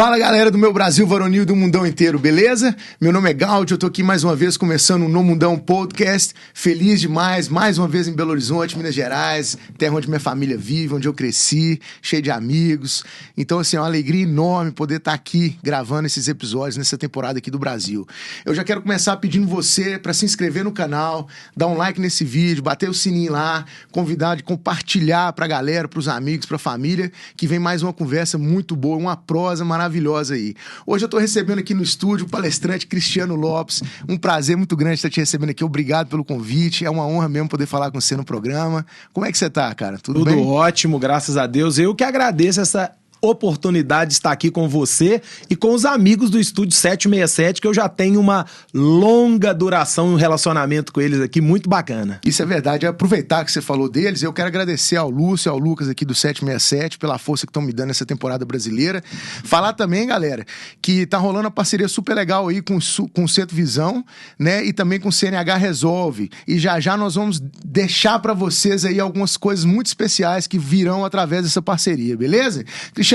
Fala galera do meu Brasil varonil do mundão inteiro, beleza? Meu nome é Gaudio, eu tô aqui mais uma vez começando um No Mundão Podcast, feliz demais, mais uma vez em Belo Horizonte, Minas Gerais, terra onde minha família vive, onde eu cresci, cheio de amigos. Então assim, é uma alegria enorme poder estar aqui gravando esses episódios nessa temporada aqui do Brasil. Eu já quero começar pedindo você para se inscrever no canal, dar um like nesse vídeo, bater o sininho lá, convidar de compartilhar pra galera, pros amigos, pra família, que vem mais uma conversa muito boa, uma prosa maravilhosa aí. Hoje eu tô recebendo aqui no estúdio o palestrante Cristiano Lopes. Um prazer muito grande estar te recebendo aqui. Obrigado pelo convite. É uma honra mesmo poder falar com você no programa. Como é que você tá, cara? Tudo bem? Tudo ótimo, graças a Deus. Eu que agradeço essa oportunidade de estar aqui com você e com os amigos do Estúdio 767, que eu já tenho uma longa duração, um relacionamento com eles aqui, muito bacana. Isso é verdade. Aproveitar que você falou deles, eu quero agradecer ao Lúcio e ao Lucas aqui do 767 pela força que estão me dando nessa temporada brasileira. Falar também, galera, que tá rolando uma parceria super legal aí com o Centro Visão, né, e também com o CNH Resolve. E já nós vamos deixar para vocês aí algumas coisas muito especiais que virão através dessa parceria, beleza? Cristiano,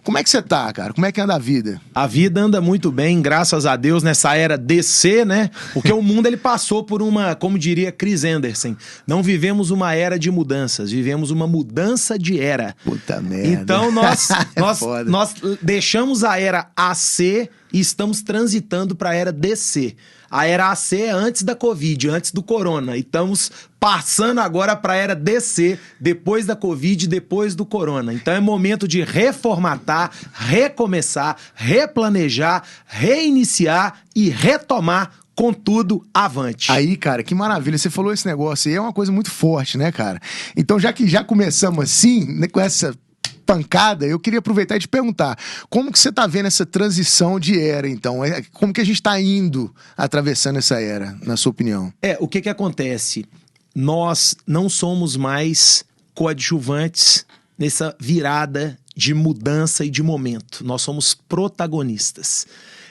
como é que você tá, cara? Como é que anda a vida? A vida anda muito bem, graças a Deus, nessa era DC, né? Porque o mundo ele passou por uma, como diria Chris Anderson, não vivemos uma era de mudanças, vivemos uma mudança de era. Puta merda. Então nós deixamos a era AC e estamos transitando para a era DC. A era AC é antes da Covid, antes do Corona. E estamos passando agora para a era DC, depois da Covid, depois do Corona. Então é momento de reformatar, recomeçar, replanejar, reiniciar e retomar com tudo avante. Aí, cara, que maravilha. Você falou esse negócio aí, é uma coisa muito forte, né, cara? Então, já que já começamos assim, né, com essa pancada, eu queria aproveitar e te perguntar, como que você tá vendo essa transição de era, então? Como que a gente tá indo atravessando essa era, na sua opinião? O que acontece? Nós não somos mais coadjuvantes nessa virada de mudança e de momento. Nós somos protagonistas.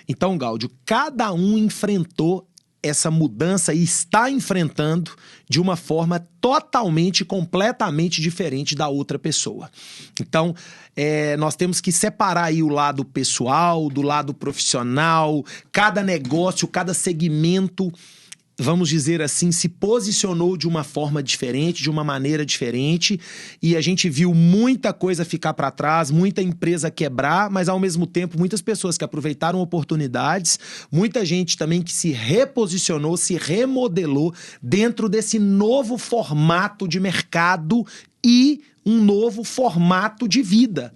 Então, Gaudio, cada um enfrentou essa mudança e está enfrentando de uma forma totalmente, completamente diferente da outra pessoa. Então, nós temos que separar aí o lado pessoal, do lado profissional, cada negócio, cada segmento, vamos dizer assim, se posicionou de uma forma diferente, de uma maneira diferente, e a gente viu muita coisa ficar para trás, muita empresa quebrar, mas ao mesmo tempo muitas pessoas que aproveitaram oportunidades, muita gente também que se reposicionou, se remodelou dentro desse novo formato de mercado e um novo formato de vida.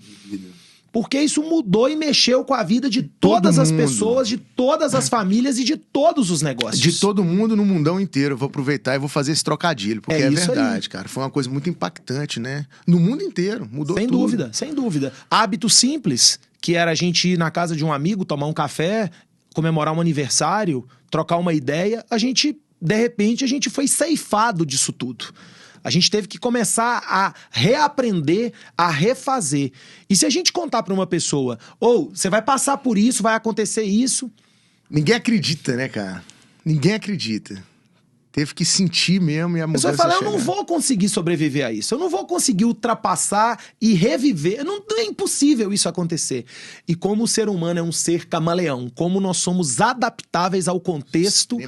Porque isso mudou e mexeu com a vida de todas as pessoas, de todas as famílias e de todos os negócios. De todo mundo no mundão inteiro. Eu vou aproveitar e vou fazer esse trocadilho, porque é verdade, cara. Foi uma coisa muito impactante, né? No mundo inteiro, mudou sem tudo. Dúvida, sem dúvida. Hábitos simples, que era a gente ir na casa de um amigo, tomar um café, comemorar um aniversário, trocar uma ideia, de repente, a gente foi ceifado disso tudo. A gente teve que começar a reaprender, a refazer. E se a gente contar para uma pessoa, você vai passar por isso, vai acontecer isso... Ninguém acredita, né, cara? Ninguém acredita. Teve que sentir mesmo e a mudança chegar. Eu não vou conseguir sobreviver a isso. Eu não vou conseguir ultrapassar e reviver. Não é impossível isso acontecer. E como o ser humano é um ser camaleão, como nós somos adaptáveis ao contexto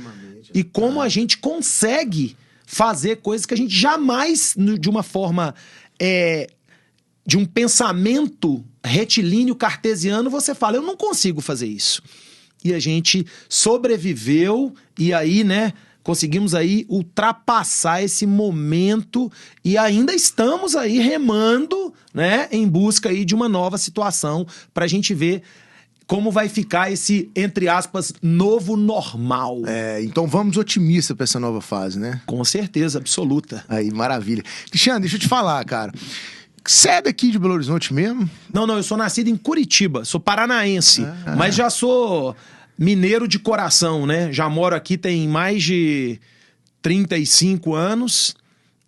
e como a gente consegue fazer coisas que a gente jamais, de uma forma, de um pensamento retilíneo, cartesiano, você fala, eu não consigo fazer isso. E a gente sobreviveu e aí, né, conseguimos aí ultrapassar esse momento e ainda estamos aí remando, né, em busca aí de uma nova situação para a gente ver como vai ficar esse, entre aspas, novo normal. Então vamos otimistas para essa nova fase, né? Com certeza, absoluta. Aí, maravilha. Cristiano, deixa eu te falar, cara. Você é daqui de Belo Horizonte mesmo? Não, eu sou nascido em Curitiba, sou paranaense, mas já sou mineiro de coração, né? Já moro aqui tem mais de 35 anos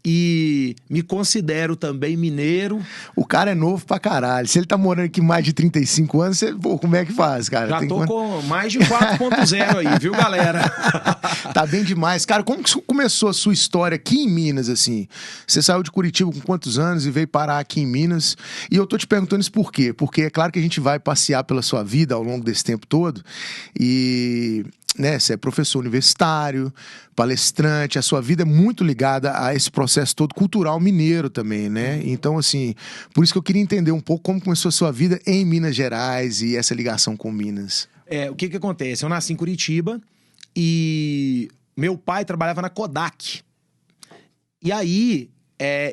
E me considero também mineiro. O cara é novo pra caralho. Se ele tá morando aqui mais de 35 anos, você, pô, como é que faz, cara? Já tô com mais de 4.0 aí, viu, galera? Tá bem demais. Cara, como que começou a sua história aqui em Minas, assim? Você saiu de Curitiba com quantos anos e veio parar aqui em Minas? E eu tô te perguntando isso por quê? Porque é claro que a gente vai passear pela sua vida ao longo desse tempo todo e... né, você é professor universitário, palestrante, a sua vida é muito ligada a esse processo todo cultural mineiro também, né? Então, assim, por isso que eu queria entender um pouco como começou a sua vida em Minas Gerais e essa ligação com Minas. O que acontece? Eu nasci em Curitiba e meu pai trabalhava na Kodak. E aí,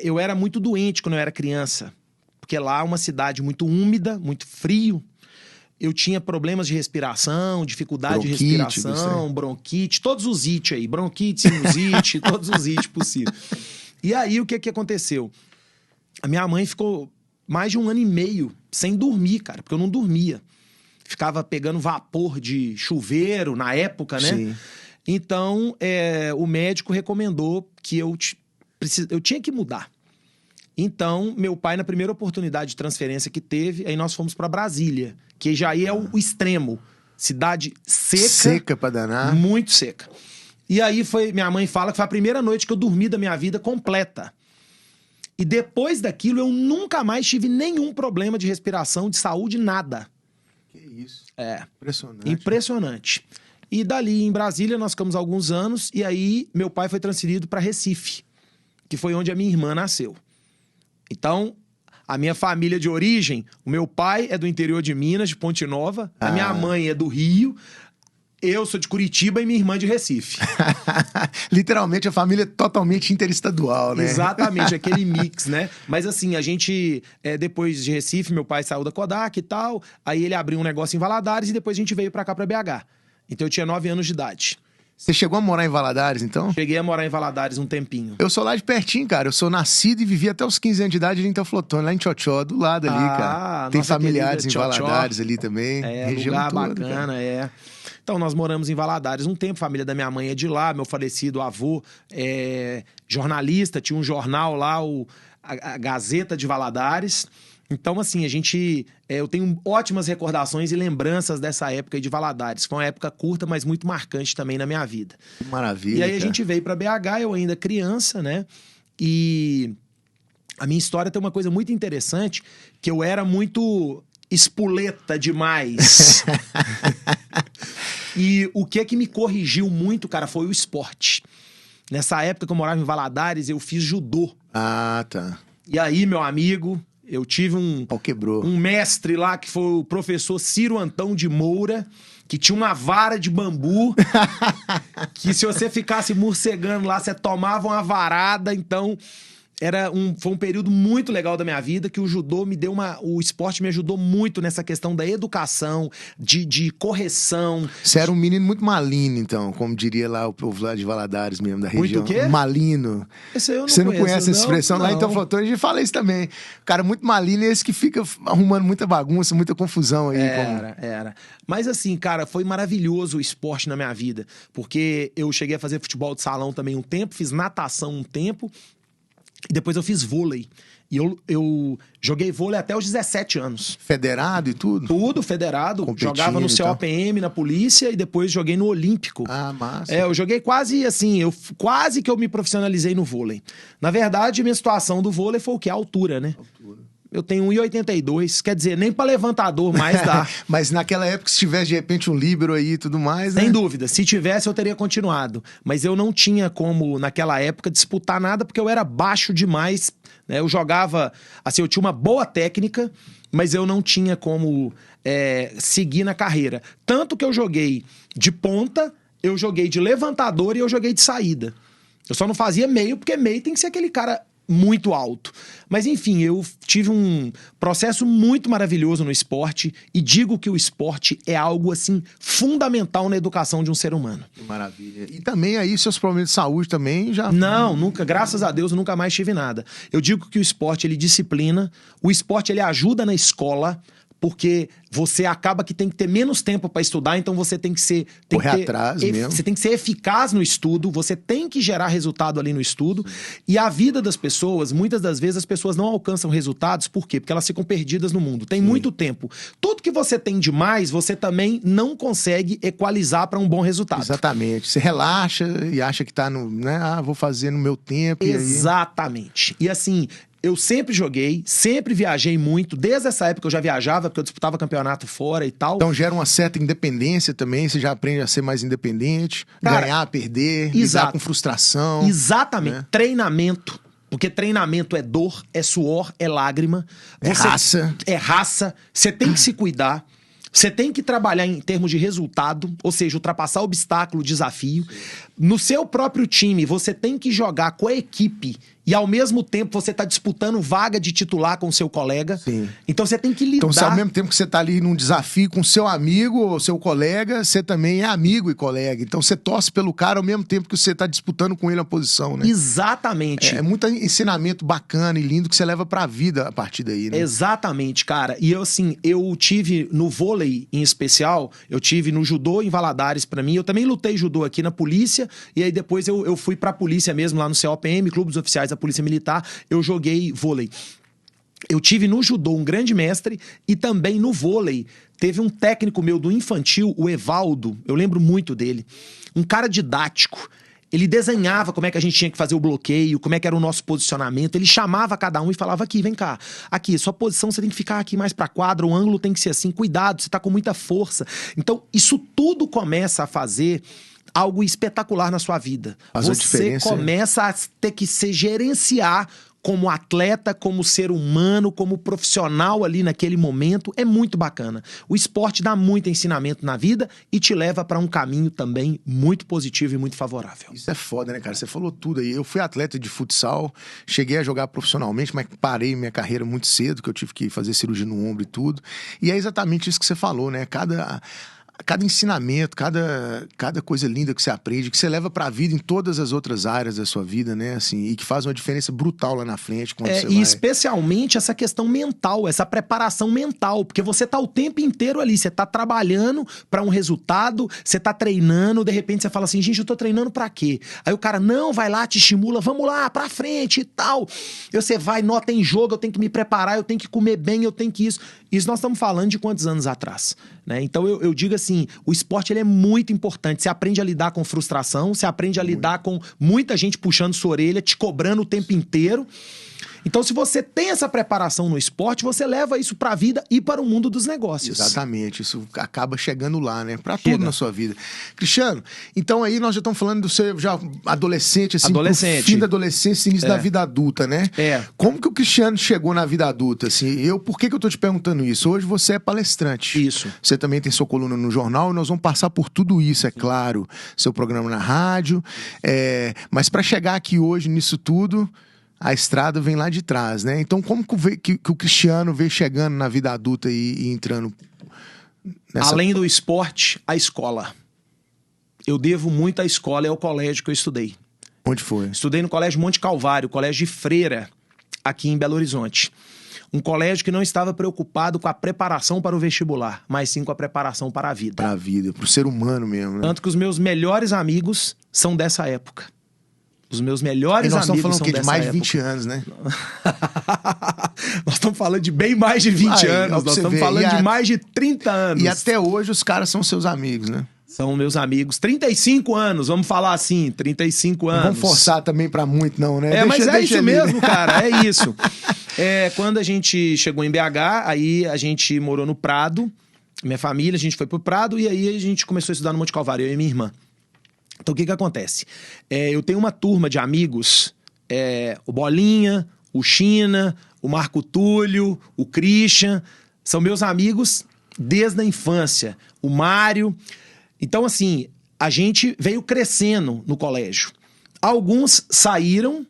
eu era muito doente quando eu era criança, porque lá é uma cidade muito úmida, muito frio. Eu tinha problemas de respiração, dificuldade de respiração, bronquite, todos os it aí, bronquite, sinusite, todos os it possíveis. E aí, o que aconteceu? A minha mãe ficou mais de 1 ano e meio sem dormir, cara, porque eu não dormia. Ficava pegando vapor de chuveiro na época, né? Sim. Então, o médico recomendou que eu tinha que mudar. Então, meu pai, na primeira oportunidade de transferência que teve, aí nós fomos para Brasília, que já aí é o extremo. Cidade seca. Seca pra danar. Muito seca. E aí minha mãe fala que foi a primeira noite que eu dormi da minha vida completa. E depois daquilo, eu nunca mais tive nenhum problema de respiração, de saúde, nada. Que isso. Impressionante. Impressionante. E dali, em Brasília, nós ficamos alguns anos, e aí meu pai foi transferido para Recife, que foi onde a minha irmã nasceu. Então, a minha família de origem, o meu pai é do interior de Minas, de Ponte Nova, a minha mãe é do Rio, eu sou de Curitiba e minha irmã de Recife. Literalmente a família é totalmente interestadual, né? Exatamente, aquele mix, né? Mas assim, a gente, depois de Recife, meu pai saiu da Kodak e tal, aí ele abriu um negócio em Valadares e depois a gente veio pra cá, pra BH. Então eu tinha 9 anos de idade. Você chegou a morar em Valadares, então? Cheguei a morar em Valadares um tempinho. Eu sou lá de pertinho, cara. Eu sou nascido e vivi até os 15 anos de idade ali em Teoflotone, lá em Tchotchó, do lado ali, cara. Tem familiares em Valadares ali também. Região lugar toda, bacana, cara. Então, nós moramos em Valadares um tempo, a família da minha mãe é de lá, meu falecido avô é jornalista, tinha um jornal lá, a Gazeta de Valadares. Então, assim, eu tenho ótimas recordações e lembranças dessa época aí de Valadares. Foi uma época curta, mas muito marcante também na minha vida. Que maravilha, E aí cara. a gente veio pra BH, eu ainda criança, né? E a minha história tem uma coisa muito interessante, que eu era muito espoleta demais. E o que me corrigiu muito, cara, foi o esporte. Nessa época que eu morava em Valadares, eu fiz judô. Ah, tá. E aí, meu amigo... Eu tive Pau quebrou. um mestre lá, que foi o professor Ciro Antão de Moura, que tinha uma vara de bambu, que se você ficasse morcegando lá, você tomava uma varada. Então, foi um período muito legal da minha vida, que o judô o esporte me ajudou muito nessa questão da educação, de correção. Você era um menino muito malino, então, como diria lá o povo lá de Valadares mesmo, da região. Muito o quê? Malino. Esse eu não Você não conheço, conhece essa expressão? não. Lá em Teoflotone a gente fala isso também. O cara muito malino é esse que fica arrumando muita bagunça, muita confusão aí. Era. Mas assim, cara, foi maravilhoso o esporte na minha vida. Porque eu cheguei a fazer futebol de salão também um tempo, fiz natação um tempo. E depois eu fiz vôlei. E eu joguei vôlei até os 17 anos. Federado e tudo? Tudo federado. Jogava no COPM, na polícia, e depois joguei no Olímpico. Ah, massa. Eu joguei quase assim, quase que eu me profissionalizei no vôlei. Na verdade, minha situação do vôlei foi o quê? A altura, né? Eu tenho 1,82, quer dizer, nem pra levantador mais dá. Mas naquela época, se tivesse de repente um líbero aí e tudo mais, né? Sem dúvida, se tivesse eu teria continuado. Mas eu não tinha como, naquela época, disputar nada, porque eu era baixo demais, né? Eu jogava, assim, eu tinha uma boa técnica, mas eu não tinha como seguir na carreira. Tanto que eu joguei de ponta, eu joguei de levantador e eu joguei de saída. Eu só não fazia meio, porque meio tem que ser aquele cara muito alto. Mas enfim, eu tive um processo muito maravilhoso no esporte e digo que o esporte é algo assim fundamental na educação de um ser humano. Que maravilha. E também aí seus problemas de saúde também já... Não, nunca, graças a Deus, eu nunca mais tive nada. Eu digo que o esporte, ele disciplina, o esporte, ele ajuda na escola, porque você acaba que tem que ter menos tempo para estudar, então você tem que ser... Correr atrás mesmo. Você tem que ser eficaz no estudo, você tem que gerar resultado ali no estudo. E a vida das pessoas, muitas das vezes as pessoas não alcançam resultados, por quê? Porque elas ficam perdidas no mundo. Tem muito tempo. Tudo que você tem demais, você também não consegue equalizar para um bom resultado. Exatamente. Você relaxa e acha que tá no... né? Vou fazer no meu tempo. Exatamente. E assim... Eu sempre joguei, sempre viajei muito. Desde essa época eu já viajava, porque eu disputava campeonato fora e tal. Então gera uma certa independência também, você já aprende a ser mais independente, Cara, ganhar, perder, lidar com frustração. Exatamente. Né? Treinamento. Porque treinamento é dor, é suor, é lágrima. Raça. É raça. Você tem que se cuidar. Você tem que trabalhar em termos de resultado, ou seja, ultrapassar obstáculo, desafio. No seu próprio time, você tem que jogar com a equipe e, ao mesmo tempo, você está disputando vaga de titular com o seu colega. Sim. Então, você tem que lidar... Então, se ao mesmo tempo que você está ali num desafio com seu amigo ou seu colega, você também é amigo e colega. Então, você torce pelo cara ao mesmo tempo que você está disputando com ele a posição, né? Exatamente. É muito ensinamento bacana e lindo que você leva pra vida a partir daí, né? Exatamente, cara. E eu, assim, eu tive no vôlei, em especial, eu tive no judô em Valadares pra mim. Eu também lutei judô aqui na polícia, e aí depois eu fui pra polícia mesmo, lá no COPM, Clube dos Oficiais da Polícia Militar, eu joguei vôlei. Eu tive no judô um grande mestre e também no vôlei. Teve um técnico meu do infantil, o Evaldo, eu lembro muito dele. Um cara didático. Ele desenhava como é que a gente tinha que fazer o bloqueio, como é que era o nosso posicionamento. Ele chamava cada um e falava: aqui, vem cá. Aqui, sua posição você tem que ficar aqui mais pra quadra, o ângulo tem que ser assim. Cuidado, você tá com muita força. Então, isso tudo começa a fazer algo espetacular na sua vida. Você começa a ter que se gerenciar como atleta, como ser humano, como profissional ali naquele momento. É muito bacana. O esporte dá muito ensinamento na vida e te leva para um caminho também muito positivo e muito favorável. Isso é foda, né, cara? Você falou tudo aí. Eu fui atleta de futsal, cheguei a jogar profissionalmente, mas parei minha carreira muito cedo, que eu tive que fazer cirurgia no ombro e tudo. E é exatamente isso que você falou, né? Cada ensinamento, cada coisa linda que você aprende, que você leva pra vida em todas as outras áreas da sua vida, né? Assim, e que faz uma diferença brutal lá na frente. Quando você vai... especialmente essa questão mental, essa preparação mental, porque você tá o tempo inteiro ali, você tá trabalhando pra um resultado, você tá treinando, de repente você fala assim: gente, eu tô treinando pra quê? Aí o cara, não, vai lá, te estimula, vamos lá, pra frente e tal. E você vai, nota em jogo, eu tenho que me preparar, eu tenho que comer bem, eu tenho que isso. Isso nós estamos falando de quantos anos atrás, né? Então eu digo assim, o esporte ele é muito importante. Você aprende a lidar com frustração, você aprende a lidar com muita gente puxando sua orelha, te cobrando o tempo inteiro. Então, se você tem essa preparação no esporte, você leva isso pra vida e para o mundo dos negócios. Exatamente, isso acaba chegando lá, né? Pra tudo na sua vida. Cristiano, então aí nós já estamos falando do seu já adolescente, assim, fim da adolescência, início da vida adulta, né? Como que o Cristiano chegou na vida adulta, assim? Por que eu tô te perguntando isso? Hoje você é palestrante. Isso. Você também tem sua coluna no jornal e nós vamos passar por tudo isso, é claro. Seu programa na rádio. Mas pra chegar aqui hoje nisso tudo... A estrada vem lá de trás, né? Então, como que o Cristiano veio chegando na vida adulta e entrando nessa... Além do esporte, a escola. Eu devo muito à escola e ao colégio que eu estudei. Onde foi? Estudei no Colégio Monte Calvário, colégio de freira, aqui em Belo Horizonte. Um colégio que não estava preocupado com a preparação para o vestibular, mas sim com a preparação para a vida. Para a vida, para o ser humano mesmo, né? Tanto que os meus melhores amigos são dessa época. Os meus melhores amigos são dessa época. Nós estamos falando de mais de 20 anos, né? Nós estamos falando de bem mais de 20 anos. Nós estamos falando de mais de 30 anos. E até hoje os caras são seus amigos, né? São meus amigos. 35 anos, vamos falar assim, 35 anos. Não vamos forçar também pra muito não, né? Mas é isso mesmo, cara, é isso. Quando a gente chegou em BH, aí a gente morou no Prado, minha família, a gente foi pro Prado e aí a gente começou a estudar no Monte Calvário, eu e minha irmã. Então, o que acontece? Eu tenho uma turma de amigos, o Bolinha, o China, o Marco Túlio, o Christian, são meus amigos desde a infância. O Mário. Então, assim, a gente veio crescendo no colégio. Alguns saíram,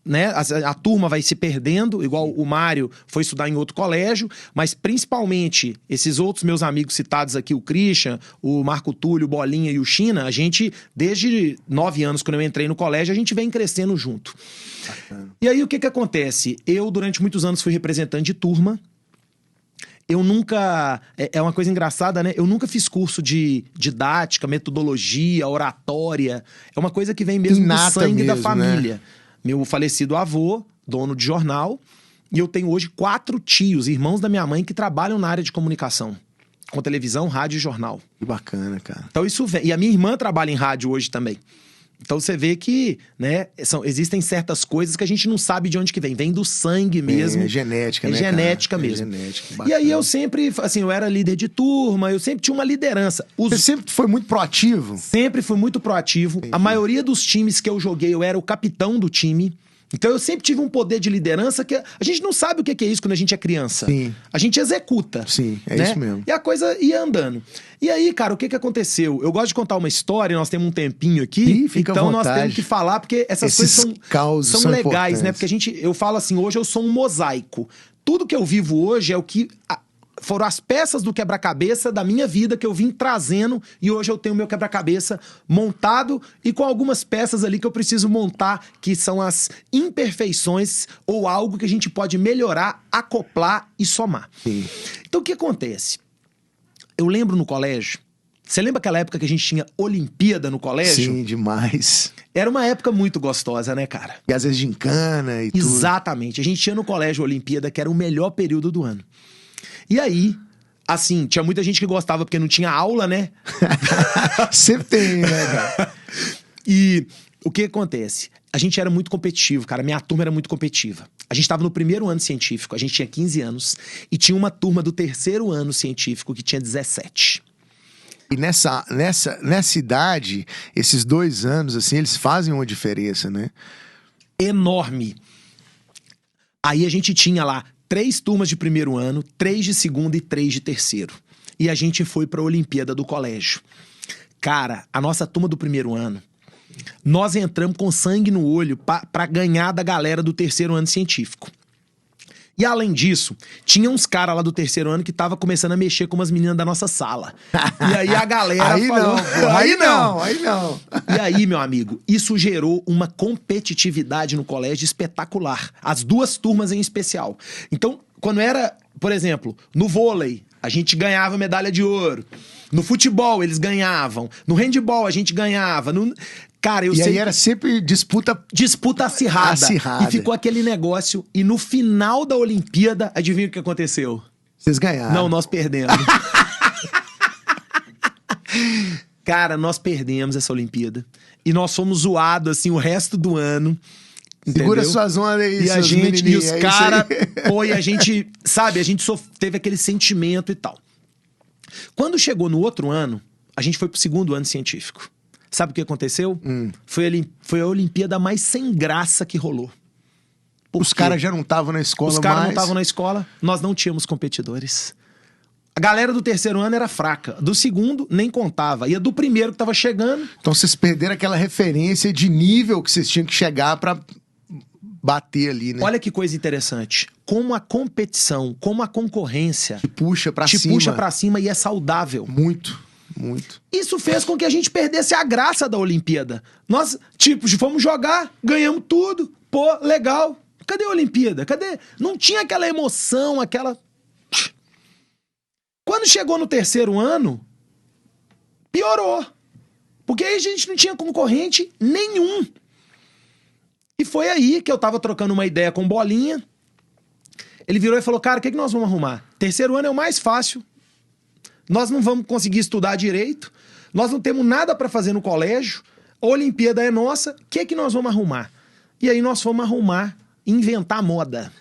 né? A turma vai se perdendo, igual o Mário foi estudar em outro colégio, mas principalmente esses outros meus amigos citados aqui, o Christian, o Marco Túlio, o Bolinha e o China, a gente, desde 9 anos, quando eu entrei no colégio, a gente vem crescendo junto. Bacana. E aí, o que acontece? Eu, durante muitos anos, fui representante de turma, eu nunca... É uma coisa engraçada, né? Eu nunca fiz curso de didática, metodologia, oratória. É uma coisa que vem mesmo Inata do sangue mesmo, da família. né? Meu falecido avô, dono de jornal, e eu tenho hoje 4 tios, irmãos da minha mãe, que trabalham na área de comunicação. Com televisão, rádio e jornal. Que bacana, cara. Então isso vem... E a minha irmã trabalha em rádio hoje também. Então você vê que, né, existem certas coisas que a gente não sabe de onde que vem. Vem do sangue mesmo. É genética, né, É genética cara? mesmo. É genética, E bacana. aí eu sempre, assim, eu era líder de turma, eu sempre tinha uma liderança. Você sempre foi muito proativo? Sempre fui muito proativo. A maioria dos times que eu joguei, eu era o capitão do time. Então eu sempre tive um poder de liderança que a gente não sabe o que é isso quando a gente é criança. Sim. A gente executa. Sim, é né? isso mesmo. E a coisa ia andando. E aí, cara, o que aconteceu? Eu gosto de contar uma história, nós temos um tempinho aqui. Ih, fica à então nós vontade. temos que falar, porque essas Esses coisas causos são legais, importantes. né? Porque eu falo assim, hoje eu sou um mosaico. Tudo que eu vivo hoje é o que... Foram as peças do quebra-cabeça da minha vida que eu vim trazendo e hoje eu tenho meu quebra-cabeça montado e com algumas peças ali que eu preciso montar, que são as imperfeições ou algo que a gente pode melhorar, acoplar e somar. Sim. Então o que acontece? Eu lembro no colégio, você lembra aquela época que a gente tinha Olimpíada no colégio? Sim, demais. Era uma época muito gostosa, né, cara? E às vezes gincana e tudo. Exatamente. A gente tinha no colégio Olimpíada, que era o melhor período do ano. E aí, assim, tinha muita gente que gostava porque não tinha aula, né? Sempre tem, né, cara? E o que acontece? A gente era muito competitivo, cara. Minha turma era muito competitiva. A gente estava no primeiro ano científico, a gente tinha 15 anos. E tinha uma turma do terceiro ano científico que tinha 17. E nessa idade, esses 2 anos, assim, eles fazem uma diferença, né? Enorme. Aí a gente tinha lá 3 turmas de primeiro ano, 3 de segundo e 3 de terceiro. E a gente foi pra Olimpíada do colégio. Cara, a nossa turma do primeiro ano, nós entramos com sangue no olho pra ganhar da galera do terceiro ano científico. E além disso, tinha uns caras lá do terceiro ano que tava começando a mexer com umas meninas da nossa sala. E aí a galera aí falou... Não, pô, aí não. E aí, meu amigo, isso gerou uma competitividade no colégio espetacular. As 2 turmas em especial. Então, quando era, por exemplo, no vôlei, a gente ganhava medalha de ouro. No futebol, eles ganhavam. No handebol, a gente ganhava. Cara, eu sei... E aí era sempre disputa acirrada. Acirrada. E ficou aquele negócio. E no final da Olimpíada, adivinha o que aconteceu? Vocês ganharam. Não, nós perdemos. Cara, nós perdemos essa Olimpíada. E nós fomos zoados, assim, o resto do ano. Segura entendeu? suas ondas aí, E a seus gente, e menininhos, os é caras... isso aí. Pô, e a gente... Sabe, a gente teve aquele sentimento e tal. Quando chegou no outro ano, a gente foi pro segundo ano científico. Sabe o que aconteceu? Foi a Olimpíada mais sem graça que rolou. Por Os quê? caras já não estavam na escola mais. Os caras não estavam na escola, nós não tínhamos competidores. A galera do terceiro ano era fraca. Do segundo, nem contava. E a do primeiro que tava chegando... Então vocês perderam aquela referência de nível que vocês tinham que chegar pra bater ali, né? Olha que coisa interessante. Como a competição, como a concorrência... Te puxa pra te cima. puxa pra cima e é saudável. Muito, muito. Isso fez com que a gente perdesse a graça da Olimpíada. Nós, tipo, fomos jogar, ganhamos tudo. Pô, legal. Cadê a Olimpíada? Cadê? Não tinha aquela emoção, aquela... Quando chegou no terceiro ano, piorou. Porque aí a gente não tinha concorrente nenhum. E foi aí que eu tava trocando uma ideia com o Bolinha. Ele virou e falou, cara, o que nós vamos arrumar? Terceiro ano é o mais fácil. Nós não vamos conseguir estudar direito. Nós não temos nada pra fazer no colégio. A Olimpíada é nossa. O que nós vamos arrumar? E aí nós fomos inventar moda.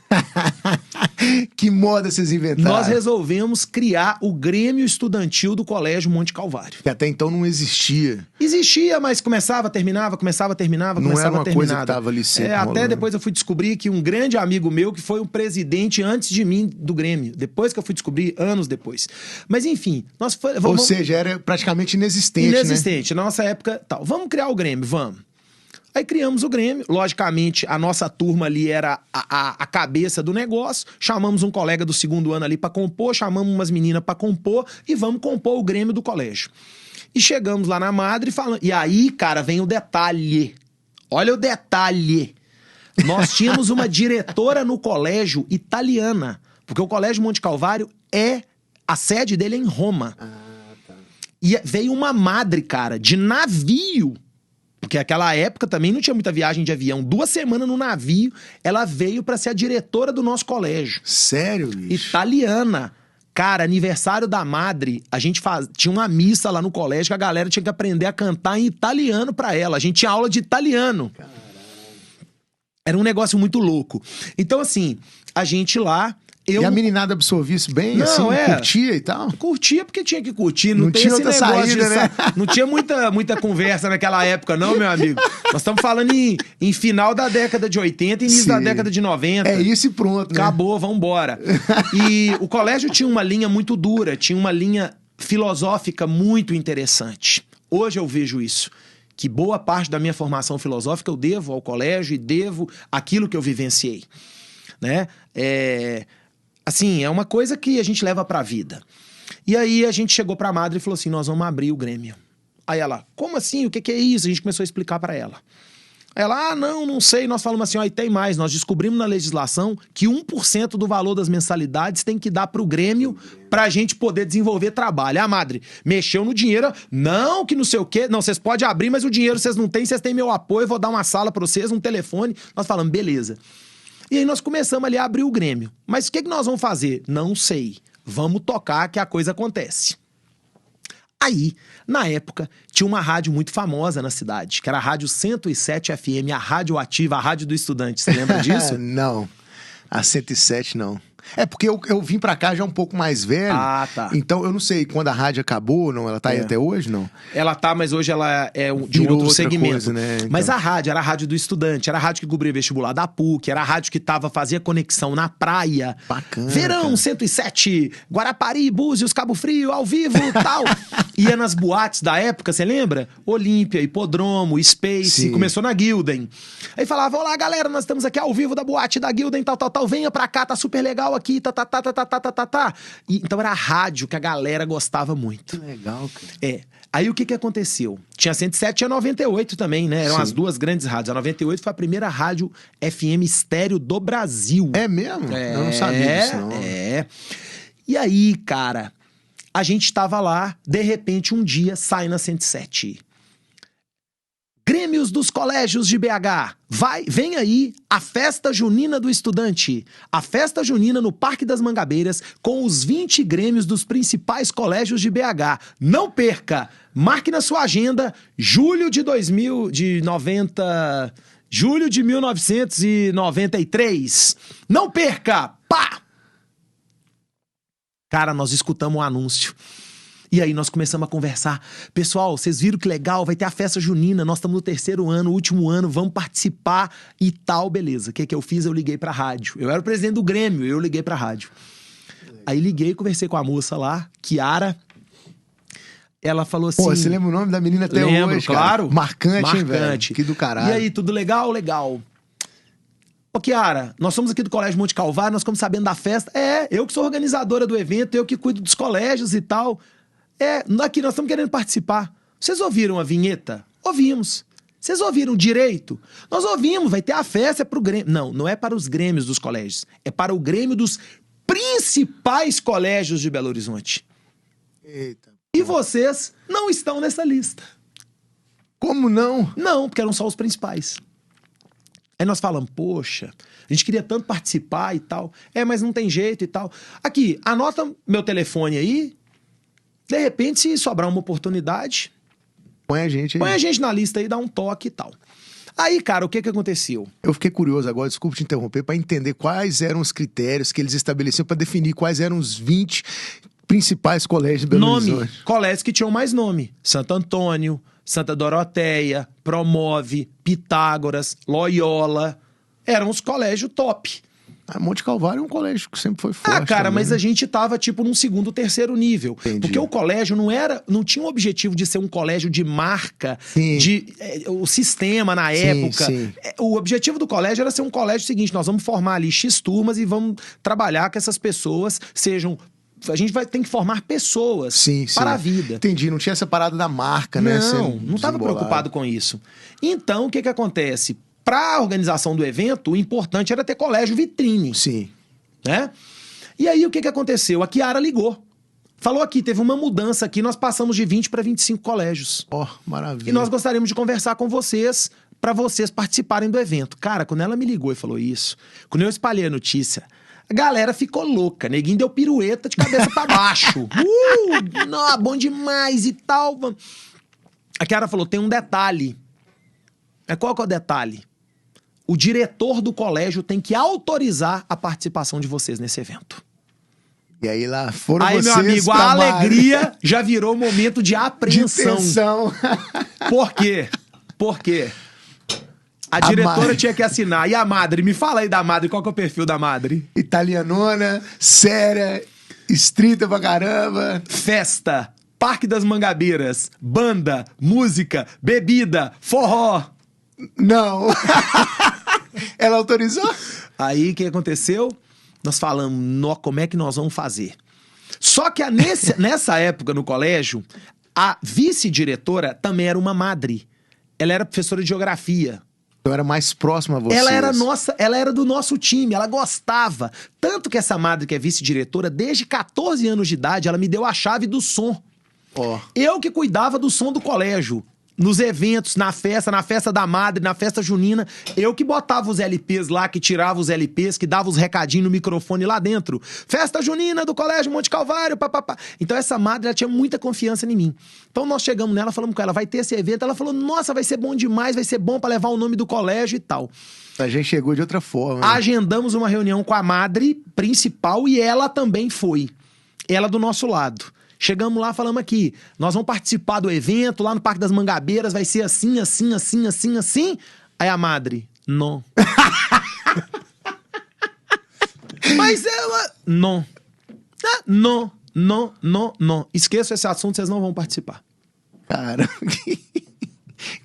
Que moda vocês inventaram? Nós resolvemos criar o Grêmio Estudantil do Colégio Monte Calvário. Que até então não existia. Existia, mas começava, terminava, Não era uma coisa que tava ali sempre até rolando. depois eu fui descobrir que um grande amigo meu, que foi o presidente antes de mim do Grêmio. Depois que eu fui descobrir, anos depois. Mas enfim, Ou seja, era praticamente inexistente, inexistente. Na nossa época, tal. Vamos criar o Grêmio, vamos. Aí criamos o Grêmio, logicamente a nossa turma ali era a cabeça do negócio, chamamos um colega do segundo ano ali pra compor, chamamos umas meninas pra compor e vamos compor o Grêmio do colégio. E chegamos lá na Madre falando, e aí, cara, vem o detalhe, olha o detalhe, nós tínhamos uma diretora no colégio italiana, Porque o Colégio Monte Calvário a sede dele é em Roma. Tá. E veio uma madre, cara, de navio. Porque naquela época também não tinha muita viagem de avião. 2 semanas no navio, ela veio pra ser a diretora do nosso colégio. Sério, bicho? Italiana. Cara, aniversário da madre, a gente tinha uma missa lá no colégio que a galera tinha que aprender a cantar em italiano pra ela. A gente tinha aula de italiano. Caralho. Era um negócio muito louco. Então, assim, a gente lá... E a meninada absorvia isso bem? Não, assim, curtia e tal? Curtia porque tinha que curtir. Não tem tinha esse outra negócio saída, né? Não tinha muita conversa naquela época, não, meu amigo. Nós estamos falando em final da década de 80 e início da década de 90. É isso e pronto, né? Acabou, vambora. E o colégio tinha uma linha muito dura, tinha uma linha filosófica muito interessante. Hoje eu vejo isso. Que boa parte da minha formação filosófica eu devo ao colégio e devo àquilo que eu vivenciei. Né? Assim, é uma coisa que a gente leva pra vida. E aí a gente chegou pra madre e falou assim, nós vamos abrir o Grêmio. Aí ela, como assim? O que é isso? A gente começou a explicar pra ela. Aí ela, não sei. Nós falamos assim, e tem mais. Nós descobrimos na legislação que 1% do valor das mensalidades tem que dar pro Grêmio pra gente poder desenvolver trabalho. A madre mexeu no dinheiro. Não, que não sei o quê. Não, vocês podem abrir, mas o dinheiro vocês não têm. Vocês têm meu apoio, vou dar uma sala pra vocês, um telefone. Nós falamos, beleza. E aí nós começamos ali a abrir o Grêmio. Mas o que nós vamos fazer? Não sei. Vamos tocar que a coisa acontece. Aí, na época, tinha uma rádio muito famosa na cidade, que era a Rádio 107 FM, a Rádio Ativa, a Rádio do Estudante. Você lembra disso? Não, a 107 não. É porque eu vim pra cá já um pouco mais velho. Ah, tá. Então eu não sei quando a rádio acabou, não. Ela tá aí até hoje, não? Ela tá, mas hoje ela é de um outro segmento. Coisa, né? Então. Mas a rádio era a Rádio do Estudante, era a rádio que cobria vestibular da PUC, era a rádio que fazia conexão na praia. Bacana. Verão, cara. 107, Guarapari, Búzios, Cabo Frio, ao vivo, tal. Ia nas boates da época, você lembra? Olímpia, Hipodromo, Space, Sim. Começou na Gilden. Aí falava, olá galera, nós estamos aqui ao vivo da boate da Gilden, tal, venha pra cá, tá super legal aqui, tá. Então era a rádio que a galera gostava muito. Que legal, cara. Aí o que aconteceu? Tinha 107, tinha 98 também, né? Eram Sim. as duas grandes rádios. A 98 foi a primeira rádio FM estéreo do Brasil. É mesmo? Eu não sabia disso, não. E aí, cara, a gente tava lá, de repente, um dia, sai na 107. Grêmios dos colégios de BH. Vem aí a Festa Junina do Estudante. A Festa Junina no Parque das Mangabeiras com os 20 grêmios dos principais colégios de BH. Não perca! Marque na sua agenda, julho de 1993. Não perca! Pá! Cara, nós escutamos o anúncio. E aí nós começamos a conversar. Pessoal, vocês viram que legal? Vai ter a festa junina. Nós estamos no 3º ano, último ano. Vamos participar e tal, beleza. O que eu fiz? Eu liguei pra rádio. Eu era o presidente do Grêmio, eu liguei pra rádio. Aí liguei, conversei com a moça lá, Kiara. Ela falou assim... Pô, você lembra o nome da menina até lembro, hoje, claro. Cara? Marcante, hein, velho? Que do caralho. E aí, tudo legal? Legal. Ô, Kiara, nós somos aqui do Colégio Monte Calvário, nós ficamos sabendo da festa. Eu que sou organizadora do evento, eu que cuido dos colégios e tal. Aqui nós estamos querendo participar. Vocês ouviram a vinheta? Ouvimos. Vocês ouviram direito? Nós ouvimos, vai ter a festa, é pro Grêmio. Não é para os grêmios dos colégios. É para o Grêmio dos principais colégios de Belo Horizonte. Eita. E vocês não estão nessa lista. Como não? Não, porque eram só os principais. Aí nós falamos, poxa, a gente queria tanto participar e tal. Mas não tem jeito e tal. Aqui, anota meu telefone aí. De repente, se sobrar uma oportunidade... Põe a gente aí. Põe a gente na lista aí, dá um toque e tal. Aí, cara, o que aconteceu? Eu fiquei curioso agora, desculpa te interromper, para entender quais eram os critérios que eles estabeleciam para definir quais eram os 20 principais colégios de Belo Horizonte. Colégios que tinham mais nome. Santo Antônio, Santa Doroteia, Promove, Pitágoras, Loyola. Eram os colégios top. Monte Calvário é um colégio que sempre foi forte. Cara, também, mas né? a gente tava tipo num 2º, 3º nível. Entendi. Porque o colégio não tinha o objetivo de ser um colégio de marca, Sim. o sistema na época. Sim. O objetivo do colégio era ser um colégio seguinte, nós vamos formar ali X turmas e vamos trabalhar que essas pessoas sejam... A gente tem que formar pessoas para a vida. Entendi, não tinha essa parada da marca, né? Não estava preocupado com isso. Então, o que acontece? Para a organização do evento, o importante era ter colégio vitrine. Sim. Né? E aí, o que aconteceu? A Kiara ligou. Falou aqui, teve uma mudança aqui, nós passamos de 20 para 25 colégios. Ó, maravilha. E nós gostaríamos de conversar com vocês, para vocês participarem do evento. Cara, quando ela me ligou e falou isso, quando eu espalhei a notícia, a galera ficou louca. Neguinho deu pirueta de cabeça para baixo. Não, bom demais e tal. A Kiara falou, tem um detalhe. Qual que é o detalhe? O diretor do colégio tem que autorizar a participação de vocês nesse evento. E aí lá foram aí, vocês. Meu amigo, a alegria já virou momento de apreensão. De tensão. Por quê? Por quê? A diretora tinha que assinar. E a Madre? Me fala aí da Madre. Qual que é o perfil da Madre? Italianona, séria, estrita pra caramba. Festa, Parque das Mangabeiras, banda, música, bebida, forró. Não. Ela autorizou? Aí, o que aconteceu? Nós falamos, como é que nós vamos fazer? Só que nessa época, no colégio, a vice-diretora também era uma madre. Ela era professora de geografia. Eu era mais próxima a vocês. Ela era do nosso time, ela gostava. Tanto que essa madre, que é vice-diretora, desde 14 anos de idade, ela me deu a chave do som. Oh. Eu que cuidava do som do colégio. Nos eventos, na festa da madre, na festa junina, eu que botava os LPs lá, que tirava os LPs, que dava os recadinhos no microfone lá dentro. Festa junina do Colégio Monte Calvário, papapá. Então essa madre, ela tinha muita confiança em mim. Então nós chegamos nela, falamos com ela, vai ter esse evento. Ela falou, nossa, vai ser bom demais, vai ser bom pra levar o nome do colégio e tal. A gente chegou de outra forma. Né? Agendamos uma reunião com a madre principal e ela também foi. Ela do nosso lado. Chegamos lá, falamos aqui, nós vamos participar do evento lá no Parque das Mangabeiras, vai ser assim, assim, assim, assim, assim. Aí a madre, não. Mas ela, não. Não, não, não, não. Esqueça esse assunto, vocês não vão participar. Cara,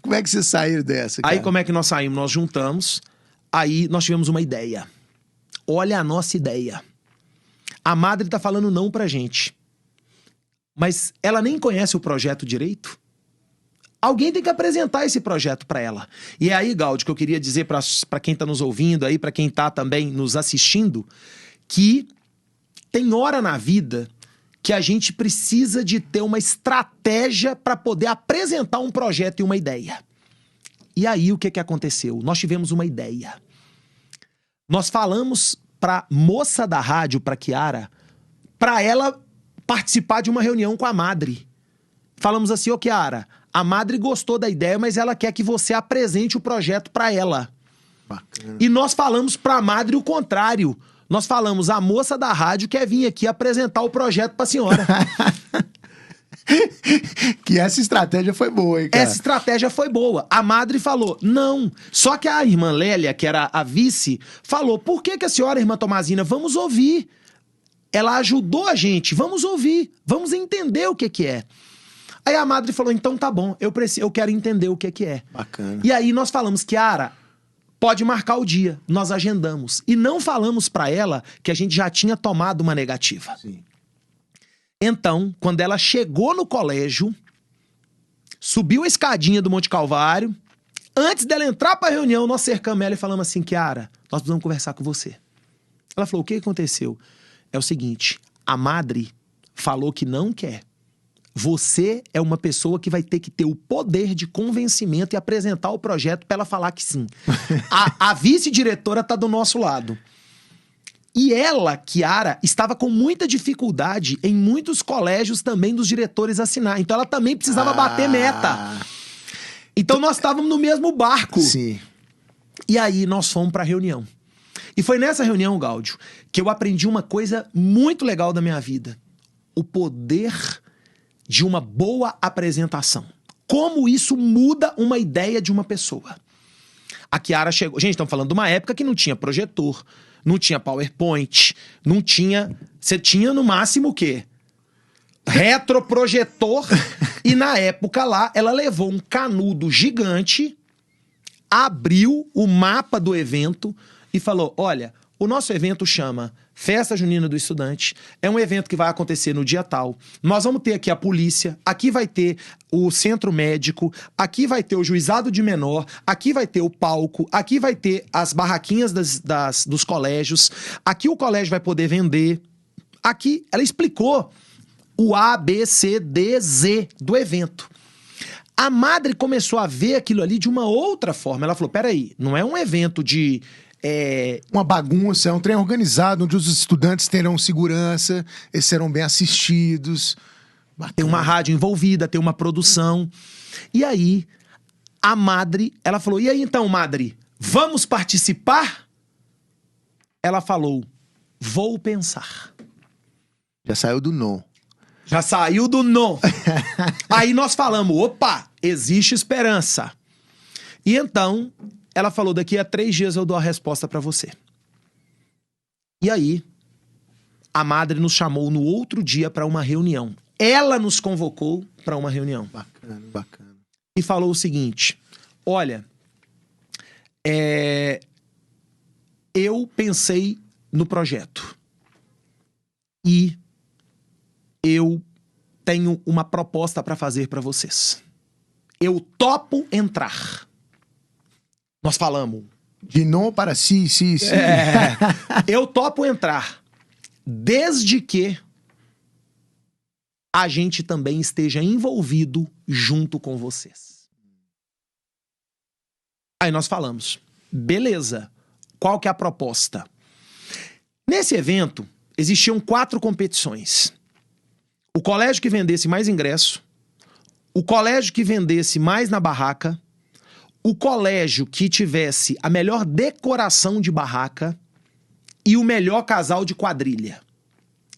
como é que vocês saíram dessa, cara? Aí como é que nós saímos? Nós juntamos, aí nós tivemos uma ideia. Olha a nossa ideia. A madre tá falando não pra gente. Mas ela nem conhece o projeto direito. Alguém tem que apresentar esse projeto para ela. E é aí, Gáudio, que eu queria dizer para quem tá nos ouvindo aí, para quem tá também nos assistindo, que tem hora na vida que a gente precisa de ter uma estratégia para poder apresentar um projeto e uma ideia. E aí, o que aconteceu? Nós tivemos uma ideia. Nós falamos pra moça da rádio, pra Kiara, pra ela participar de uma reunião com a madre. Falamos assim, ô Kiara, a madre gostou da ideia, mas ela quer que você apresente o projeto pra ela. Bacana. E nós falamos pra madre o contrário. Nós falamos, a moça da rádio quer vir aqui apresentar o projeto pra senhora. Que essa estratégia foi boa, hein, cara? Essa estratégia foi boa. A madre falou, não. Só que a irmã Lélia, que era a vice, falou, por que a senhora, irmã Tomazina, vamos ouvir? Ela ajudou a gente, vamos ouvir, vamos entender o que é. Aí a madre falou, então tá bom, eu quero entender o que é. Bacana. E aí nós falamos, Kiara, pode marcar o dia. Nós agendamos. E não falamos pra ela que a gente já tinha tomado uma negativa. Sim. Então, quando ela chegou no colégio, subiu a escadinha do Monte Calvário, antes dela entrar pra reunião, nós cercamos ela e falamos assim, Kiara, nós precisamos conversar com você. Ela falou, o que aconteceu? É o seguinte, a madre falou que não quer. Você é uma pessoa que vai ter que ter o poder de convencimento e apresentar o projeto para ela falar que sim. A vice-diretora tá do nosso lado. E ela, Kiara, estava com muita dificuldade em muitos colégios também dos diretores assinar. Então ela também precisava bater meta. Então nós estávamos no mesmo barco. Sim. E aí nós fomos para a reunião. E foi nessa reunião, Gáudio, que eu aprendi uma coisa muito legal da minha vida. O poder de uma boa apresentação. Como isso muda uma ideia de uma pessoa. A Kiara chegou... Gente, estamos falando de uma época que não tinha projetor, não tinha PowerPoint, não tinha... Você tinha no máximo o quê? Retroprojetor. E na época lá, ela levou um canudo gigante, abriu o mapa do evento e falou, olha, o nosso evento chama Festa Junina do Estudante, é um evento que vai acontecer no dia tal, nós vamos ter aqui a polícia, aqui vai ter o centro médico, aqui vai ter o juizado de menor, aqui vai ter o palco, aqui vai ter as barraquinhas dos colégios, aqui o colégio vai poder vender, Aqui, ela explicou o A, B, C, D, Z do evento. A Madre começou a ver aquilo ali de uma outra forma. Ela falou, peraí, não é um evento de... Uma bagunça, é um trem organizado, onde os estudantes terão segurança, eles serão bem assistidos. Bacana. Tem uma rádio envolvida, tem uma produção. E aí, a Madre, ela falou, e aí então, Madre, vamos participar? Ela falou, vou pensar. Já saiu do não. Já saiu do não. Aí nós falamos, opa, existe esperança. E então, ela falou, daqui a 3 dias eu dou a resposta pra você. E aí, a Madre nos chamou no outro dia pra uma reunião. Ela nos convocou pra uma reunião. Bacana, bacana. E falou o seguinte, olha, eu pensei no projeto. E eu tenho uma proposta pra fazer pra vocês. Eu topo entrar. Nós falamos. De não para si. Eu topo entrar. Desde que a gente também esteja envolvido junto com vocês. Aí nós falamos. Beleza. Qual que é a proposta? Nesse evento, existiam 4 competições. O colégio que vendesse mais ingresso, o colégio que vendesse mais na barraca, o colégio que tivesse a melhor decoração de barraca e o melhor casal de quadrilha.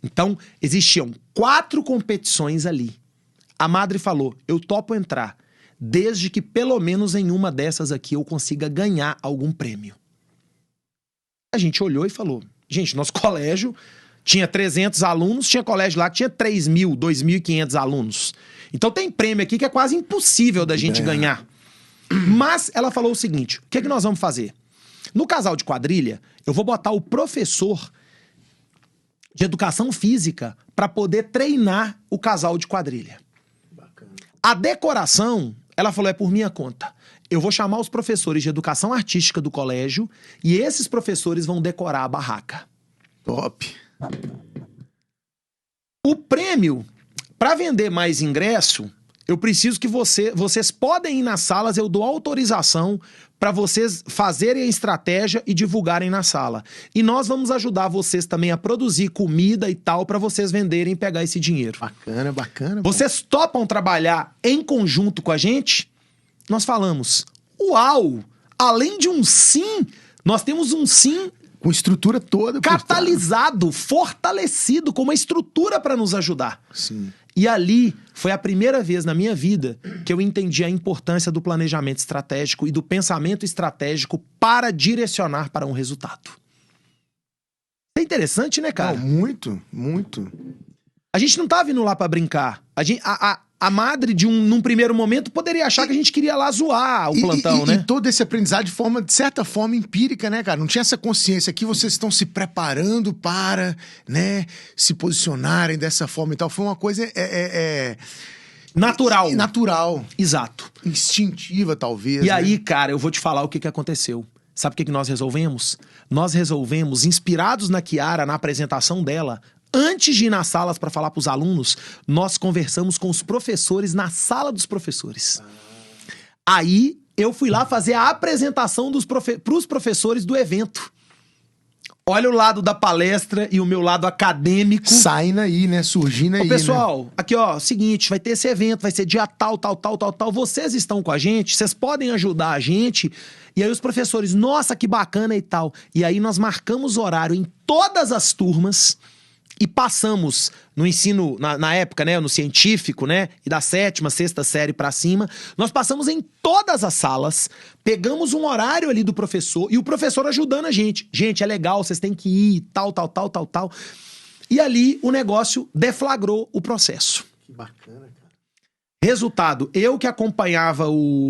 Então, existiam 4 competições ali. A Madre falou, eu topo entrar, desde que pelo menos em uma dessas aqui eu consiga ganhar algum prêmio. A gente olhou e falou, gente, nosso colégio tinha 300 alunos, tinha colégio lá que tinha 3.000, 2.500 alunos. Então tem prêmio aqui que é quase impossível da gente ganhar. Mas ela falou o seguinte, o que é que nós vamos fazer? No casal de quadrilha, eu vou botar o professor de educação física para poder treinar o casal de quadrilha. Bacana. A decoração, ela falou, é por minha conta. Eu vou chamar os professores de educação artística do colégio e esses professores vão decorar a barraca. Top. O prêmio, para vender mais ingresso, eu preciso que vocês podem ir nas salas, eu dou autorização para vocês fazerem a estratégia e divulgarem na sala. E nós vamos ajudar vocês também a produzir comida e tal para vocês venderem e pegar esse dinheiro. Bacana, bacana. Vocês topam trabalhar em conjunto com a gente? Nós falamos, uau! Além de um sim, nós temos um sim com estrutura toda. Catalisado, fortalecido, com uma estrutura para nos ajudar. Sim. E ali foi a primeira vez na minha vida que eu entendi a importância do planejamento estratégico e do pensamento estratégico para direcionar para um resultado. É interessante, né, cara? Não, muito, muito. A gente não tá vindo lá para brincar. A Madre, num primeiro momento, poderia achar que a gente queria lá zoar o plantão, né? E todo esse aprendizado de certa forma, empírica, né, cara? Não tinha essa consciência. Aqui vocês estão se preparando para, né, se posicionarem dessa forma e tal. Foi uma coisa... Natural. Natural. Exato. Instintiva, talvez. E aí, cara, eu vou te falar o que aconteceu. Sabe o que nós resolvemos? Nós resolvemos, inspirados na Kiara, na apresentação dela... Antes de ir nas salas para falar para os alunos, nós conversamos com os professores na sala dos professores. Aí, eu fui lá fazer a apresentação para os professores do evento. Olha o lado da palestra e o meu lado acadêmico. Saindo aí, né? Surgindo aí, pessoal, né? Aqui, ó, seguinte, vai ter esse evento, vai ser dia tal. Vocês estão com a gente, vocês podem ajudar a gente. E aí os professores, nossa, que bacana e tal. E aí nós marcamos horário em todas as turmas... E passamos no ensino, na época, né, no científico, né, e da 7ª, 6ª série pra cima, nós passamos em todas as salas, pegamos um horário ali do professor, e o professor ajudando a gente. Gente, é legal, vocês têm que ir, tal. E ali o negócio deflagrou o processo. Que bacana, cara. Resultado, eu que acompanhava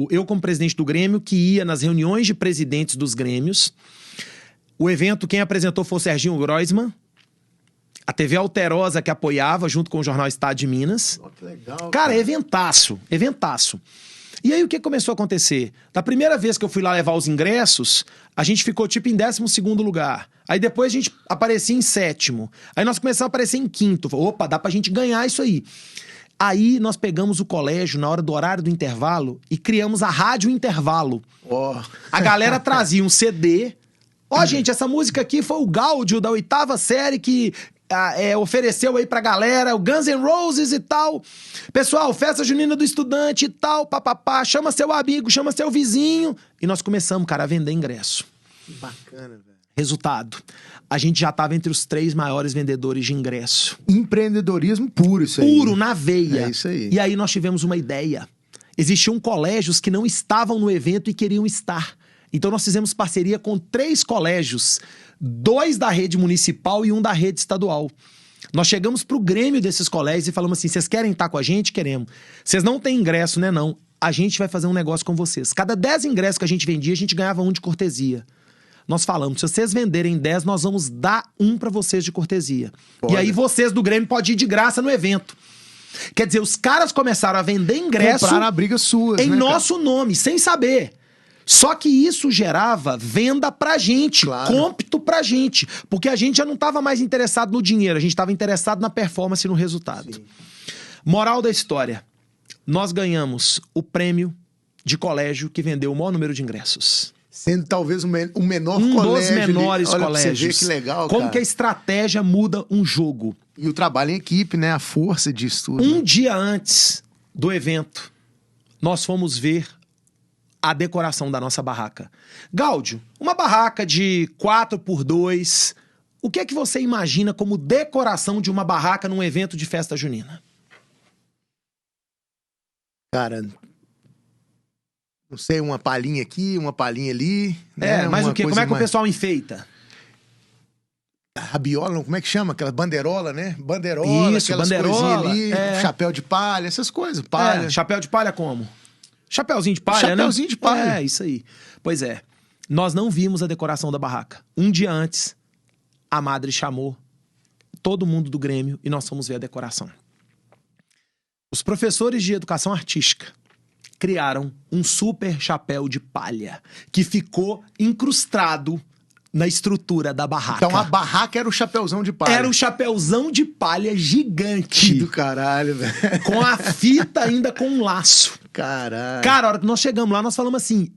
eu como presidente do Grêmio, que ia nas reuniões de presidentes dos Grêmios. O evento, quem apresentou foi o Serginho Groisman. A TV Alterosa que apoiava, junto com o Jornal Estado de Minas. Oh, que legal, cara, eventaço. E aí o que começou a acontecer? Da primeira vez que eu fui lá levar os ingressos, a gente ficou tipo em 12º lugar. Aí depois a gente aparecia em 7º. Aí nós começamos a aparecer em 5º. Opa, dá pra gente ganhar isso aí. Aí nós pegamos o colégio na hora do horário do intervalo e criamos a Rádio Intervalo. Oh. A galera trazia um CD. Gente, essa música aqui foi o Gáudio da 8ª série que ofereceu aí pra galera, o Guns N' Roses e tal. Pessoal, festa junina do estudante e tal, papapá, chama seu amigo, chama seu vizinho. E nós começamos, cara, a vender ingresso. Que bacana, velho. Resultado, a gente já tava entre os 3 maiores vendedores de ingresso. Empreendedorismo puro isso aí. Puro, na veia. É isso aí. E aí nós tivemos uma ideia. Existiam colégios que não estavam no evento e queriam estar. Então nós fizemos parceria com 3 colégios, 2 da rede municipal e 1 da rede estadual. Nós chegamos pro grêmio desses colégios e falamos assim, vocês querem estar com a gente? Queremos. Vocês não têm ingresso, né? Não. A gente vai fazer um negócio com vocês. Cada 10 ingressos que a gente vendia, a gente ganhava 1 de cortesia. Nós falamos, se vocês venderem 10, nós vamos dar 1 pra vocês de cortesia. Olha. E aí vocês do grêmio podem ir de graça no evento. Quer dizer, os caras começaram a vender ingresso... Compraram a briga suas, em né, nosso nome, sem saber. Só que isso gerava venda pra gente, Claro. cômpito pra gente. Porque a gente já não estava mais interessado no dinheiro, a gente estava interessado na performance e no resultado. Sim. Moral da história. Nós ganhamos o prêmio de colégio que vendeu o maior número de ingressos. Sendo talvez o menor Um colégio. dos menores ali. Olha, colégios. pra você ver que legal, Como cara. que a estratégia muda um jogo. E o trabalho em equipe, né? A força disso tudo. Um né? dia antes do evento, nós fomos ver a decoração da nossa barraca. Gáudio, uma barraca de 4x2, o que é que você imagina como decoração de uma barraca num evento de festa junina? Cara, não sei, uma palhinha aqui, uma palhinha ali. Né? Mas Uma o quê? Como coisa é que o mais- pessoal enfeita? Rabiola, não, como é que chama? Aquela bandeirola, né? Bandeirola, Isso, aquelas bandeirola, coisinhas ali, chapéu de palha, essas coisas, palha. Chapéu de palha como? Chapeuzinho de palha, Chapeuzinho né? de palha. É, isso aí. Pois é. Nós não vimos a decoração da barraca. Um dia antes, a madre chamou todo mundo do Grêmio e nós fomos ver a decoração. Os professores de educação artística criaram um super chapéu de palha que ficou incrustado na estrutura da barraca. Então a barraca era o chapéuzão de palha. Era um chapéuzão de palha Que gigante. do caralho, velho. Com a fita ainda com um laço. Caralho. Cara, a hora que nós chegamos lá, nós falamos assim,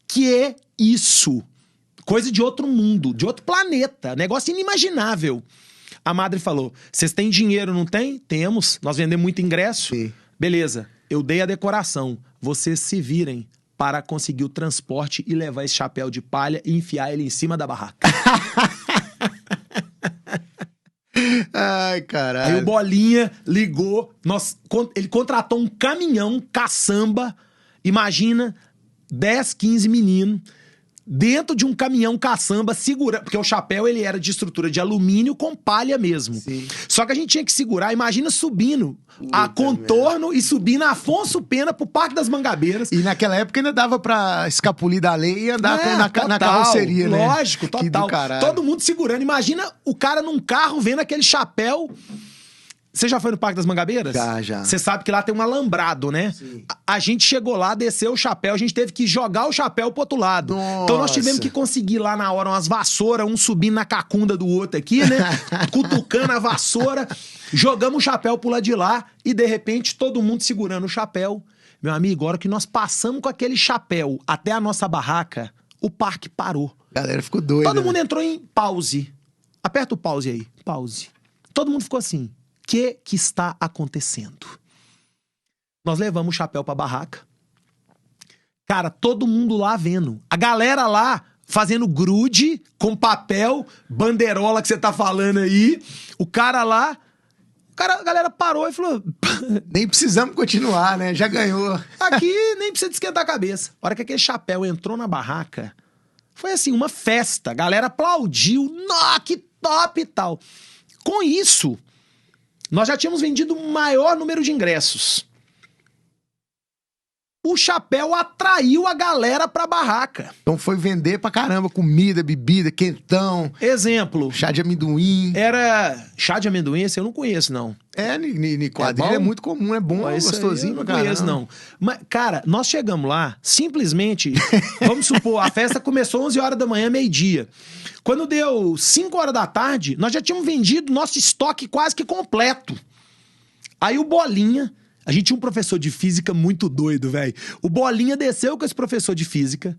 que é isso? Coisa de outro mundo, de outro planeta, negócio inimaginável. A madre falou, vocês têm dinheiro, não tem? Temos, nós vendemos muito ingresso. Sim. Beleza, eu dei a decoração, vocês se virem para conseguir o transporte e levar esse chapéu de palha e enfiar ele em cima da barraca. Ai, caralho. Aí o Bolinha ligou, ele contratou um caminhão caçamba, imagina, 10, 15 meninos, dentro de um caminhão caçamba, segurando, porque o chapéu ele era de estrutura de alumínio com palha mesmo. Sim. Só que a gente tinha que segurar, imagina subindo a contorno e subindo a Afonso Pena pro Parque das Mangabeiras. E naquela época ainda dava pra escapulir da lei e andar na total, carroceria, né? Lógico, Que do total. caralho. Todo mundo segurando. Imagina o cara num carro vendo aquele chapéu. Você já foi no Parque das Mangabeiras? Já. Você sabe que lá tem um alambrado, né? Sim. A gente chegou lá, desceu o chapéu, a gente teve que jogar o chapéu pro outro lado. Nossa. Então nós tivemos que conseguir lá na hora umas vassouras, um subindo na cacunda do outro aqui, né? Cutucando a vassoura. Jogamos o chapéu pro lado de lá e de repente todo mundo segurando o chapéu. Meu amigo, a hora que nós passamos com aquele chapéu até a nossa barraca, o parque parou. A galera ficou doida. Todo mundo né? entrou em pause. Aperta o pause aí. Pause. Todo mundo ficou assim. O que está acontecendo? Nós levamos o chapéu pra barraca. Cara, todo mundo lá vendo. A galera lá fazendo grude com papel, bandeirola que você tá falando aí. O cara lá... a galera parou e falou... Nem precisamos continuar, né? Já ganhou. Aqui nem precisa de esquentar a cabeça. A hora que aquele chapéu entrou na barraca, foi assim, uma festa. A galera aplaudiu. Nó, que top e tal. Com isso, nós já tínhamos vendido o maior número de ingressos. o Chapéu atraiu a galera pra barraca. Então foi vender pra caramba, comida, bebida, quentão. Exemplo. Chá de amendoim. Era chá de amendoim, esse eu não conheço, não. Ni quadrilha é muito comum, é bom, Esse gostosinho aí eu pra não conheço, caramba. não. Mas, cara, nós chegamos lá, simplesmente, vamos supor, a festa começou 11 horas da manhã, meio-dia. Quando deu 5 horas da tarde, nós já tínhamos vendido nosso estoque quase que completo. Aí o Bolinha, a gente tinha um professor de física muito doido, velho. O Bolinha desceu com esse professor de física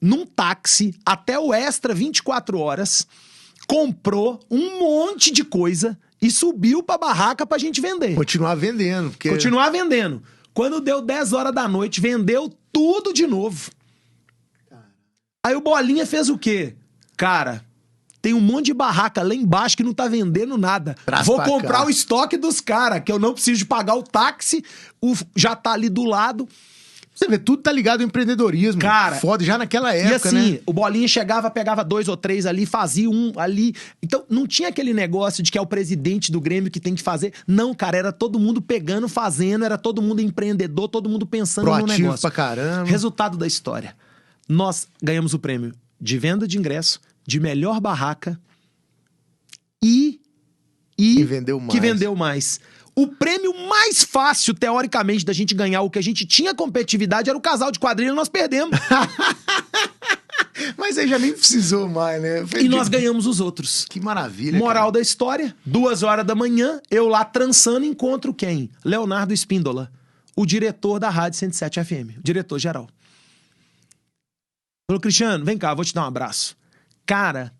num táxi até o Extra 24 horas, comprou um monte de coisa e subiu pra barraca pra gente vender. Continuar vendendo. Porque... Continuar vendendo. Quando deu 10 horas da noite, vendeu tudo de novo. Aí o Bolinha fez o quê? Cara, tem um monte de barraca lá embaixo que não tá vendendo nada. Vou comprar o estoque dos caras, que eu não preciso de pagar o táxi, já tá ali do lado. Você vê, tudo tá ligado ao empreendedorismo. Cara, foda, já naquela época, e assim, né? o Bolinha chegava, pegava 2 ou 3 ali, fazia um ali. Então, não tinha aquele negócio de que é o presidente do Grêmio que tem que fazer. Não, cara, era todo mundo pegando, fazendo, era todo mundo empreendedor, todo mundo pensando no negócio. Proativo pra caramba. Resultado da história. Nós ganhamos o prêmio de venda de ingresso, de melhor barraca e vendeu mais. Que vendeu mais. O prêmio mais fácil, teoricamente, da gente ganhar, o que a gente tinha competitividade, era o casal de quadrilha e nós perdemos. Mas aí já nem precisou mais, né? E nós ganhamos os outros. Que maravilha, Moral cara. da história, 2 horas da manhã, eu lá trançando, encontro quem? Leonardo Espíndola, o diretor da Rádio 107 FM, o diretor-geral. Falou, Cristiano, vem cá, vou te dar um abraço. Cara,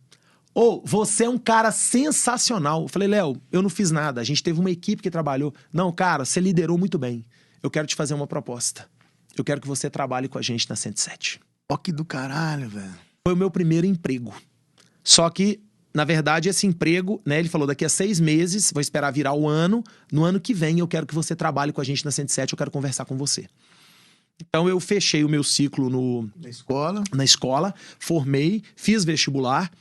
você é um cara sensacional. Eu falei, Léo, eu não fiz nada. A gente teve uma equipe que trabalhou. Não, cara, você liderou muito bem. Eu quero te fazer uma proposta. Eu quero que você trabalhe com a gente na 107. Ó, que do caralho, velho. Foi o meu primeiro emprego. Só que, na verdade, esse emprego, né? Ele falou, daqui a 6 meses, vou esperar virar o ano. No ano que vem, eu quero que você trabalhe com a gente na 107. Eu quero conversar com você. Então, eu fechei o meu ciclo na escola, formei, fiz vestibular.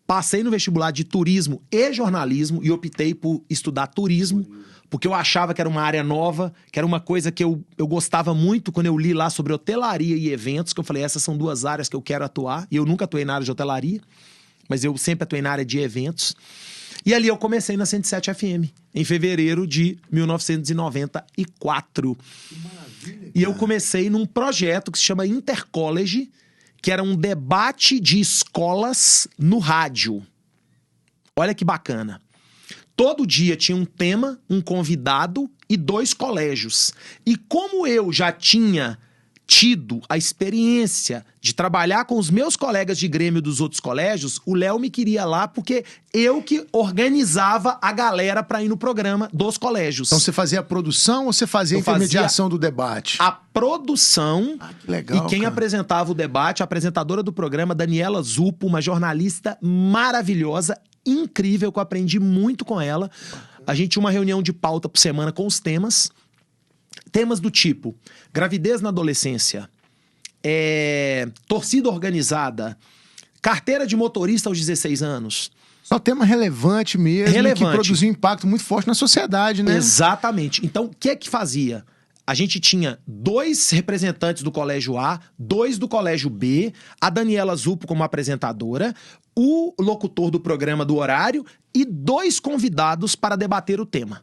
Passei no vestibular de turismo e jornalismo e optei por estudar turismo, porque eu achava que era uma área nova, que era uma coisa que eu gostava muito quando eu li lá sobre hotelaria e eventos, que eu falei, essas são 2 áreas que eu quero atuar. E eu nunca atuei na área de hotelaria, mas eu sempre atuei na área de eventos. E ali eu comecei na 107 FM, em fevereiro de 1994. Que maravilha, cara. E eu comecei num projeto que se chama Intercollege, que era um debate de escolas no rádio. Olha que bacana. Todo dia tinha um tema, um convidado e 2 colégios. E como eu já tinha tido a experiência de trabalhar com os meus colegas de Grêmio dos outros colégios, o Léo me queria lá porque eu que organizava a galera para ir no programa dos colégios. Então você fazia a produção ou você fazia a intermediação do debate? A produção. Que legal, e quem apresentava o debate, a apresentadora do programa, Daniela Zupo, uma jornalista maravilhosa, incrível, que eu aprendi muito com ela. A gente tinha uma reunião de pauta por semana com os temas. Temas do tipo gravidez na adolescência, torcida organizada, carteira de motorista aos 16 anos. Só tema relevante mesmo, que produziu um impacto muito forte na sociedade, né? Exatamente. Então, o que é que fazia? A gente tinha 2 representantes do colégio A, 2 do colégio B, a Daniela Zupo como apresentadora, o locutor do programa do horário e 2 convidados para debater o tema.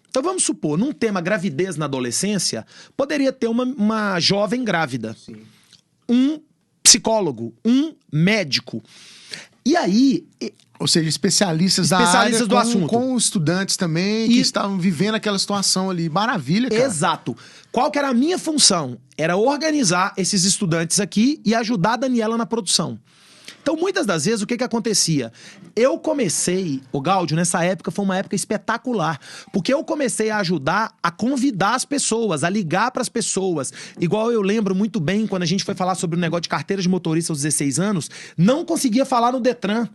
Então vamos supor, num tema gravidez na adolescência, poderia ter uma jovem grávida. Sim. Um psicólogo, um médico. E aí... Ou seja, especialistas da área do assunto. Com estudantes também que estavam vivendo aquela situação ali. Maravilha, cara. Exato. Qual que era a minha função? Era organizar esses estudantes aqui e ajudar a Daniela na produção. Então, muitas das vezes, o que acontecia? Eu comecei, o Gáudio, nessa época, foi uma época espetacular, porque eu comecei a ajudar a convidar as pessoas, a ligar para as pessoas. Igual eu lembro muito bem, quando a gente foi falar sobre o negócio de carteira de motorista aos 16 anos, não conseguia falar no Detran.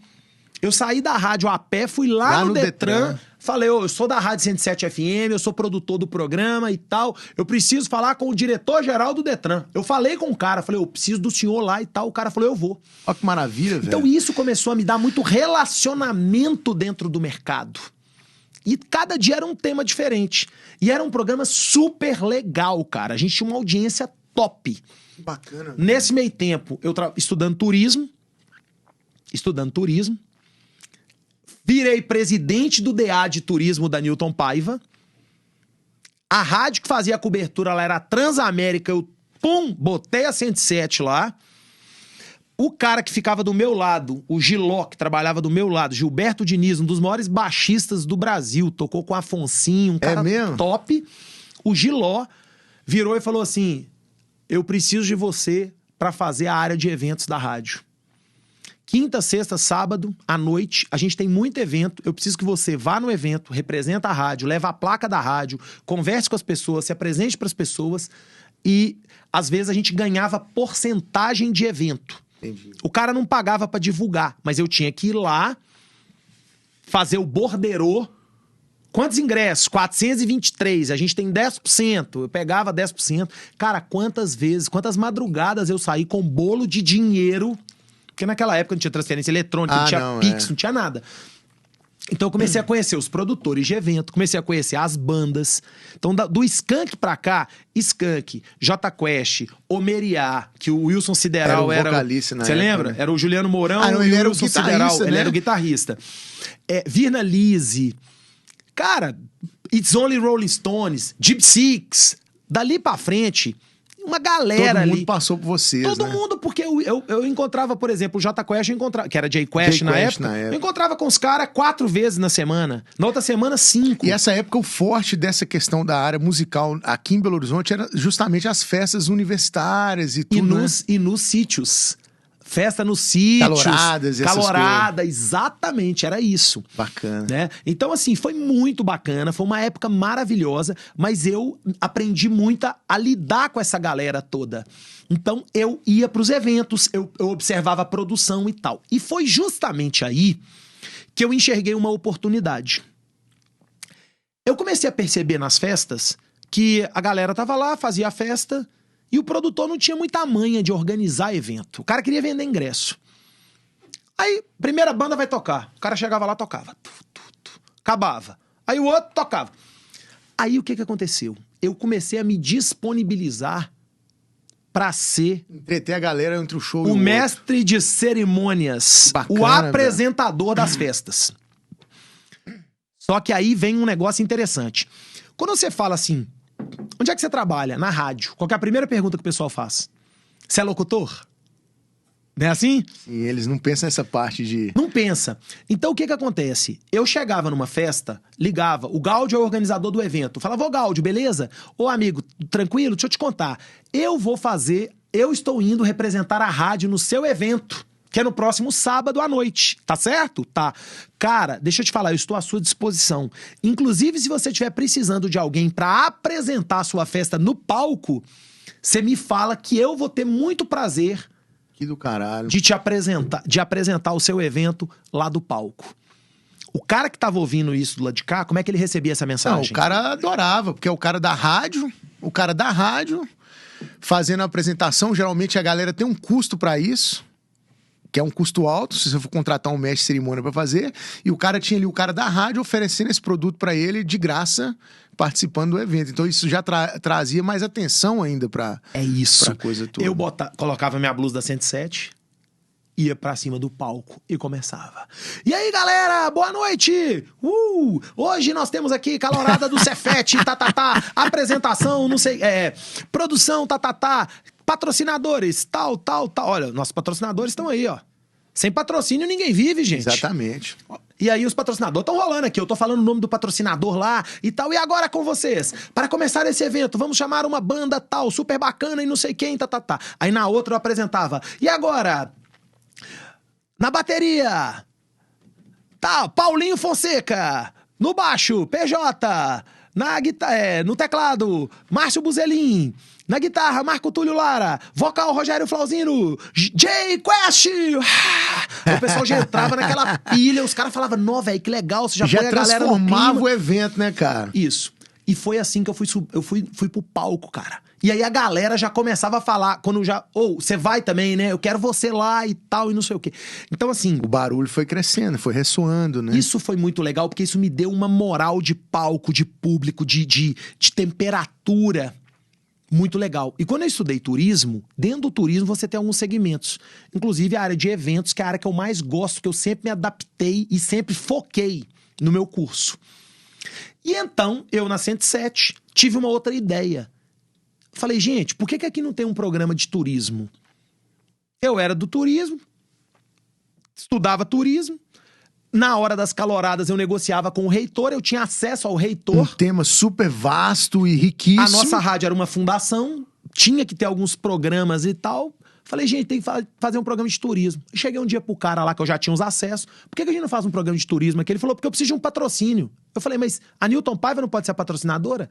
Eu saí da rádio a pé, fui lá no Detran, falei, eu sou da Rádio 107 FM, eu sou produtor do programa e tal, eu preciso falar com o diretor-geral do Detran. Eu falei com o cara, falei, eu preciso do senhor lá e tal, o cara falou, eu vou. Olha que maravilha, velho. Então isso começou a me dar muito relacionamento dentro do mercado. E cada dia era um tema diferente. E era um programa super legal, cara. A gente tinha uma audiência top. Bacana. Nesse meio tempo, eu estudando turismo, virei presidente do DA de turismo da Newton Paiva. A rádio que fazia a cobertura lá era a Transamérica, eu, botei a 107 lá. O cara que ficava do meu lado, o Giló, que trabalhava do meu lado, Gilberto Diniz, um dos maiores baixistas do Brasil, tocou com Afonsinho, um cara top. O Giló virou e falou assim, eu preciso de você para fazer a área de eventos da rádio. Quinta, sexta, sábado, à noite, a gente tem muito evento. Eu preciso que você vá no evento, representa a rádio, leva a placa da rádio, converse com as pessoas, se apresente para as pessoas. E, às vezes, a gente ganhava porcentagem de evento. Entendi. O cara não pagava para divulgar, mas eu tinha que ir lá, fazer o borderô. Quantos ingressos? 423. A gente tem 10%. Eu pegava 10%. Cara, quantas madrugadas eu saí com bolo de dinheiro... Porque naquela época não tinha transferência eletrônica, não tinha Pix, não tinha nada. Então eu comecei a conhecer os produtores de evento, comecei a conhecer as bandas. Então do Skank pra cá, Skank, J Quest, Omeriá, que o Wilson Sideral era... vocalista na Você época, lembra? né? Era o Juliano Mourão não, e ele o era o Wilson guitarrista, Sideral. né? Ele era o guitarrista. Virna Lise. Cara, It's Only Rolling Stones, Deep Six. Dali pra frente... Uma galera ali. Todo mundo passou por vocês, Todo né? mundo, porque eu encontrava, por exemplo, o J Quest, que era J Quest na época. Eu encontrava com os caras 4 vezes na semana. Na outra semana, 5. E essa época, o forte dessa questão da área musical aqui em Belo Horizonte era justamente as festas universitárias e tudo, E nos sítios. Festa nos sítios. Caloradas, Calorada, exatamente, era isso. Bacana. Né? Então, assim, foi muito bacana, foi uma época maravilhosa, mas eu aprendi muito a lidar com essa galera toda. Então, eu ia pros eventos, eu observava a produção e tal. E foi justamente aí que eu enxerguei uma oportunidade. Eu comecei a perceber nas festas que a galera tava lá, fazia a festa... E o produtor não tinha muita manha de organizar evento. O cara queria vender ingresso. Aí, primeira banda vai tocar. O cara chegava lá, tocava. Acabava. Aí o outro tocava. Aí o que aconteceu? Eu comecei a me disponibilizar pra ser... Entreter a galera entre o show e o mestre de cerimônias. Bacana, o apresentador das festas. Só que aí vem um negócio interessante. Quando você fala assim... Onde é que você trabalha? Na rádio. Qual que é a primeira pergunta que o pessoal faz? Você é locutor? Não é assim? E eles não pensam nessa parte de... Não pensa. Então o que acontece? Eu chegava numa festa, ligava, o Gáudio é o organizador do evento. Falava, ô Gáudio, beleza? Ô amigo, tranquilo? Deixa eu te contar. Eu estou indo representar a rádio no seu evento, que é no próximo sábado à noite. Tá certo? Tá. Cara, deixa eu te falar, eu estou à sua disposição. Inclusive, se você estiver precisando de alguém pra apresentar a sua festa no palco, você me fala que eu vou ter muito prazer... Que do caralho. De apresentar o seu evento lá do palco. O cara que tava ouvindo isso do lado de cá, como é que ele recebia essa mensagem? Não, o cara adorava, porque é o cara da rádio, fazendo a apresentação, geralmente a galera tem um custo pra isso, que é um custo alto, se você for contratar um mestre de cerimônia pra fazer, e o cara tinha ali o cara da rádio oferecendo esse produto pra ele de graça, participando do evento. Então isso já trazia mais atenção ainda pra... É isso. Pra coisa toda. Eu colocava minha blusa da 107, ia pra cima do palco e começava. E aí, galera, boa noite! Hoje nós temos aqui calorada do Cefete, apresentação, não sei, produção, patrocinadores, tal. Olha, nossos patrocinadores estão aí, ó. Sem patrocínio ninguém vive, gente. Exatamente. E aí os patrocinadores estão rolando aqui, eu tô falando o nome do patrocinador lá e tal. E agora com vocês, para começar esse evento, vamos chamar uma banda tal, super bacana e não sei quem, Aí na outra eu apresentava. E agora, na bateria, Paulinho Fonseca. No baixo, PJ. No teclado, Márcio Buzelin. Na guitarra, Marco Túlio Lara. Vocal, Rogério Flauzino. J Quest! O pessoal já entrava naquela pilha. Os caras falavam, velho, que legal. Você já põe a galera no clima. Transformava o evento, né, cara? Isso. E foi assim que eu fui pro palco, cara. E aí a galera já começava a falar, quando já... você vai também, né? Eu quero você lá e tal, e não sei o quê. Então, assim... O barulho foi crescendo, foi ressoando, né? Isso foi muito legal, porque isso me deu uma moral de palco, de público, de temperatura. muito legal. E quando eu estudei turismo, dentro do turismo você tem alguns segmentos. Inclusive a área de eventos, que é a área que eu mais gosto, que eu sempre me adaptei e sempre foquei no meu curso. E então, eu na 107, tive uma outra ideia. Falei, gente, por que aqui não tem um programa de turismo? Eu era do turismo, estudava turismo. Na hora das caloradas, eu negociava com o reitor, eu tinha acesso ao reitor. Um tema super vasto e riquíssimo. A nossa rádio era uma fundação, tinha que ter alguns programas e tal. Falei, gente, tem que fazer um programa de turismo. Cheguei um dia pro cara lá, que eu já tinha os acessos. Por que a gente não faz um programa de turismo aqui? Ele falou, porque eu preciso de um patrocínio. Eu falei, mas a Newton Paiva não pode ser a patrocinadora?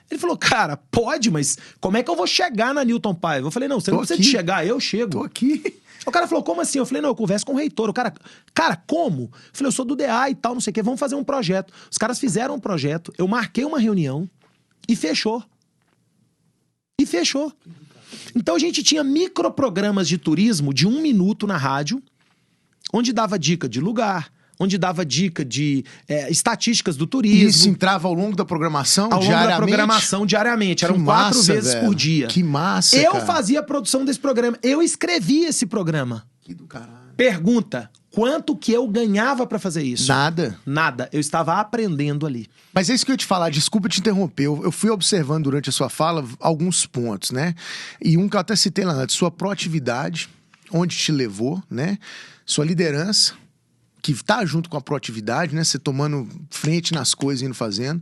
Ele falou, cara, pode, mas como é que eu vou chegar na Newton Paiva? Eu falei, não, você não precisa de chegar, eu chego. Tô aqui. O cara falou, como assim? Eu falei, não, eu converso com o reitor. O cara, como? Eu falei, eu sou do DA e tal, não sei o quê, vamos fazer um projeto. Os caras fizeram um projeto, eu marquei uma reunião e fechou. E fechou. Então a gente tinha microprogramas de turismo de 1 minuto na rádio, onde dava dica de lugar, onde dava dica de estatísticas do turismo. E isso entrava ao longo da programação, ao longo da programação, diariamente. Eram 4 vezes por dia. Que massa, Eu cara. fazia a produção desse programa. Eu escrevi esse programa. Que do caralho. Pergunta, quanto que eu ganhava pra fazer isso? Nada. Nada. Eu estava aprendendo ali. Mas é isso que eu ia te falar, desculpa te interromper. Eu fui observando durante a sua fala alguns pontos, né? E um que eu até citei lá antes, sua proatividade, onde te levou, né? Sua liderança, que tá junto com a proatividade, né? Você tomando frente nas coisas e indo fazendo.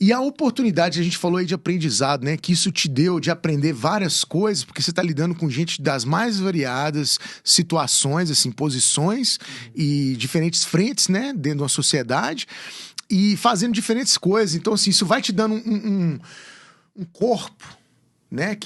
E a oportunidade, a gente falou aí de aprendizado, né? Que isso te deu de aprender várias coisas, porque você tá lidando com gente das mais variadas situações, assim, posições e diferentes frentes, né? Dentro de uma sociedade e fazendo diferentes coisas. Então, assim, isso vai te dando um corpo, né,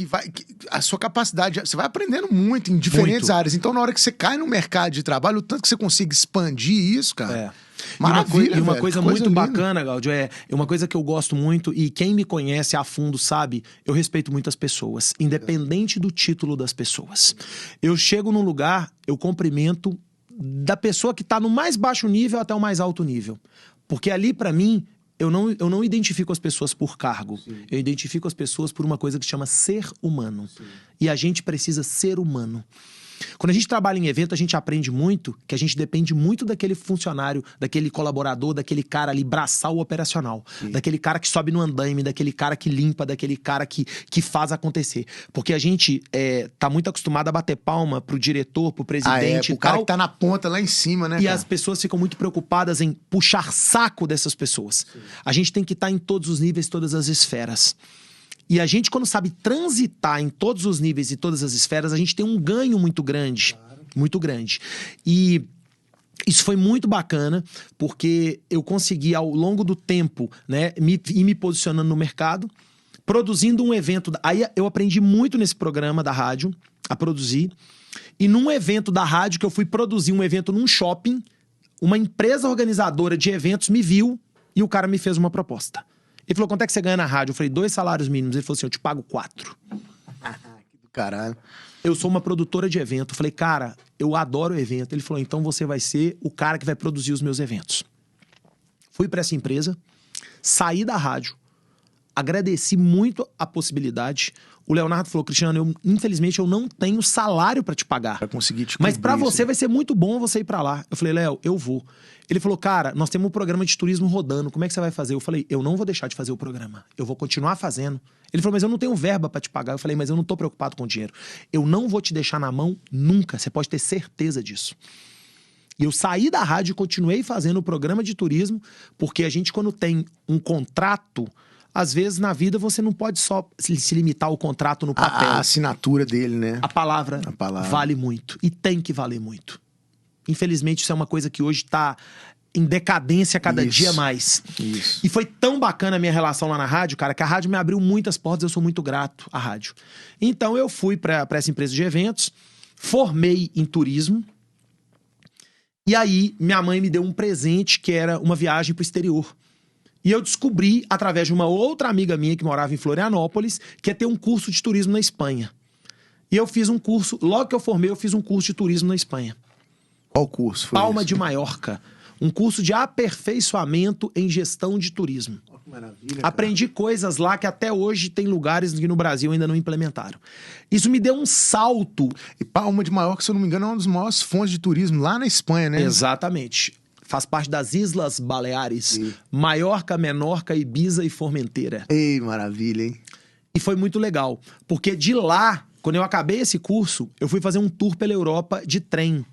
a sua capacidade, você vai aprendendo muito em diferentes áreas. Então, na hora que você cai no mercado de trabalho, o tanto que você consiga expandir isso, cara. Maravilha, E uma velho, coisa que muito linda. bacana, Gaudio, é uma coisa que eu gosto muito, e quem me conhece a fundo sabe, eu respeito muito as pessoas, independente do título das pessoas. Eu chego num lugar, eu cumprimento da pessoa que tá no mais baixo nível até o mais alto nível. Porque ali, pra mim, eu não identifico as pessoas por cargo. Sim. Eu identifico as pessoas por uma coisa que se chama ser humano. Sim. E a gente precisa ser humano. Quando a gente trabalha em evento, a gente aprende muito que a gente depende muito daquele funcionário, daquele colaborador, daquele cara ali braçal operacional. Sim. Daquele cara que sobe no andaime, daquele cara que limpa, daquele cara que faz acontecer. Porque a gente tá muito acostumado a bater palma pro diretor, pro presidente e o cara tal. que tá na ponta lá em cima, né? E cara? as pessoas ficam muito preocupadas em puxar saco dessas pessoas. Sim. A gente tem que estar em todos os níveis, todas as esferas. E a gente, quando sabe transitar em todos os níveis e todas as esferas, a gente tem um ganho muito grande. Claro. Muito grande. E isso foi muito bacana, porque eu consegui, ao longo do tempo, né, ir me posicionando no mercado, produzindo um evento. Aí eu aprendi muito nesse programa da rádio, a produzir. E num evento da rádio, que eu fui produzir um evento num shopping, uma empresa organizadora de eventos me viu e o cara me fez uma proposta. Ele falou, quanto é que você ganha na rádio? Eu falei, 2 salários mínimos. Ele falou assim, eu te pago 4. Que do caralho. Eu sou uma produtora de evento. Eu falei, cara, eu adoro evento. Ele falou, então você vai ser o cara que vai produzir os meus eventos. Fui pra essa empresa, saí da rádio, agradeci muito a possibilidade. O Leonardo falou, Cristiano, infelizmente eu não tenho salário pra te pagar. Pra conseguir te Mas pra cobrir, você sim. vai ser muito bom você ir pra lá. Eu falei, Léo, eu vou. Ele falou, cara, nós temos um programa de turismo rodando, como é que você vai fazer? Eu falei, eu não vou deixar de fazer o programa, eu vou continuar fazendo. Ele falou, mas eu não tenho verba pra te pagar. Eu falei, mas eu não tô preocupado com o dinheiro. Eu não vou te deixar na mão nunca, você pode ter certeza disso. E eu saí da rádio e continuei fazendo o programa de turismo, porque a gente, quando tem um contrato, às vezes na vida você não pode só se limitar ao contrato no papel. A assinatura dele, né? A palavra vale muito, e tem que valer muito. Infelizmente, isso é uma coisa que hoje está em decadência cada dia mais. Isso. E foi tão bacana a minha relação lá na rádio, cara, que a rádio me abriu muitas portas, eu sou muito grato à rádio. Então eu fui para essa empresa de eventos, formei em turismo, e aí minha mãe me deu um presente que era uma viagem para o exterior. E eu descobri, através de uma outra amiga minha que morava em Florianópolis, que ia ter um curso de turismo na Espanha. E eu fiz um curso, logo que eu formei, eu fiz um curso de turismo na Espanha. Qual curso foi Palma esse? de Maiorca. Um curso de aperfeiçoamento em gestão de turismo. Maravilha. Aprendi coisas lá que até hoje tem lugares que no Brasil ainda não implementaram. Isso me deu um salto. E Palma de Maiorca, se eu não me engano, é uma das maiores fontes de turismo lá na Espanha, né? Exatamente. Faz parte das Islas Baleares. Sim. Maiorca, Menorca, Ibiza e Formentera. Ei, maravilha, hein? E foi muito legal. Porque de lá, quando eu acabei esse curso, eu fui fazer um tour pela Europa de trem.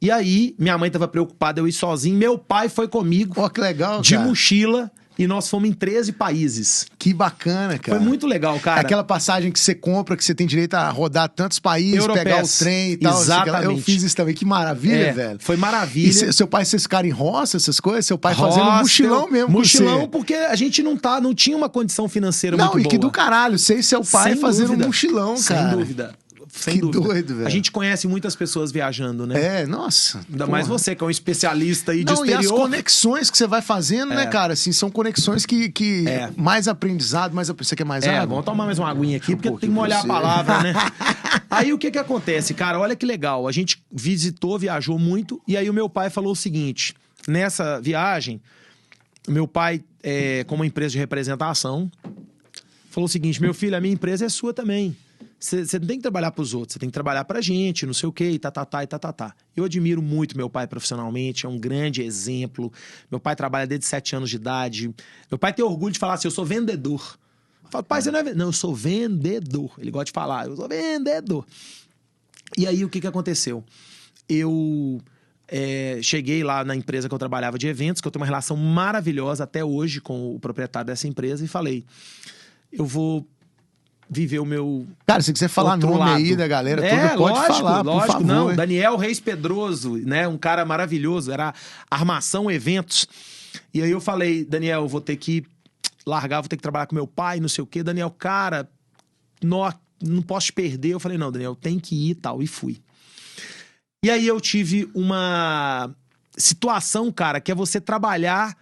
E aí, minha mãe estava preocupada eu ir sozinho. Meu pai foi comigo. Pô, que legal, de cara. mochila. E nós fomos em 13 países. Que bacana, cara. Foi muito legal, cara. Aquela passagem que você compra, que você tem direito a rodar tantos países, Europeias. pegar o trem e tal. Exatamente. Eu fiz isso também. Que maravilha, velho. Foi maravilha. E seu pai, vocês ficaram em roça, essas coisas? Seu pai fazendo mochilão mesmo Mochilão, com você. porque a gente não tinha uma condição financeira Não, muito e boa. que do caralho. Você e seu pai Sem fazendo dúvida. mochilão, cara. Sem dúvida. Sem Que dúvida. doido, velho. A gente conhece muitas pessoas viajando, né? É, nossa. Ainda porra. mais você, que é um especialista aí de Não, e as exterior. conexões que você vai fazendo, né, cara? Assim, são conexões que mais aprendizado, Você quer mais água? Vamos tomar mais uma aguinha aqui, porque tem que pouquinho molhar a você. palavra, né? Aí o que acontece, cara? Olha que legal. A gente visitou, viajou muito, e aí o meu pai falou o seguinte: nessa viagem, meu pai, como empresa de representação, falou o seguinte: meu filho, a minha empresa é sua também. Você não tem que trabalhar pros outros, você tem que trabalhar pra gente, não sei o quê, e tá. Eu admiro muito meu pai profissionalmente, é um grande exemplo. Meu pai trabalha desde 7 anos de idade. Meu pai tem orgulho de falar assim: eu sou vendedor. Eu falo, pai, você não é vendedor? Não, eu sou vendedor. Ele gosta de falar, eu sou vendedor. E aí, o que aconteceu? Eu cheguei lá na empresa que eu trabalhava de eventos, que eu tenho uma relação maravilhosa até hoje com o proprietário dessa empresa, e falei: eu vou viver o meu. Cara, se quiser falar outro nome lado. aí da galera, tudo pode lógico, falar, por favor. Não, hein? Daniel Reis Pedroso, né? Um cara maravilhoso, era Armação Eventos. E aí eu falei: Daniel, eu vou ter que largar, vou ter que trabalhar com meu pai, não sei o quê. Daniel, cara, não posso te perder. Eu falei: não, Daniel, tem que ir e tal. E fui. E aí eu tive uma situação, cara, que é você trabalhar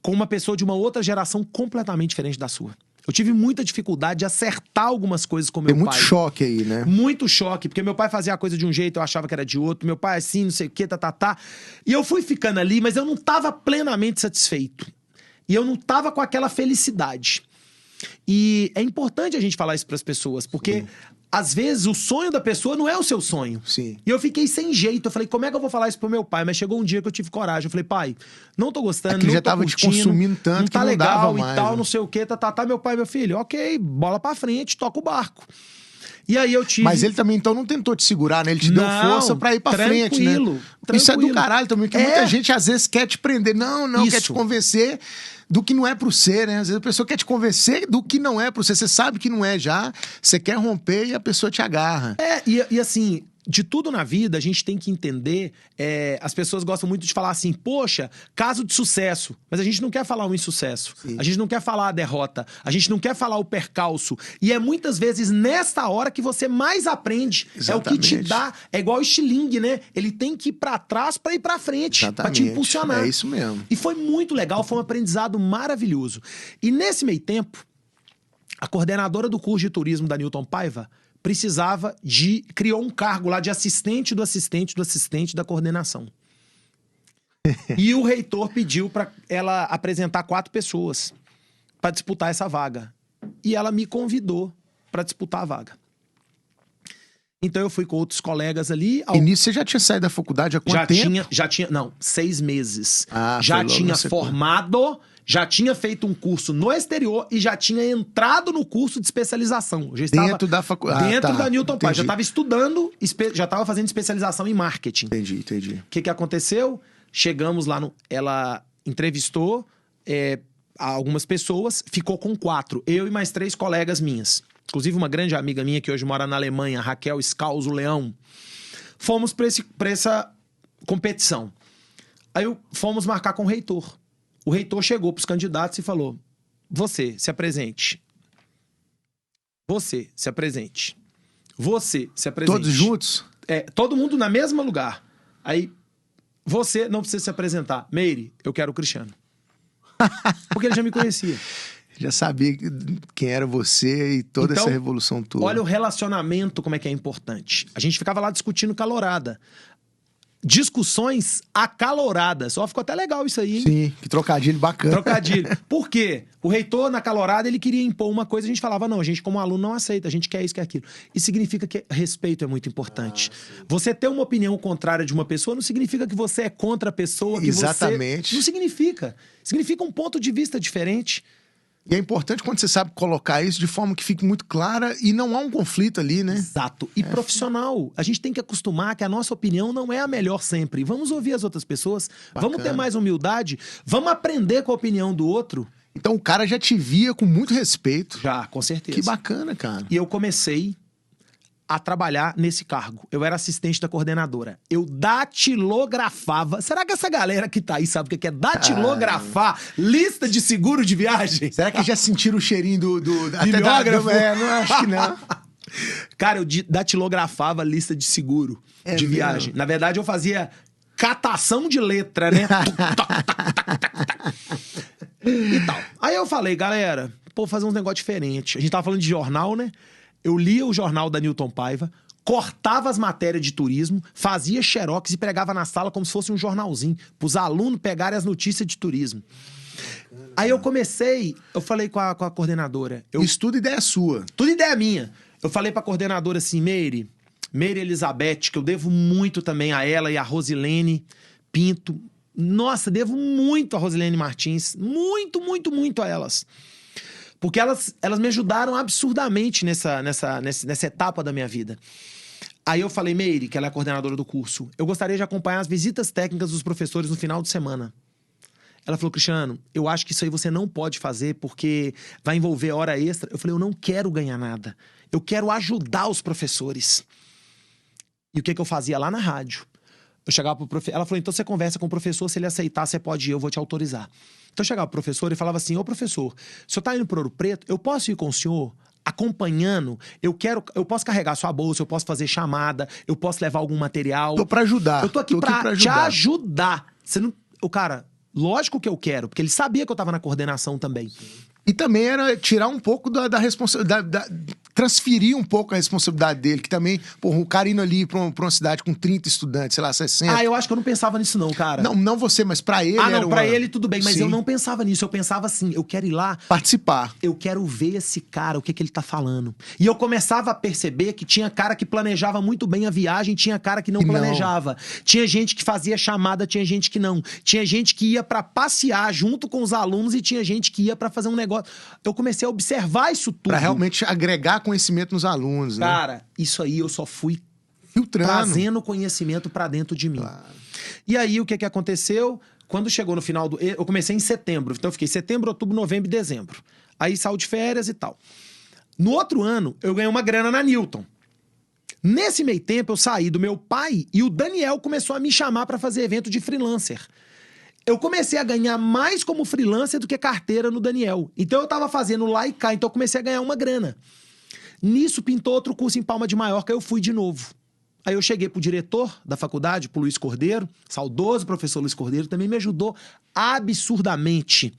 com uma pessoa de uma outra geração completamente diferente da sua. Eu tive muita dificuldade de acertar algumas coisas com meu Tem pai. muito choque aí, né? Muito choque, porque meu pai fazia a coisa de um jeito, eu achava que era de outro. Meu pai assim, não sei o quê, tá. E eu fui ficando ali, mas eu não tava plenamente satisfeito. E eu não tava com aquela felicidade. E é importante a gente falar isso pras pessoas, porque às vezes o sonho da pessoa não é o seu sonho. Sim. E eu fiquei sem jeito. Eu falei: como é que eu vou falar isso pro meu pai? Mas chegou um dia que eu tive coragem. Eu falei: pai, não tô gostando, Aquilo não já tô tava curtindo, te consumindo tanto não que tá não legal dava mais, e tal, né? não sei o quê, tá. Meu pai, meu filho, ok, bola pra frente, toca o barco. E aí eu tive... Mas ele também, então, não tentou te segurar, né? Ele te deu força pra ir pra frente, né? tranquilo. Isso é do caralho também, porque muita gente, às vezes, quer te prender. Não, quer te Isso. convencer do que não é pro ser, né? Às vezes a pessoa quer te convencer do que não é pro ser. Você sabe que não é já, você quer romper e a pessoa te agarra. E assim, de tudo na vida, a gente tem que entender... as pessoas gostam muito de falar assim: poxa, caso de sucesso. Mas a gente não quer falar o insucesso. Sim. A gente não quer falar a derrota. A gente não quer falar o percalço. E é muitas vezes nesta hora que você mais aprende. Exatamente. É o que te dá. É igual o estilingue, né? Ele tem que ir pra trás pra ir pra frente. Pra te Exatamente. impulsionar. É isso mesmo. E foi muito legal, foi um aprendizado maravilhoso. E nesse meio tempo, a coordenadora do curso de turismo da Newton Paiva criou um cargo lá de assistente do assistente do assistente da coordenação. E o reitor pediu para ela apresentar 4 pessoas para disputar essa vaga. E ela me convidou para disputar a vaga. Então eu fui com outros colegas ali. E nisso você já tinha saído da faculdade há quanto tempo? Já tinha, não, 6 meses. Ah, Já foi logo tinha na sequência. formado, já tinha feito um curso no exterior e já tinha entrado no curso de especialização. Já estava Dentro da faculdade. dentro da Newton Paiva. Já Entendi. estava estudando, já estava fazendo especialização em marketing. Entendi. O que aconteceu? Chegamos lá, ela entrevistou algumas pessoas, ficou com 4. Eu e mais 3 colegas minhas. Inclusive uma grande amiga minha que hoje mora na Alemanha, Raquel Scalzo Leão. Fomos pra essa competição. Aí fomos marcar com o reitor. O reitor chegou pros candidatos e falou: você, se apresente. Você, se apresente. Você, se apresente. Todos juntos? Todo mundo na mesma lugar. Aí, você não precisa se apresentar. Meire, eu quero o Cristiano. Porque ele já me conhecia. Já sabia quem era você e toda Então, essa revolução toda. Olha o relacionamento, como é que é importante. A gente ficava lá discutindo calorada. discussões acaloradas. Ó, ficou até legal isso aí, hein? Sim, que trocadilho bacana. Trocadilho. Por quê? O reitor, na calorada, ele queria impor uma coisa, a gente falava, não, a gente como aluno não aceita, a gente quer isso, quer aquilo. Isso significa que respeito é muito importante. Você ter uma opinião contrária de uma pessoa não significa que você é contra a pessoa, que Exatamente. você... Não significa. Significa um ponto de vista diferente. E é importante quando você sabe colocar isso de forma que fique muito clara e não há um conflito ali, né? Exato. E profissional. A gente tem que acostumar que a nossa opinião não é a melhor sempre. Vamos ouvir as outras pessoas, vamos ter mais humildade, vamos aprender com a opinião do outro. Então o cara já te via com muito respeito. Já, com certeza. Que bacana, cara. E eu comecei a trabalhar nesse cargo. Eu era assistente da coordenadora. Eu datilografava. Será que essa galera que tá aí sabe o que é datilografar? Lista de seguro de viagem? Será que já sentiram o cheirinho do Mimeógrafo? Não, acho que não. Cara, eu datilografava lista de seguro de viagem. Na verdade, eu fazia catação de letra, né? E tal. Aí eu falei, galera, pô, fazer um negócio diferente. A gente tava falando de jornal, né? Eu lia o jornal da Newton Paiva, cortava as matérias de turismo, fazia xerox e pregava na sala como se fosse um jornalzinho, pros alunos pegarem as notícias de turismo. Aí eu falei com a coordenadora. Isso tudo ideia sua. Tudo ideia minha. Eu falei pra coordenadora assim, Meire Elizabeth, que eu devo muito também a ela e a Rosilene Pinto. Nossa, devo muito a Rosilene Martins. Muito, muito, muito a elas. Porque elas me ajudaram absurdamente nessa etapa da minha vida. Aí eu falei, Meire, que ela é a coordenadora do curso, eu gostaria de acompanhar as visitas técnicas dos professores no final de semana. Ela falou, Cristiano, eu acho que isso aí você não pode fazer porque vai envolver hora extra. Eu falei, eu não quero ganhar nada. Eu quero ajudar os professores. E o que eu fazia lá na rádio? Eu chegava pro professor, ela falou, então você conversa com o professor, se ele aceitar, você pode ir, eu vou te autorizar. Então eu chegava pro professor e falava assim, ô professor, o senhor tá indo pro Ouro Preto, eu posso ir com o senhor acompanhando? Eu posso carregar sua bolsa, eu posso fazer chamada, eu posso levar algum material. Tô pra ajudar. Eu tô aqui pra te ajudar. Você não... O cara, lógico que eu quero, porque ele sabia que eu tava na coordenação também. E também era tirar um pouco da responsabilidade, transferir um pouco a responsabilidade dele, que também, porra, o cara indo ali pra uma cidade com 30 estudantes, sei lá, 60. Ah, eu acho que eu não pensava nisso não, cara. Não você, mas pra ele pra ele tudo bem, mas Sim. eu não pensava nisso, eu pensava assim, eu quero ir lá... Participar. Eu quero ver esse cara, o que ele tá falando. E eu começava a perceber que tinha cara que planejava muito bem a viagem, tinha cara que não planejava. Tinha gente que fazia chamada, tinha gente que não. Tinha gente que ia pra passear junto com os alunos e tinha gente que ia pra fazer um negócio. Eu comecei a observar isso tudo. Pra realmente agregar conhecimento nos alunos, né? Cara, isso aí eu só fui filtrando, trazendo conhecimento pra dentro de mim. Claro. E aí, o que aconteceu? Quando chegou no final do... Eu comecei em setembro. Então, eu fiquei setembro, outubro, novembro e dezembro. Aí, saiu de férias e tal. No outro ano, eu ganhei uma grana na Newton. Nesse meio tempo, eu saí do meu pai e o Daniel começou a me chamar pra fazer evento de freelancer. Eu comecei a ganhar mais como freelancer do que carteira no Daniel. Então, eu tava fazendo lá e cá. Então, eu comecei a ganhar uma grana. Nisso, pintou outro curso em Palma de Maiorca. Eu fui de novo. Aí eu cheguei pro diretor da faculdade, pro Luiz Cordeiro, saudoso professor Luiz Cordeiro, também me ajudou absurdamente.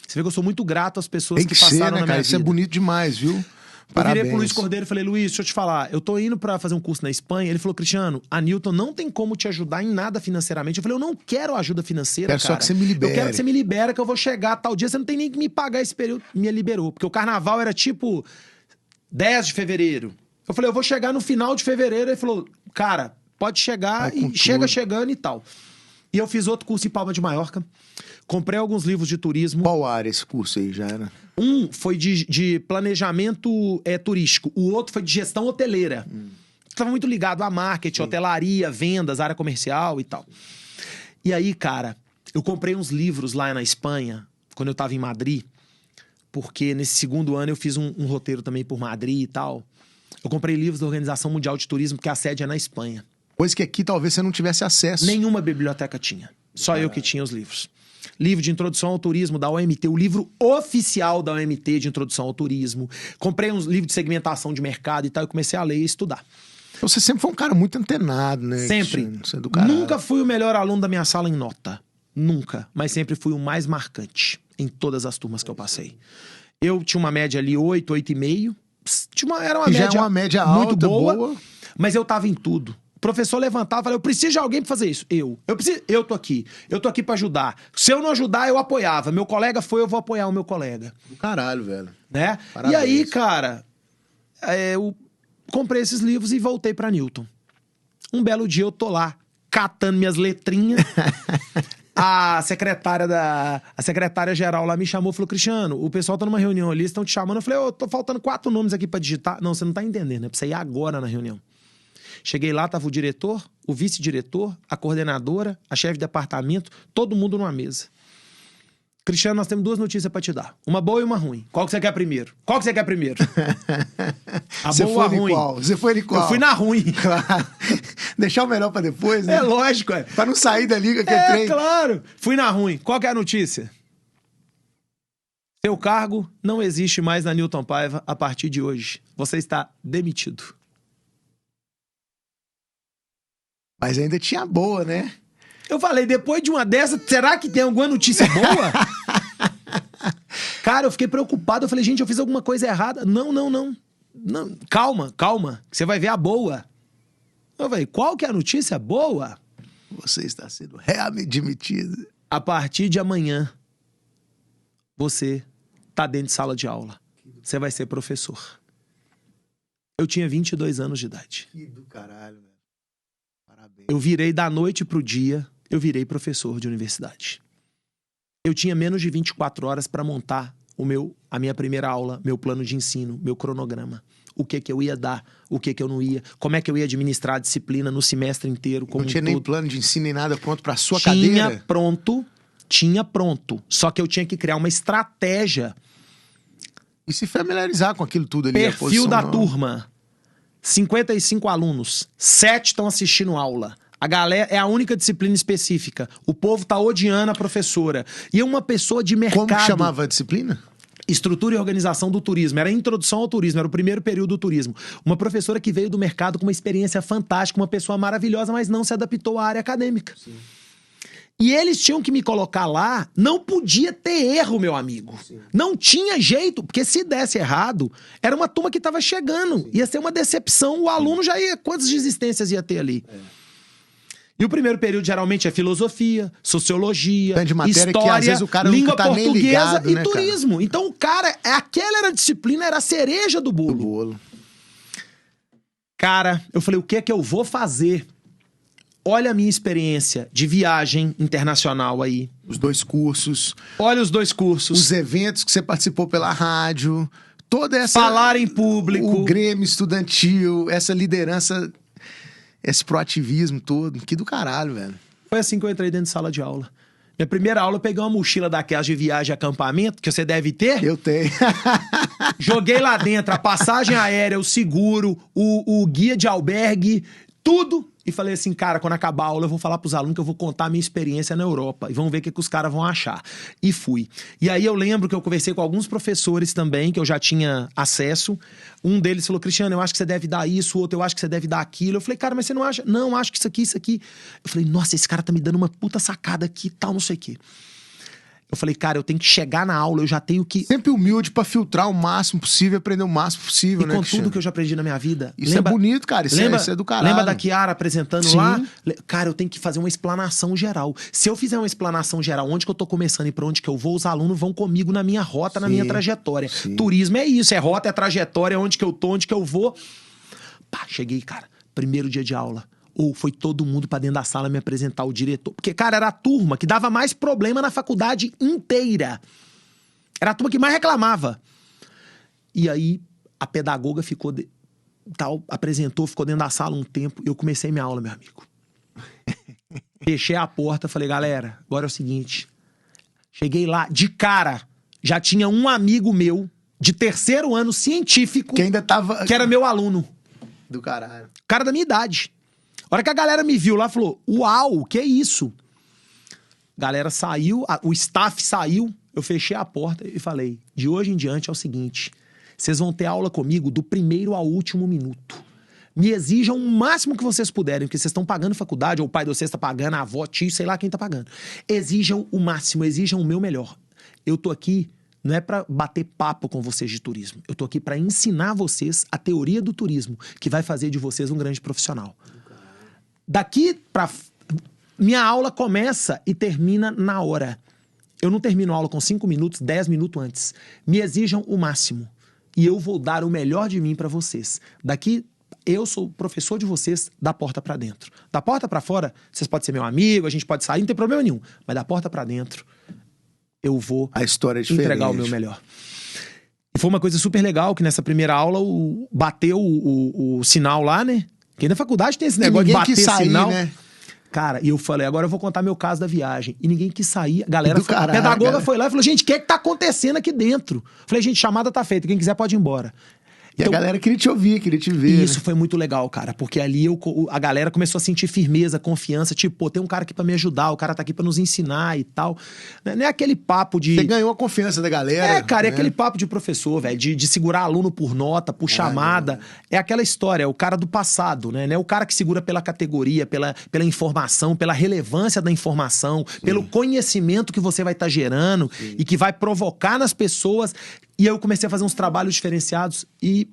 Você vê que eu sou muito grato às pessoas que passaram na minha vida. Isso é bonito demais, viu? Parabéns. Eu virei pro Luiz Cordeiro e falei, Luiz, deixa eu te falar, eu tô indo pra fazer um curso na Espanha. Ele falou, Cristiano, a Newton não tem como te ajudar em nada financeiramente. Eu falei, eu não quero ajuda financeira, cara. Só que você me libere. Eu quero que você me libera, que eu vou chegar tal dia, você não tem nem que me pagar esse período. Me liberou, porque o carnaval era tipo 10 de fevereiro. Eu falei, eu vou chegar no final de fevereiro. Ele falou, cara, pode chegar e chega chegando e tal. E eu fiz outro curso em Palma de Maiorca. Comprei alguns livros de turismo. Qual área esse curso aí já era? Um foi de planejamento turístico. O outro foi de gestão hoteleira. Estava muito ligado a marketing, hotelaria, vendas, área comercial e tal. E aí, cara, eu comprei uns livros lá na Espanha, quando eu estava em Madrid. Porque nesse segundo ano eu fiz um roteiro também por Madrid e tal. Eu comprei livros da Organização Mundial de Turismo, porque a sede é na Espanha. Coisa que aqui talvez você não tivesse acesso. Nenhuma biblioteca tinha. Só eu que tinha os livros. Livro de Introdução ao Turismo da OMT, o livro oficial da OMT de Introdução ao Turismo. Comprei uns livros de segmentação de mercado e tal, e comecei a ler e estudar. Então você sempre foi um cara muito antenado, né? Sempre. Você é do caralho. Nunca fui o melhor aluno da minha sala em nota. Nunca. Mas sempre fui o mais marcante em todas as turmas que eu passei. Eu tinha uma média ali 8, 8,5. Era uma que média, já é uma média alta, muito boa. Mas eu tava em tudo. O professor levantava e falava, eu preciso de alguém pra fazer isso. Eu tô aqui. Eu tô aqui pra ajudar. Se eu não ajudar, eu apoiava. Meu colega foi, eu vou apoiar o meu colega. Do caralho, velho. Né? Parabéns. E aí, cara, eu comprei esses livros e voltei pra Newton. Um belo dia eu tô lá, catando minhas letrinhas. A secretária-geral lá me chamou e falou, Cristiano, o pessoal tá numa reunião ali, estão te chamando. Eu falei, tô faltando 4 nomes aqui pra digitar. Não, você não tá entendendo, é pra você ir agora na reunião. Cheguei lá, tava o diretor, o vice-diretor, a coordenadora, a chefe de departamento, todo mundo numa mesa. Cristiano, nós temos 2 notícias pra te dar. Uma boa e uma ruim. Qual que você quer primeiro? A Você boa ou a foi ruim? Qual? Você foi de qual? Eu fui na ruim. Claro. Deixar o melhor pra depois, né? É lógico, é. Pra não sair da liga que é trem. Claro. Fui na ruim. Qual que é a notícia? Seu cargo não existe mais na Newton Paiva a partir de hoje. Você está demitido. Mas ainda tinha boa, né? Eu falei, depois de uma dessa, será que tem alguma notícia boa? Cara, eu fiquei preocupado. Eu falei, gente, eu fiz alguma coisa errada. Não. Calma. Você vai ver a boa. Eu falei, qual que é a notícia boa? Você está sendo realmente demitido. A partir de amanhã, você tá dentro de sala de aula. Você vai ser professor. Eu tinha 22 anos de idade. Que do caralho, velho. Parabéns. Eu virei da noite pro dia, eu virei professor de universidade. Eu tinha menos de 24 horas para montar a minha primeira aula, meu plano de ensino, meu cronograma. O que eu ia dar, o que eu não ia, como é que eu ia administrar a disciplina no semestre inteiro. Como não tinha nem plano de ensino nem nada pronto pra sua cadeira? Tinha pronto. Só que eu tinha que criar uma estratégia. E se familiarizar com aquilo tudo ali. Perfil da turma. 55 alunos. 7 estão assistindo aula. A galera é a única disciplina específica. O povo tá odiando a professora. E uma pessoa de mercado... Como chamava a disciplina? Estrutura e organização do turismo. Era a introdução ao turismo, era o primeiro período do turismo. Uma professora que veio do mercado com uma experiência fantástica, uma pessoa maravilhosa, mas não se adaptou à área acadêmica. Sim. E eles tinham que me colocar lá, não podia ter erro, meu amigo. Sim. Não tinha jeito, porque se desse errado, era uma turma que estava chegando. Sim. Ia ser uma decepção, o aluno já ia... Quantas desistências ia ter ali? E o primeiro período geralmente é filosofia, sociologia, de matéria história, que, às vezes, o cara língua tá portuguesa nem ligado, e né, turismo. Cara? Então o cara, aquela era a disciplina, era a cereja do bolo. Cara, eu falei, o que é que eu vou fazer? Olha a minha experiência de viagem internacional aí. Os 2 cursos. Olha os 2 cursos. Os eventos que você participou pela rádio. Toda essa... Falar em público. O Grêmio estudantil, essa liderança, esse proativismo todo. Que do caralho, velho. Foi assim que eu entrei dentro de sala de aula. Minha primeira aula eu peguei uma mochila daquelas de viagem e acampamento, que você deve ter. Eu tenho. Joguei lá dentro a passagem aérea, o seguro, o guia de albergue, tudo. E falei assim, cara, quando acabar a aula eu vou falar pros alunos que eu vou contar a minha experiência na Europa. E vamos ver o que os caras vão achar. E fui. E aí eu lembro que eu conversei com alguns professores também, que eu já tinha acesso. Um deles falou, Cristiano, eu acho que você deve dar isso. O outro, eu acho que você deve dar aquilo. Eu falei, cara, mas você não acha? Não, acho que isso aqui. Eu falei, nossa, esse cara tá me dando uma puta sacada aqui e tal, não sei o quê. Eu falei, cara, eu tenho que chegar na aula, eu já tenho que... Sempre humilde pra filtrar o máximo possível, aprender o máximo possível, né, com tudo que eu já aprendi na minha vida. Isso é bonito, cara, isso é do caralho. Lembra da Kiara apresentando Sim. lá? Cara, eu tenho que fazer uma explanação geral. Se eu fizer uma explanação geral, onde que eu tô começando e pra onde que eu vou, os alunos vão comigo na minha rota, na minha trajetória. Sim. Turismo é isso, é rota, é trajetória, é onde que eu tô, onde que eu vou. Pá, cheguei, cara, primeiro dia de aula. Ou foi todo mundo pra dentro da sala me apresentar o diretor. Porque, cara, era a turma que dava mais problema na faculdade inteira. Era a turma que mais reclamava. E aí, a pedagoga ficou... apresentou, ficou dentro da sala um tempo. E eu comecei minha aula, meu amigo. Fechei a porta, falei, galera, agora é o seguinte. Cheguei lá, de cara, já tinha um amigo meu, de 3º ano, científico... Que ainda tava... Que era meu aluno. Do caralho. Cara da minha idade. A hora que a galera me viu lá, falou, uau, que é isso? A galera saiu, o staff saiu, eu fechei a porta e falei, de hoje em diante é o seguinte, vocês vão ter aula comigo do primeiro ao último minuto. Me exijam o máximo que vocês puderem, porque vocês estão pagando faculdade, ou o pai de vocês está pagando, a avó, tio, sei lá quem está pagando. Exijam o máximo, exijam o meu melhor. Eu tô aqui... Não é pra bater papo com vocês de turismo. Eu tô aqui pra ensinar vocês a teoria do turismo, que vai fazer de vocês um grande profissional. Daqui pra... Minha aula começa e termina na hora. Eu não termino a aula com 5 minutos, 10 minutos antes. Me exijam o máximo. E eu vou dar o melhor de mim para vocês. Daqui, eu sou o professor de vocês da porta para dentro. Da porta para fora, vocês podem ser meu amigo, a gente pode sair, não tem problema nenhum. Mas da porta para dentro, eu vou a história é entregar o meu melhor. E foi uma coisa super legal, que nessa primeira aula bateu o sinal lá, né? Porque na faculdade tem esse negócio de bater sinal. Né? Cara, e eu falei, agora eu vou contar meu caso da viagem. E ninguém quis sair. A galera, a pedagoga foi lá e falou, gente, o que é que tá acontecendo aqui dentro? Falei, gente, chamada tá feita, quem quiser pode ir embora. E então, a galera queria te ouvir, queria te ver. Isso, né? Foi muito legal, cara, porque ali a galera começou a sentir firmeza, confiança, tipo, pô, tem um cara aqui pra me ajudar, o cara tá aqui pra nos ensinar e tal. Não é aquele papo de... Você ganhou a confiança da galera. Cara, é aquele papo de professor, velho, de segurar aluno por nota, por chamada. É aquela história, é o cara do passado, né? Não é o cara que segura pela categoria, pela informação, pela relevância da informação, pelo conhecimento que você vai estar gerando e que vai provocar nas pessoas. E eu comecei a fazer uns trabalhos diferenciados e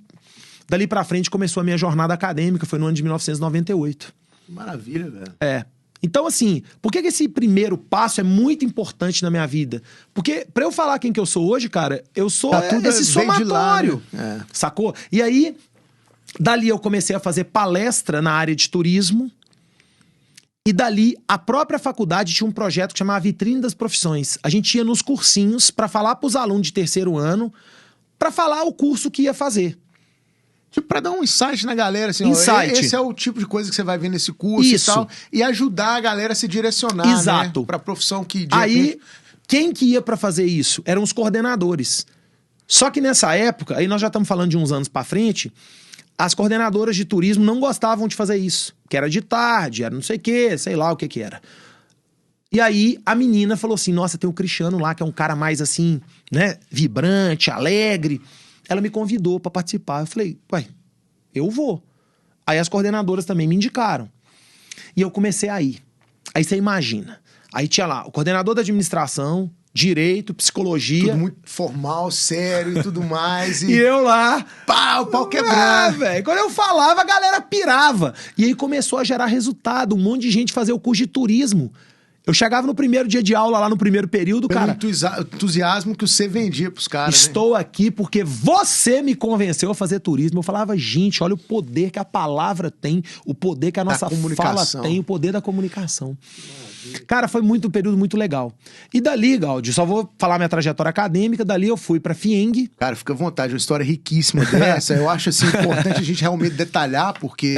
dali pra frente começou a minha jornada acadêmica, foi no ano de 1998. Maravilha, velho. Então, assim, por que esse primeiro passo é muito importante na minha vida? Porque pra eu falar quem que eu sou hoje, cara, eu sou esse somatório, né? sacou? E aí, dali eu comecei a fazer palestra na área de turismo. E dali, a própria faculdade tinha um projeto que chamava Vitrine das Profissões. A gente ia nos cursinhos para falar para os alunos de terceiro ano, para falar o curso que ia fazer. Tipo, pra dar um insight na galera, assim, insight. Ó, esse é o tipo de coisa que você vai ver nesse curso e tal. E ajudar a galera a se direcionar, exato, né? Pra profissão que... Aí, quem que ia para fazer isso? Eram os coordenadores. Só que nessa época, aí nós já estamos falando de uns anos para frente... As coordenadoras de turismo não gostavam de fazer isso. Que era de tarde, era não sei o quê, sei lá o que era. E aí a menina falou assim, nossa, tem o Cristiano lá, que é um cara mais assim, né, vibrante, alegre. Ela me convidou pra participar. Eu falei, ué, eu vou. Aí as coordenadoras também me indicaram. E eu comecei a ir. Aí você imagina. Aí tinha lá o coordenador da administração... Direito, psicologia. Tudo muito formal, sério e tudo mais. E eu lá... o pau quebrando. Velho. Quando eu falava, a galera pirava. E aí começou a gerar resultado. Um monte de gente fazia o curso de turismo. Eu chegava no primeiro dia de aula, lá no primeiro período, pelo cara... entusiasmo que você vendia pros caras, Estou aqui porque você me convenceu a fazer turismo. Eu falava, gente, olha o poder que a palavra tem, o poder que a nossa fala tem, o poder da comunicação. Cara, foi um período muito legal. E dali, Gáudio, só vou falar minha trajetória acadêmica, dali eu fui pra FIENG. Cara, fica à vontade, uma história riquíssima dessa. Eu acho, assim, importante a gente realmente detalhar, porque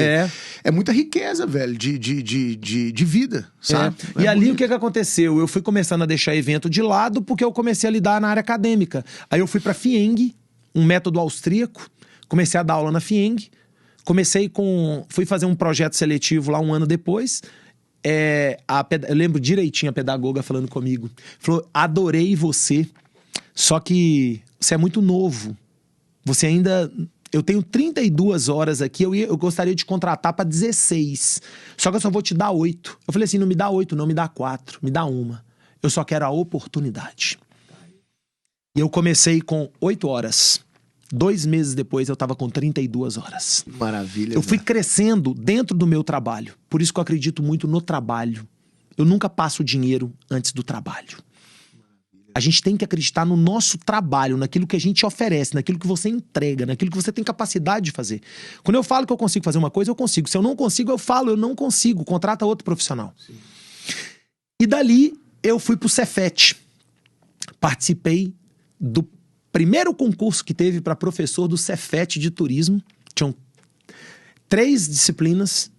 é muita riqueza, velho, de vida, sabe? E ali, o que aconteceu? Eu fui começando a deixar evento de lado, porque eu comecei a lidar na área acadêmica. Aí eu fui pra FIENG, um método austríaco, comecei a dar aula na FIENG, fui fazer um projeto seletivo lá um ano depois... eu lembro direitinho a pedagoga falando comigo. Falou, adorei você, só que você é muito novo. Você ainda... Eu tenho 32 horas aqui, eu gostaria de contratar para 16. Só que eu só vou te dar 8. Eu falei assim, não me dá 8 não, me dá 4, me dá 1. Eu só quero a oportunidade. E eu comecei com 8 horas. 2 meses depois eu tava com 32 horas. Maravilha. Eu fui crescendo dentro do meu trabalho. Por isso que eu acredito muito no trabalho. Eu nunca passo dinheiro antes do trabalho. A gente tem que acreditar no nosso trabalho, naquilo que a gente oferece, naquilo que você entrega, naquilo que você tem capacidade de fazer. Quando eu falo que eu consigo fazer uma coisa, eu consigo. Se eu não consigo, eu falo, eu não consigo. Contrata outro profissional. Sim. E dali eu fui pro Cefet. Participei do primeiro concurso que teve para professor do Cefet de turismo. Tinham 3 disciplinas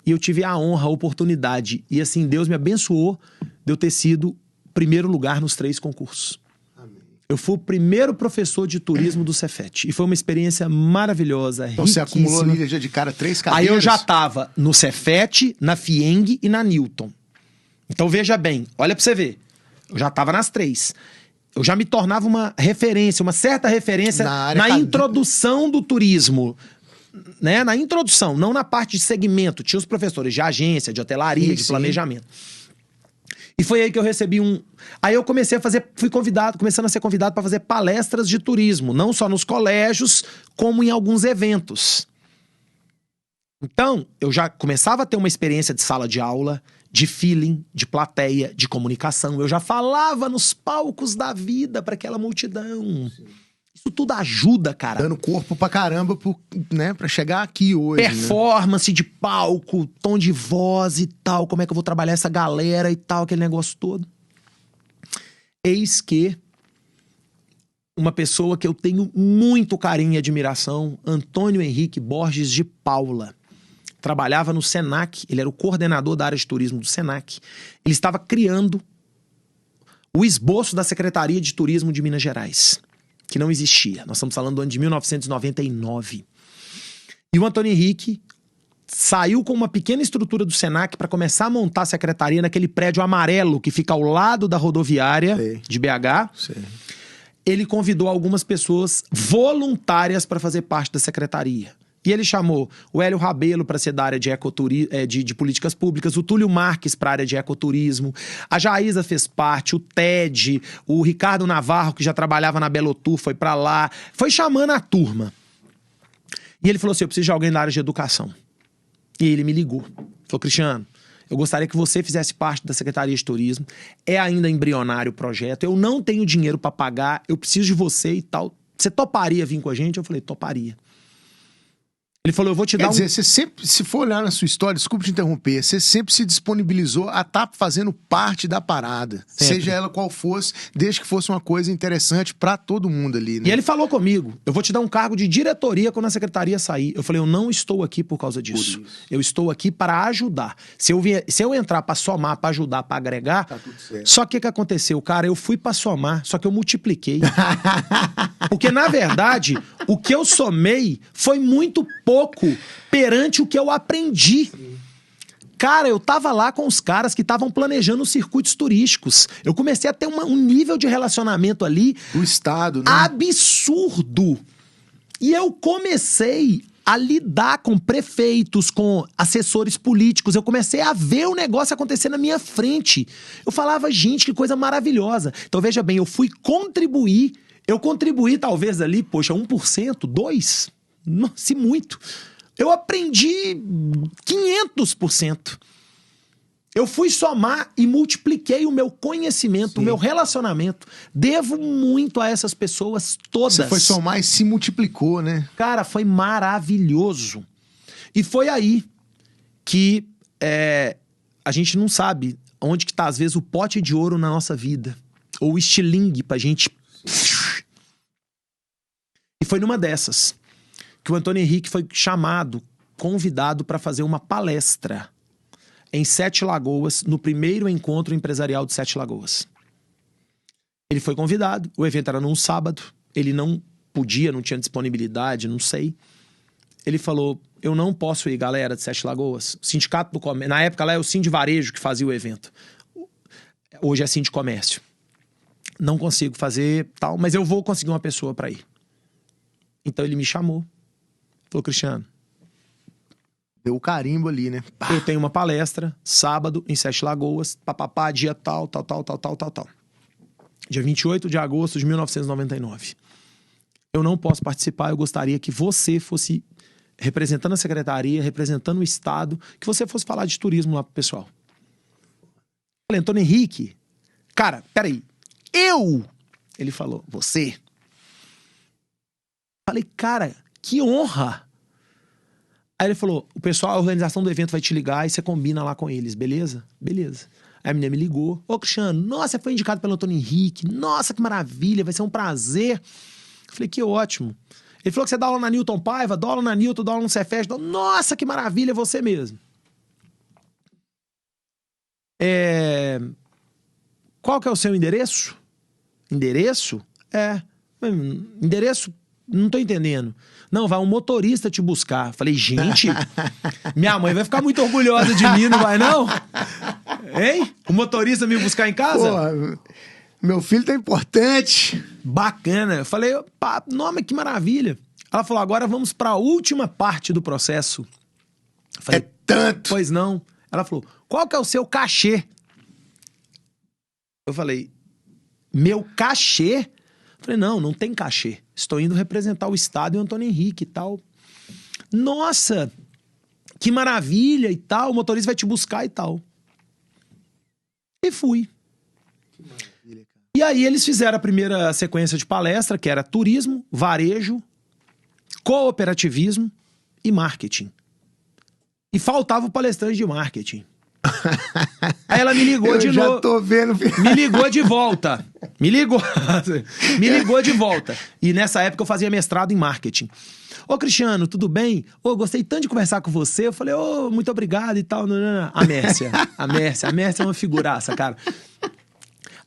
e eu tive a honra, a oportunidade. E assim, Deus me abençoou de eu ter sido primeiro lugar nos 3 concursos. Amém. Eu fui o primeiro professor de turismo do Cefet. E foi uma experiência maravilhosa, então riquíssima. Você acumulou ali já de cara 3 cadeiras? Aí eu já tava no Cefet, na FIENG e na Newton. Então veja bem, olha pra você ver. Eu já tava nas 3. Eu já me tornava uma referência, uma certa referência na introdução do turismo. Né? Na introdução, não na parte de segmento. Tinha os professores de agência, de hotelaria, de planejamento. E foi aí que eu recebi Aí eu comecei a fazer, começando a ser convidado para fazer palestras de turismo. Não só nos colégios, como em alguns eventos. Então, eu já começava a ter uma experiência de sala de aula, de feeling, de plateia, de comunicação. Eu já falava nos palcos da vida para aquela multidão. Isso tudo ajuda, cara. Dando corpo pra caramba né, pra chegar aqui hoje. Performance, né? De palco, tom de voz e tal. Como é que eu vou trabalhar essa galera e tal, aquele negócio todo. Eis que uma pessoa que eu tenho muito carinho e admiração, Antônio Henrique Borges de Paula. Trabalhava no Senac, ele era o coordenador da área de turismo do Senac. Ele estava criando o esboço da Secretaria de Turismo de Minas Gerais, que não existia. Nós estamos falando do ano de 1999. E o Antônio Henrique saiu com uma pequena estrutura do Senac para começar a montar a secretaria naquele prédio amarelo que fica ao lado da rodoviária de BH. Sei. Ele convidou algumas pessoas voluntárias para fazer parte da secretaria. E ele chamou o Hélio Rabelo para ser da área de políticas públicas, o Túlio Marques para a área de ecoturismo, a Jaísa fez parte, o Ted, o Ricardo Navarro, que já trabalhava na Belotur, foi para lá. Foi chamando a turma. E ele falou assim, eu preciso de alguém da área de educação. E ele me ligou. Falou, Cristiano, eu gostaria que você fizesse parte da Secretaria de Turismo. É ainda embrionário o projeto. Eu não tenho dinheiro para pagar. Eu preciso de você e tal. Você toparia vir com a gente? Eu falei, toparia. Ele falou, eu vou te dar Quer dizer, você sempre, se for olhar na sua história, desculpa te interromper, você sempre se disponibilizou a estar fazendo parte da parada. Sempre. Seja ela qual fosse, desde que fosse uma coisa interessante pra todo mundo ali, né? E ele falou comigo, eu vou te dar um cargo de diretoria quando a secretaria sair. Eu falei, eu não estou aqui por causa disso. Eu estou aqui para ajudar. Se eu entrar pra somar, pra ajudar, pra agregar... Tá tudo certo. Só que o que aconteceu, cara? Eu fui pra somar, só que eu multipliquei. Porque, na verdade, o que eu somei foi muito pouco perante o que eu aprendi. Sim. Cara, eu tava lá com os caras que estavam planejando os circuitos turísticos. Eu comecei a ter um nível de relacionamento ali... O Estado, né? Absurdo. E eu comecei a lidar com prefeitos, com assessores políticos. Eu comecei a ver o negócio acontecer na minha frente. Eu falava, gente, que coisa maravilhosa. Então, veja bem, eu fui contribuir. Eu contribuí, talvez, ali, poxa, 1%, 2%. Se muito. Eu aprendi 500%. Eu fui somar e multipliquei o meu conhecimento, Sim. o meu relacionamento. Devo muito a essas pessoas todas. Você foi somar e se multiplicou, né? Cara, foi maravilhoso. E foi aí que a gente não sabe onde que tá, às vezes, o pote de ouro na nossa vida. Ou o estilingue pra gente... E foi numa dessas que o Antônio Henrique foi convidado para fazer uma palestra em Sete Lagoas, no primeiro encontro empresarial de Sete Lagoas. Ele foi convidado, o evento era num sábado, ele não podia, não tinha disponibilidade, não sei. Ele falou, eu não posso ir, galera de Sete Lagoas. O Sindicato do Comércio, na época lá é o Sindivarejo que fazia o evento. Hoje é Sindicomércio. Não consigo fazer tal, mas eu vou conseguir uma pessoa para ir. Então ele me chamou. Falou, Cristiano. Deu o carimbo ali, né? Pá. Eu tenho uma palestra, sábado, em Sete Lagoas, papapá, dia tal. Dia 28 de agosto de 1999. Eu não posso participar, eu gostaria que você fosse representando a secretaria, representando o Estado, que você fosse falar de turismo lá pro pessoal. Falei, Antônio Henrique, cara, peraí, ele falou, você? Falei, cara, que honra! Aí ele falou, o pessoal, a organização do evento vai te ligar e você combina lá com eles, beleza? Beleza. Aí a menina me ligou, ô Cristiano, nossa, você foi indicado pelo Antônio Henrique, nossa, que maravilha, vai ser um prazer. Eu falei, que ótimo. Ele falou que você dá aula na Newton Paiva, dá aula na Newton, dá aula no Cefet, nossa, que maravilha, é você mesmo. Qual que é o seu endereço? Endereço? Endereço? Não tô entendendo. Não, vai um motorista te buscar. Falei, gente, minha mãe vai ficar muito orgulhosa de mim, não vai não? Hein? O motorista me buscar em casa? Pô, meu filho tá importante. Bacana. Eu falei, pá, nome, que maravilha. Ela falou, agora vamos pra última parte do processo. Eu falei, é tanto. Pois não. Ela falou, qual que é o seu cachê? Eu falei, meu cachê? Eu falei, não tem cachê. Estou indo representar o Estado e o Antônio Henrique e tal. Nossa, Que maravilha e tal, o motorista vai te buscar e tal. E fui. Que maravilha, cara. E aí eles fizeram a primeira sequência de palestra, que era turismo, varejo, cooperativismo e marketing. E faltava o palestrante de marketing. Aí ela me ligou de novo. Já tô vendo. Me ligou de volta. Me ligou de volta. E nessa época eu fazia mestrado em marketing. Ô, Cristiano, tudo bem? Ô, gostei tanto de conversar com você. Eu falei, ô, muito obrigado e tal. A Mércia é uma figuraça, cara.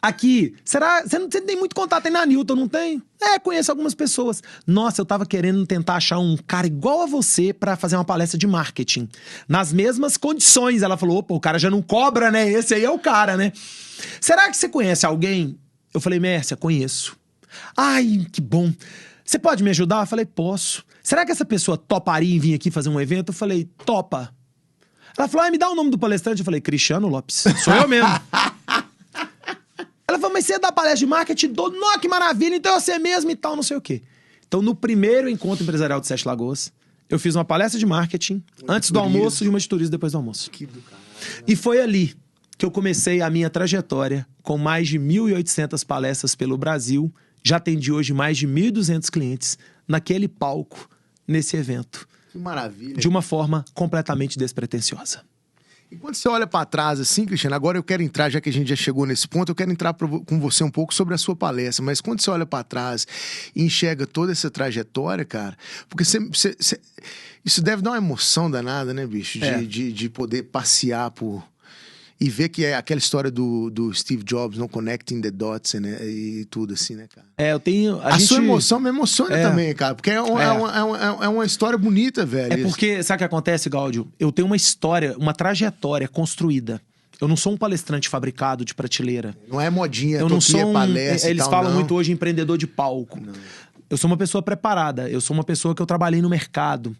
Aqui, será... Você não tem muito contato aí na Newton, não tem? Conheço algumas pessoas. Nossa, eu tava querendo tentar achar um cara igual a você pra fazer uma palestra de marketing. Nas mesmas condições. Ela falou, opa, o cara já não cobra, né? Esse aí é o cara, né? Será que você conhece alguém? Eu falei, Mércia, conheço. Ai, que bom. Você pode me ajudar? Eu falei, posso. Será que essa pessoa toparia em vir aqui fazer um evento? Eu falei, topa. Ela falou, me dá o nome do palestrante. Eu falei, Cristiano Lopes. Sou eu mesmo. Ela falou, mas você dá palestra de marketing? Não, que maravilha, então é você mesmo e tal, não sei o quê. Então, no primeiro encontro empresarial de Sete Lagoas, eu fiz uma palestra de marketing antes do almoço e uma de turismo depois do almoço. Que do caralho. E foi ali que eu comecei a minha trajetória com mais de 1.800 palestras pelo Brasil. Já atendi hoje mais de 1.200 clientes naquele palco, nesse evento. Que maravilha. De uma forma completamente despretensiosa. E quando você olha pra trás assim, Cristiano, agora eu quero entrar, já que a gente já chegou nesse ponto, eu quero entrar com você um pouco sobre a sua palestra, mas quando você olha pra trás e enxerga toda essa trajetória, cara, porque isso deve dar uma emoção danada, né, bicho? De poder passear por... E ver que é aquela história do Steve Jobs, não connecting the dots, né? E tudo assim, né, cara? Eu tenho... Sua emoção me emociona também, cara. Porque é uma história bonita, velho. Porque, sabe o que acontece, Gáudio? Eu tenho uma história, uma trajetória construída. Eu não sou um palestrante fabricado de prateleira. Não é modinha, eu não sou palestra eles e tal, falam não. muito hoje empreendedor de palco. Não. Eu sou uma pessoa preparada. Eu sou uma pessoa que eu trabalhei no mercado.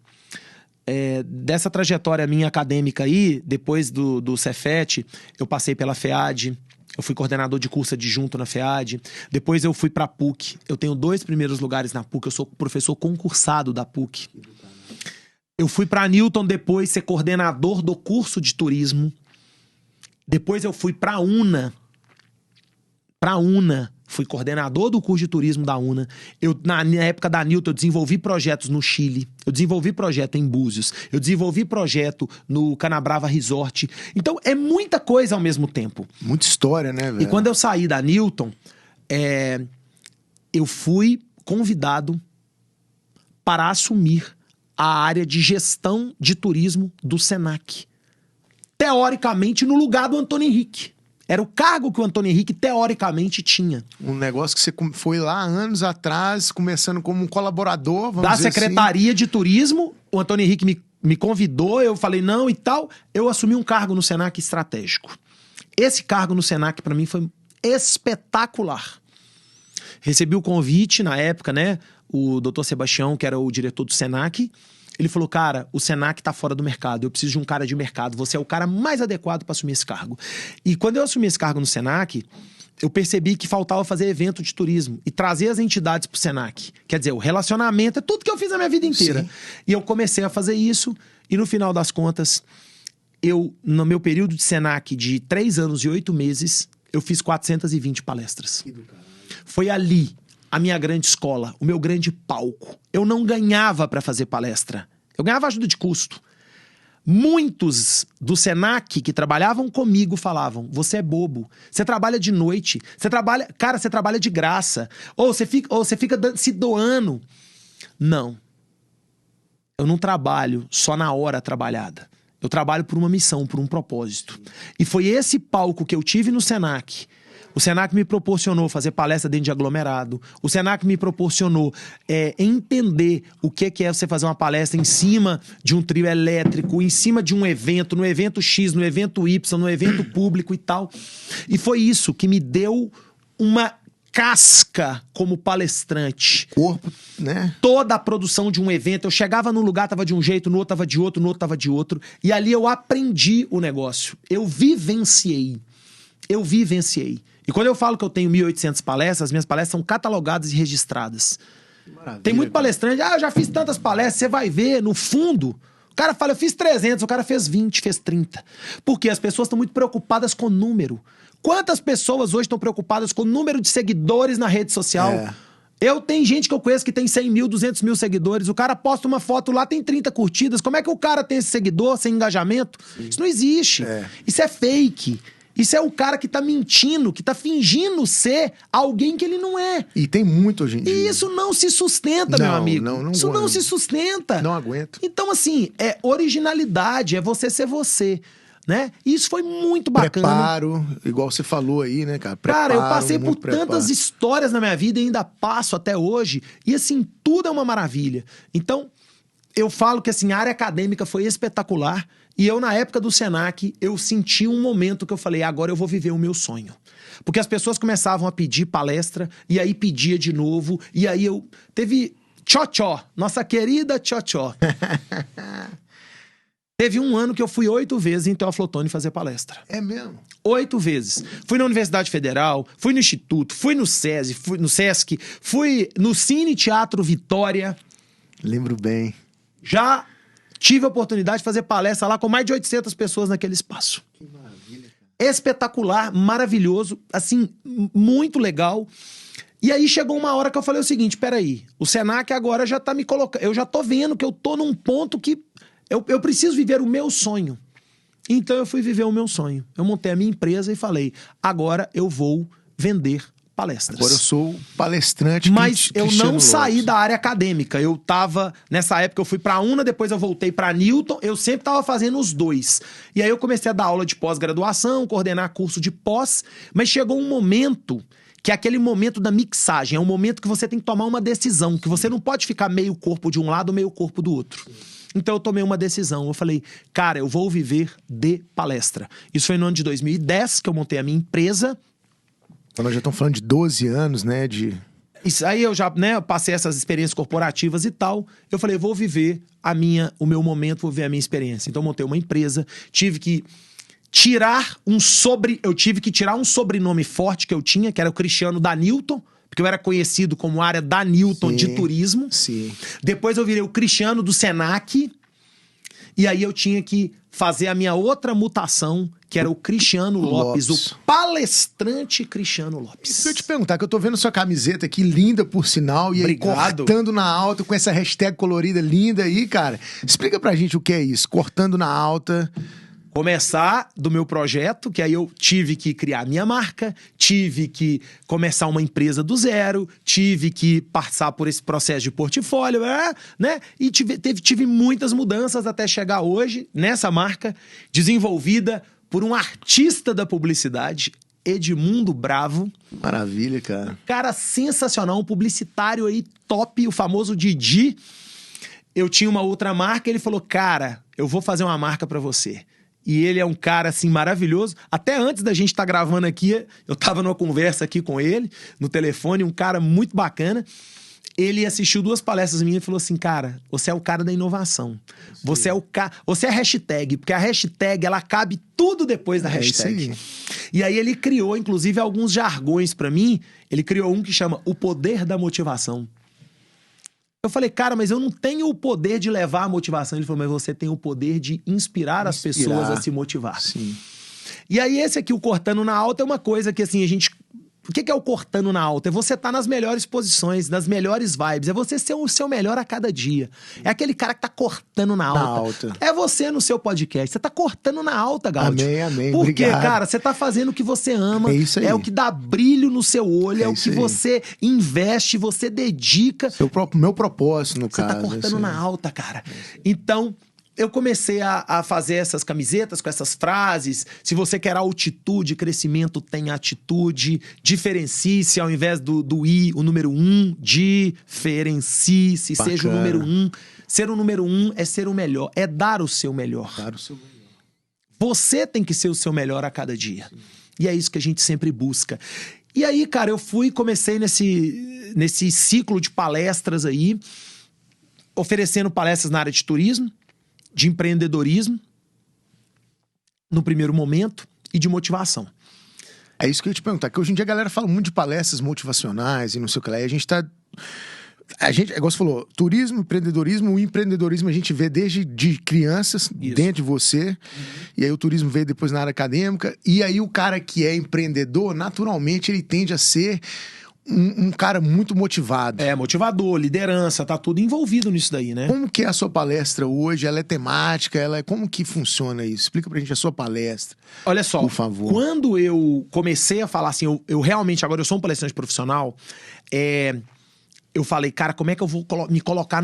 Dessa trajetória minha acadêmica aí, depois do Cefet, eu passei pela FEAD, eu fui coordenador de curso adjunto na FEAD, depois eu fui pra PUC, eu tenho 2 primeiros lugares na PUC, eu sou professor concursado da PUC. Eu fui pra Newton depois ser coordenador do curso de turismo, depois eu fui pra UNA, fui coordenador do curso de turismo da UNA. Na época da Newton, eu desenvolvi projetos no Chile. Eu desenvolvi projeto em Búzios. Eu desenvolvi projeto no Canabrava Resort. Então, é muita coisa ao mesmo tempo. Muita história, né, velho? E quando eu saí da Newton, eu fui convidado para assumir a área de gestão de turismo do Senac. Teoricamente, no lugar do Antônio Henrique. Era o cargo que o Antônio Henrique, teoricamente, tinha. Um negócio que você foi lá anos atrás, começando como um colaborador, vamos da dizer Secretaria de Turismo. O Antônio Henrique me convidou, eu falei não e tal. Eu assumi um cargo no Senac estratégico. Esse cargo no Senac, para mim, foi espetacular. Recebi o convite na época, né? O doutor Sebastião, que era o diretor do Senac, ele falou, cara, o Senac tá fora do mercado, eu preciso de um cara de mercado, você é o cara mais adequado para assumir esse cargo. E quando eu assumi esse cargo no Senac, eu percebi que faltava fazer evento de turismo e trazer as entidades pro Senac. Quer dizer, o relacionamento é tudo que eu fiz a minha vida inteira. Sim. E eu comecei a fazer isso e no final das contas, no meu período de Senac de 3 anos e 8 meses, eu fiz 420 palestras. Foi ali a minha grande escola, o meu grande palco. Eu não ganhava para fazer palestra. Eu ganhava ajuda de custo. Muitos do Senac que trabalhavam comigo falavam, você é bobo, você trabalha de noite, você trabalha de graça, ou você fica se doando. Não. Eu não trabalho só na hora trabalhada. Eu trabalho por uma missão, por um propósito. E foi esse palco que eu tive no Senac. O Senac me proporcionou fazer palestra dentro de aglomerado. O Senac me proporcionou entender o que é você fazer uma palestra em cima de um trio elétrico, em cima de um evento, no evento X, no evento Y, no evento público e tal. E foi isso que me deu uma casca como palestrante. Corpo, né? Toda a produção de um evento. Eu chegava num lugar, tava de um jeito, no outro tava de outro, no outro tava de outro. E ali eu aprendi o negócio. Eu vivenciei. E quando eu falo que eu tenho 1.800 palestras, as minhas palestras são catalogadas e registradas. Maravilha, tem muito palestrante, eu já fiz tantas palestras, você vai ver, no fundo, o cara fala, eu fiz 300, o cara fez 20, fez 30. Porque as pessoas estão muito preocupadas com o número. Quantas pessoas hoje estão preocupadas com o número de seguidores na rede social? Tem gente que eu conheço que tem 100 mil, 200 mil seguidores. O cara posta uma foto lá, tem 30 curtidas. Como é que o cara tem esse seguidor sem engajamento? Sim. Isso não existe. Isso é fake. Isso é o cara que tá mentindo, que tá fingindo ser alguém que ele não é. E tem muito hoje em dia. E isso não se sustenta, meu amigo. Isso não se sustenta. Não aguento. Então, assim, é originalidade, é você ser você, né? E isso foi muito bacana. Preparo, igual você falou aí, né, cara? Cara, eu passei por tantas histórias na minha vida e ainda passo até hoje. E, assim, tudo é uma maravilha. Então, eu falo que, assim, a área acadêmica foi espetacular. E eu, na época do Senac, eu senti um momento que eu falei, agora eu vou viver o meu sonho. Porque as pessoas começavam a pedir palestra, e aí pedia de novo, e aí teve Tchotchó, nossa querida Tchotchó. Teve um ano que eu fui 8 vezes em Teoflotone fazer palestra. É mesmo? 8 vezes. Fui na Universidade Federal, fui no Instituto, fui no SESI, fui no SESC, fui no Cine Teatro Vitória. Lembro bem. Já tive a oportunidade de fazer palestra lá com mais de 800 pessoas naquele espaço. Que maravilha, cara. Espetacular, maravilhoso, assim, muito legal. E aí chegou uma hora que eu falei o seguinte, peraí, o Senac agora já tá me colocando, eu já tô vendo que eu tô num ponto que eu preciso viver o meu sonho. Então eu fui viver o meu sonho. Eu montei a minha empresa e falei, agora eu vou vender palestras. Agora eu sou palestrante. Mas eu não saí da área acadêmica. Eu tava, nessa época eu fui pra UNA, depois eu voltei pra Newton, eu sempre tava fazendo os dois. E aí eu comecei a dar aula de pós-graduação, coordenar curso de pós, mas chegou um momento que é aquele momento da mixagem, é um momento que você tem que tomar uma decisão, que você não pode ficar meio corpo de um lado, meio corpo do outro. Então eu tomei uma decisão, eu falei, cara, eu vou viver de palestra. Isso foi no ano de 2010 que eu montei a minha empresa. Então nós já estamos falando de 12 anos, né, Isso aí eu já, né, passei essas experiências corporativas e tal. Eu falei, vou viver o meu momento, vou viver a minha experiência. Então eu montei uma empresa, tive que tirar um sobrenome forte que eu tinha, que era o Cristiano Danilton, porque eu era conhecido como área Danilton de turismo. Sim. Depois eu virei o Cristiano do Senac, e aí eu tinha que fazer a minha outra mutação, que era o Cristiano Lopes, o palestrante Cristiano Lopes. Isso que eu te perguntar, que eu tô vendo sua camiseta aqui, linda por sinal, e aí cortando na alta, com essa hashtag colorida linda aí, cara. Explica pra gente o que é isso, cortando na alta. Começar do meu projeto, que aí eu tive que criar minha marca, tive que começar uma empresa do zero, tive que passar por esse processo de portfólio, né? E tive muitas mudanças até chegar hoje nessa marca, desenvolvida por um artista da publicidade, Edmundo Bravo. Maravilha, cara. Cara sensacional, um publicitário aí top, o famoso Didi. Eu tinha uma outra marca, ele falou, cara, eu vou fazer uma marca pra você. E ele é um cara, assim, maravilhoso. Até antes da gente estar gravando aqui, eu tava numa conversa aqui com ele, no telefone, um cara muito bacana. Ele assistiu 2 palestras minhas e falou assim, cara, você é o cara da inovação. Você é a hashtag, porque a hashtag, ela cabe tudo depois da hashtag. E aí ele criou, inclusive, alguns jargões pra mim. Ele criou um que chama O Poder da Motivação. Eu falei, cara, mas eu não tenho o poder de levar a motivação. Ele falou, mas você tem o poder de inspirar as pessoas a se motivar. Sim. E aí esse aqui, o cortando na alta, é uma coisa que assim, a gente... O que é o cortando na alta? É você estar nas melhores posições, nas melhores vibes. É você ser o seu melhor a cada dia. É aquele cara que tá cortando na alta. É você no seu podcast. Você tá cortando na alta, Gaúcho. Amém. Porque, obrigado. Cara, você tá fazendo o que você ama. É isso aí. É o que dá brilho no seu olho. É o que você investe, você dedica. Meu propósito, no caso. Você tá cortando na alta, cara. Então... Eu comecei a fazer essas camisetas com essas frases. Se você quer altitude, crescimento, tem atitude. Diferencie-se ao invés do I, o número 1. Diferencie-se, seja o número 1. Ser o número 1 é ser o melhor, é dar o seu melhor. Dar o seu melhor. Você tem que ser o seu melhor a cada dia. Sim. E é isso que a gente sempre busca. E aí, cara, eu comecei nesse ciclo de palestras aí, oferecendo palestras na área de turismo, de empreendedorismo, no primeiro momento, e de motivação. É isso que eu ia te perguntar, que hoje em dia a galera fala muito de palestras motivacionais e não sei o que lá, e a gente tá... A gente, igual você falou, turismo, empreendedorismo. O empreendedorismo a gente vê desde de crianças, dentro de você. E aí o turismo veio depois na área acadêmica. E aí o cara que é empreendedor, naturalmente, ele tende a ser um cara muito motivado. Motivador, liderança, tá tudo envolvido nisso daí, né? Como que é a sua palestra hoje? Ela é temática? Como que funciona isso? Explica pra gente a sua palestra. Olha só, por favor. Quando eu comecei a falar assim, eu realmente, agora eu sou um palestrante profissional, eu falei, cara, como é que eu vou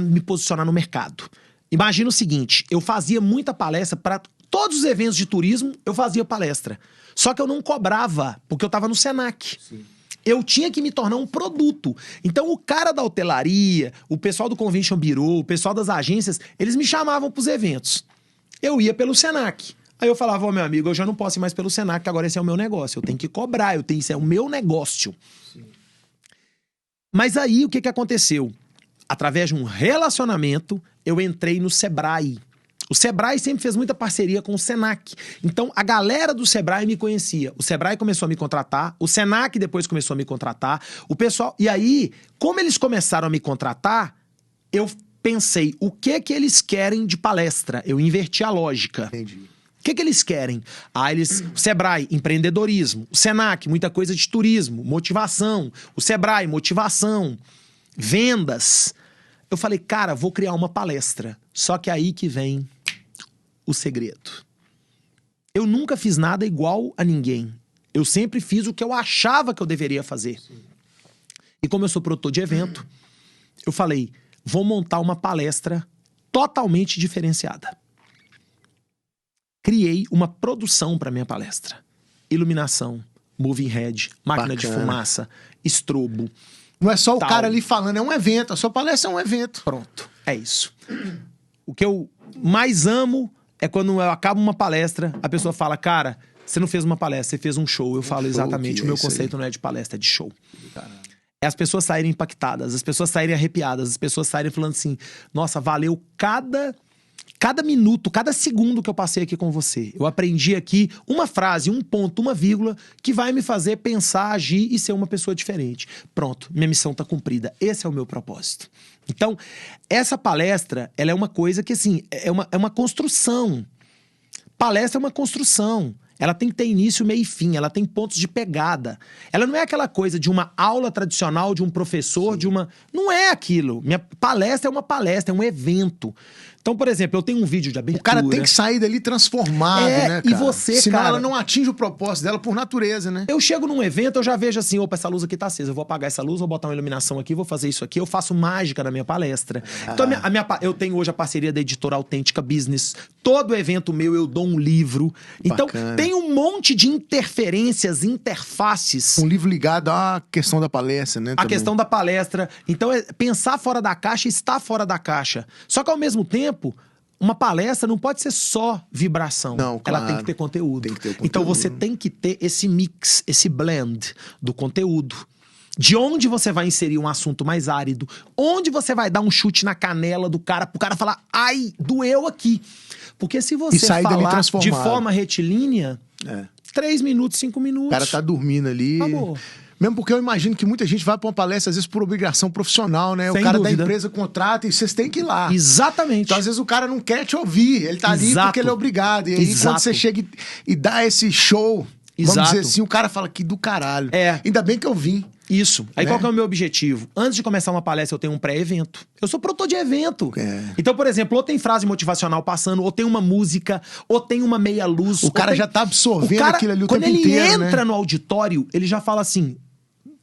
me posicionar no mercado? Imagina o seguinte, eu fazia muita palestra para todos os eventos de turismo, eu fazia palestra. Só que eu não cobrava, porque eu tava no Senac. Sim. Eu tinha que me tornar um produto. Então, o cara da hotelaria, o pessoal do Convention Bureau, o pessoal das agências, eles me chamavam pros eventos. Eu ia pelo Senac. Aí eu falava, meu amigo, eu já não posso ir mais pelo Senac, que agora esse é o meu negócio. Eu tenho que cobrar, isso é o meu negócio. Sim. Mas aí, o que aconteceu? Através de um relacionamento, eu entrei no Sebrae. O Sebrae sempre fez muita parceria com o Senac. Então, a galera do Sebrae me conhecia. O Sebrae começou a me contratar, o Senac depois começou a me contratar, o pessoal... E aí, como eles começaram a me contratar, eu pensei, o que eles querem de palestra? Eu inverti a lógica. Entendi. O que eles querem? O Sebrae, empreendedorismo. O Senac, muita coisa de turismo, motivação. O Sebrae, motivação, vendas. Eu falei, cara, vou criar uma palestra. Só que aí que vem o segredo. Eu nunca fiz nada igual a ninguém. Eu sempre fiz o que eu achava que eu deveria fazer. Sim. E como eu sou produtor de evento, eu falei, vou montar uma palestra totalmente diferenciada. Criei uma produção para minha palestra. Iluminação, moving head, máquina de fumaça, estrobo. Não é só o cara ali falando, é um evento. A sua palestra é um evento. Pronto, é isso. O que eu mais amo é quando eu acabo uma palestra, a pessoa fala, cara, você não fez uma palestra, você fez um show. Eu falo exatamente, o meu conceito não é de palestra, é de show. Caramba. É as pessoas saírem impactadas, as pessoas saírem arrepiadas, as pessoas saírem falando assim, nossa, valeu cada minuto, cada segundo que eu passei aqui com você. Eu aprendi aqui uma frase, um ponto, uma vírgula, que vai me fazer pensar, agir e ser uma pessoa diferente. Pronto, minha missão tá cumprida. Esse é o meu propósito. Então, essa palestra, ela é uma coisa que, assim, é uma construção. Palestra é uma construção. Ela tem que ter início, meio e fim. Ela tem pontos de pegada. Ela não é aquela coisa de uma aula tradicional, de um professor, Sim. de uma... Não é aquilo. Minha palestra é uma palestra, é um evento. Então, por exemplo, eu tenho um vídeo de abertura... O cara tem que sair dali transformado, né, cara? E você, senão cara... ela não atinge o propósito dela por natureza, né? Eu chego num evento, eu já vejo assim, opa, essa luz aqui tá acesa, eu vou apagar essa luz, vou botar uma iluminação aqui, vou fazer isso aqui, eu faço mágica na minha palestra. Então, eu tenho hoje a parceria da editora Autêntica Business. Todo evento meu, eu dou um livro. Então, tem um monte de interferências, interfaces. Um livro ligado à questão da palestra, né? A questão da palestra. Então, é pensar fora da caixa e estar fora da caixa. Só que, ao mesmo tempo... Uma palestra não pode ser só vibração. Não, claro. Ela tem que ter conteúdo. Tem que ter o conteúdo. Então você tem que ter esse mix, esse blend do conteúdo. De onde você vai inserir um assunto mais árido. Onde você vai dar um chute na canela do cara, pro cara falar, ai, doeu aqui. Porque se você falar de forma retilínea, 3 minutos, 5 minutos... O cara tá dormindo ali... Acabou. Mesmo porque eu imagino que muita gente vai pra uma palestra, às vezes, por obrigação profissional, né? Sem o cara dúvida. da empresa contrata e vocês têm que ir lá. Exatamente. Então, às vezes, o cara não quer te ouvir. Ele tá ali porque ele é obrigado. E aí, quando você chega e dá esse show, vamos dizer assim, o cara fala que do caralho. Ainda bem que eu vim. Isso. Aí qual que é o meu objetivo? Antes de começar uma palestra, eu tenho um pré-evento. Eu sou produtor de evento. Então, por exemplo, ou tem frase motivacional passando, ou tem uma música, ou tem uma meia luz. O cara já tá absorvendo aquilo ali o tempo inteiro, Quando ele entra no auditório, ele já fala assim...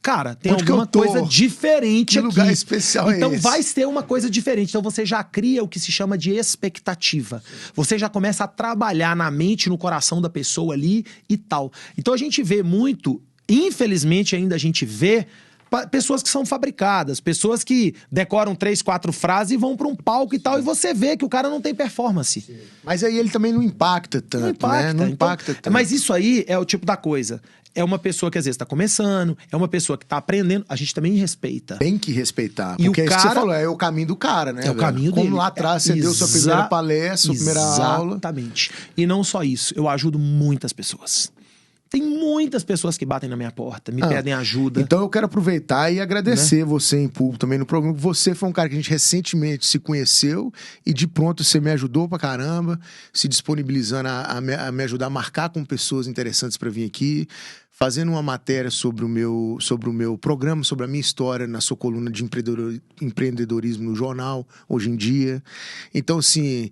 Cara, tem Onde alguma coisa diferente aqui. Que lugar especial é esse? Então vai ter uma coisa diferente. Então você já cria o que se chama de expectativa. Você já começa a trabalhar na mente, no coração da pessoa ali e tal. Então a gente vê muito, infelizmente ainda a gente vê pessoas que são fabricadas, pessoas que decoram 3, 4 frases e vão para um palco e tal, e você vê que o cara não tem performance. Sim. Mas aí ele também não impacta tanto, não impacta, né? Não impacta tanto. Mas isso aí é o tipo da coisa. É uma pessoa que às vezes tá começando, é uma pessoa que tá aprendendo, a gente também respeita. Tem que respeitar. E porque o cara, é isso que você falou, é o caminho do cara, né? É o caminho dele. Como lá atrás você deu sua primeira palestra, sua primeira aula. Exatamente. E não só isso, eu ajudo muitas pessoas. Tem muitas pessoas que batem na minha porta, me pedem ajuda. Então eu quero aproveitar e agradecer você em público também no programa. Você foi um cara que a gente recentemente se conheceu e de pronto você me ajudou pra caramba, se disponibilizando a me ajudar a marcar com pessoas interessantes pra vir aqui, fazendo uma matéria sobre o meu programa, sobre a minha história na sua coluna de empreendedorismo no jornal, hoje em dia. Então, assim...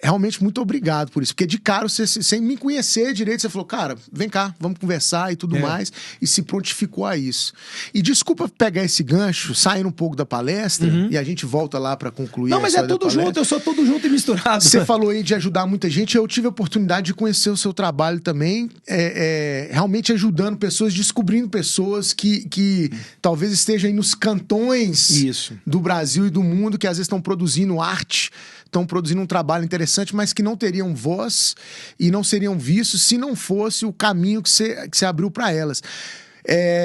realmente muito obrigado por isso, porque de cara você, sem me conhecer direito, você falou, cara, vem cá, vamos conversar e tudo mais, e se prontificou a isso. E desculpa pegar esse gancho, saindo um pouco da palestra, e a gente volta lá pra concluir. Não, mas é tudo junto, eu sou tudo junto e misturado. Você falou aí de ajudar muita gente, eu tive a oportunidade de conhecer o seu trabalho também, realmente ajudando pessoas, descobrindo pessoas que talvez estejam aí nos cantões do Brasil e do mundo, que às vezes estão produzindo arte, estão produzindo um trabalho interessante, mas que não teriam voz e não seriam vistos se não fosse o caminho que você abriu para elas.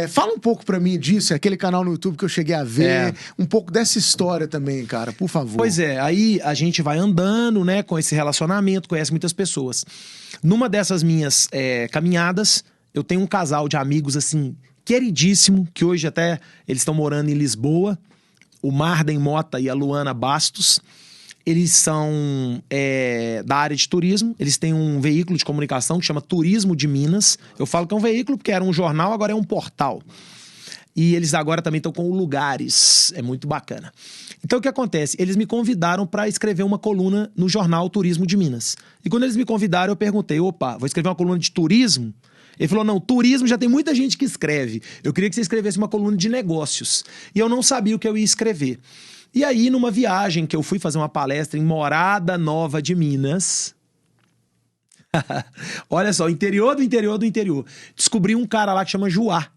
Fala um pouco pra mim disso, aquele canal no YouTube que eu cheguei a ver, um pouco dessa história também, cara, por favor. Pois aí a gente vai andando, né, com esse relacionamento, conhece muitas pessoas. Numa dessas minhas caminhadas, eu tenho um casal de amigos, assim, queridíssimo, que hoje até eles estão morando em Lisboa, o Marden Mota e a Luana Bastos. Eles são da área de turismo, eles têm um veículo de comunicação que chama Turismo de Minas. Eu falo que é um veículo porque era um jornal, agora é um portal. E eles agora também estão com Lugares, é muito bacana. Então o que acontece? Eles me convidaram para escrever uma coluna no jornal Turismo de Minas. E quando eles me convidaram, eu perguntei, opa, vou escrever uma coluna de turismo? Ele falou, não, turismo já tem muita gente que escreve. Eu queria que você escrevesse uma coluna de negócios. E eu não sabia o que eu ia escrever. E aí, numa viagem que eu fui fazer uma palestra em Morada Nova de Minas... Olha só, interior do interior do interior. Descobri um cara lá que chama Juá.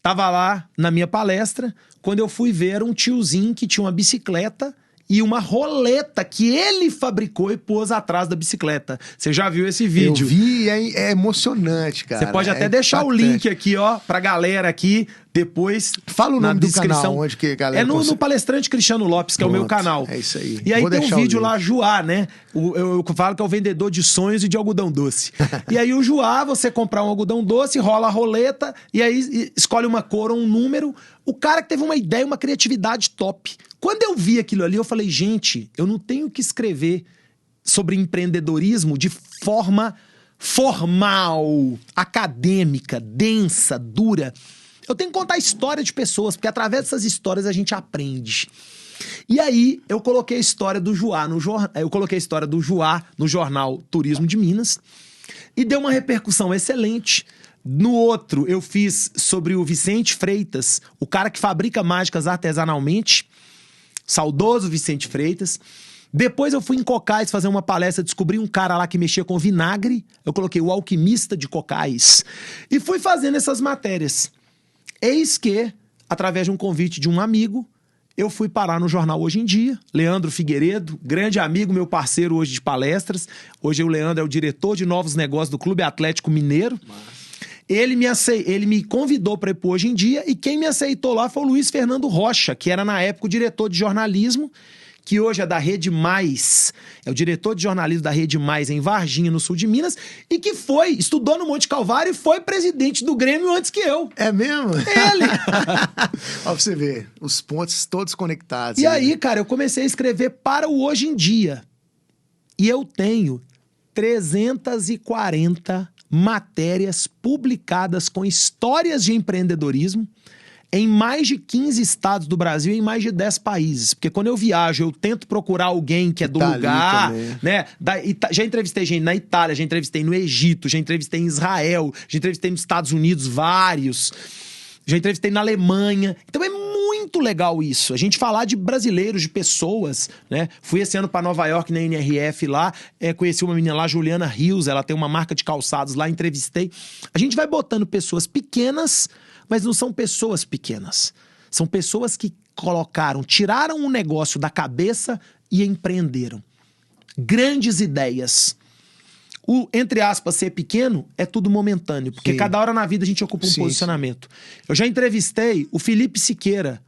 Tava lá na minha palestra, quando eu fui ver um tiozinho que tinha uma bicicleta e uma roleta que ele fabricou e pôs atrás da bicicleta. Você já viu esse vídeo? Eu vi, é emocionante, cara. Você pode até deixar o link aqui, ó, pra galera aqui, depois. Fala o nome do canal, onde que a galera... no Palestrante Cristiano Lopes, que é o meu canal. É isso aí. E aí tem um vídeo lá, Juá, né? Eu falo que é o vendedor de sonhos e de algodão doce. E aí o Juá, você comprar um algodão doce, rola a roleta, e aí escolhe uma cor ou um número. O cara que teve uma ideia, uma criatividade top. Quando eu vi aquilo ali, eu falei, gente, eu não tenho que escrever sobre empreendedorismo de forma formal, acadêmica, densa, dura. Eu tenho que contar a história de pessoas, porque através dessas histórias a gente aprende. E aí, eu coloquei a história do Juá no jornal Turismo de Minas, e deu uma repercussão excelente. No outro, eu fiz sobre o Vicente Freitas, o cara que fabrica mágicas artesanalmente, saudoso Vicente Freitas. Depois eu fui em Cocais fazer uma palestra, descobri um cara lá que mexia com vinagre, eu coloquei o alquimista de Cocais, e fui fazendo essas matérias. Eis que, através de um convite de um amigo, eu fui parar no jornal Hoje em Dia. Leandro Figueiredo, grande amigo, meu parceiro hoje de palestras. Hoje o Leandro é o diretor de novos negócios do Clube Atlético Mineiro. Ele me convidou para ir pro Hoje em Dia, e quem me aceitou lá foi o Luiz Fernando Rocha, que era na época o diretor de jornalismo, que hoje é da Rede Mais, é o diretor de jornalismo da Rede Mais em Varginha, no sul de Minas, e que estudou no Monte Calvário e foi presidente do Grêmio antes que eu. É mesmo? Ele! Ó, pra você ver, os pontos todos conectados. E aí, cara, eu comecei a escrever para o Hoje em Dia. E eu tenho 340 matérias publicadas com histórias de empreendedorismo em mais de 15 estados do Brasil e em mais de 10 países. Porque quando eu viajo, eu tento procurar alguém que é do lugar, né? Já entrevistei gente na Itália, já entrevistei no Egito, já entrevistei em Israel, já entrevistei nos Estados Unidos, vários. Já entrevistei na Alemanha. Então é muito legal isso. A gente falar de brasileiros, de pessoas, né? Fui esse ano para Nova York, na NRF lá, conheci uma menina lá, Juliana Rios, ela tem uma marca de calçados lá, entrevistei. A gente vai botando pessoas pequenas, mas não são pessoas pequenas. São pessoas que tiraram um negócio da cabeça e empreenderam. Grandes ideias. Entre aspas, ser pequeno é tudo momentâneo, porque cada hora na vida a gente ocupa um posicionamento. Eu já entrevistei o Felipe Siqueira,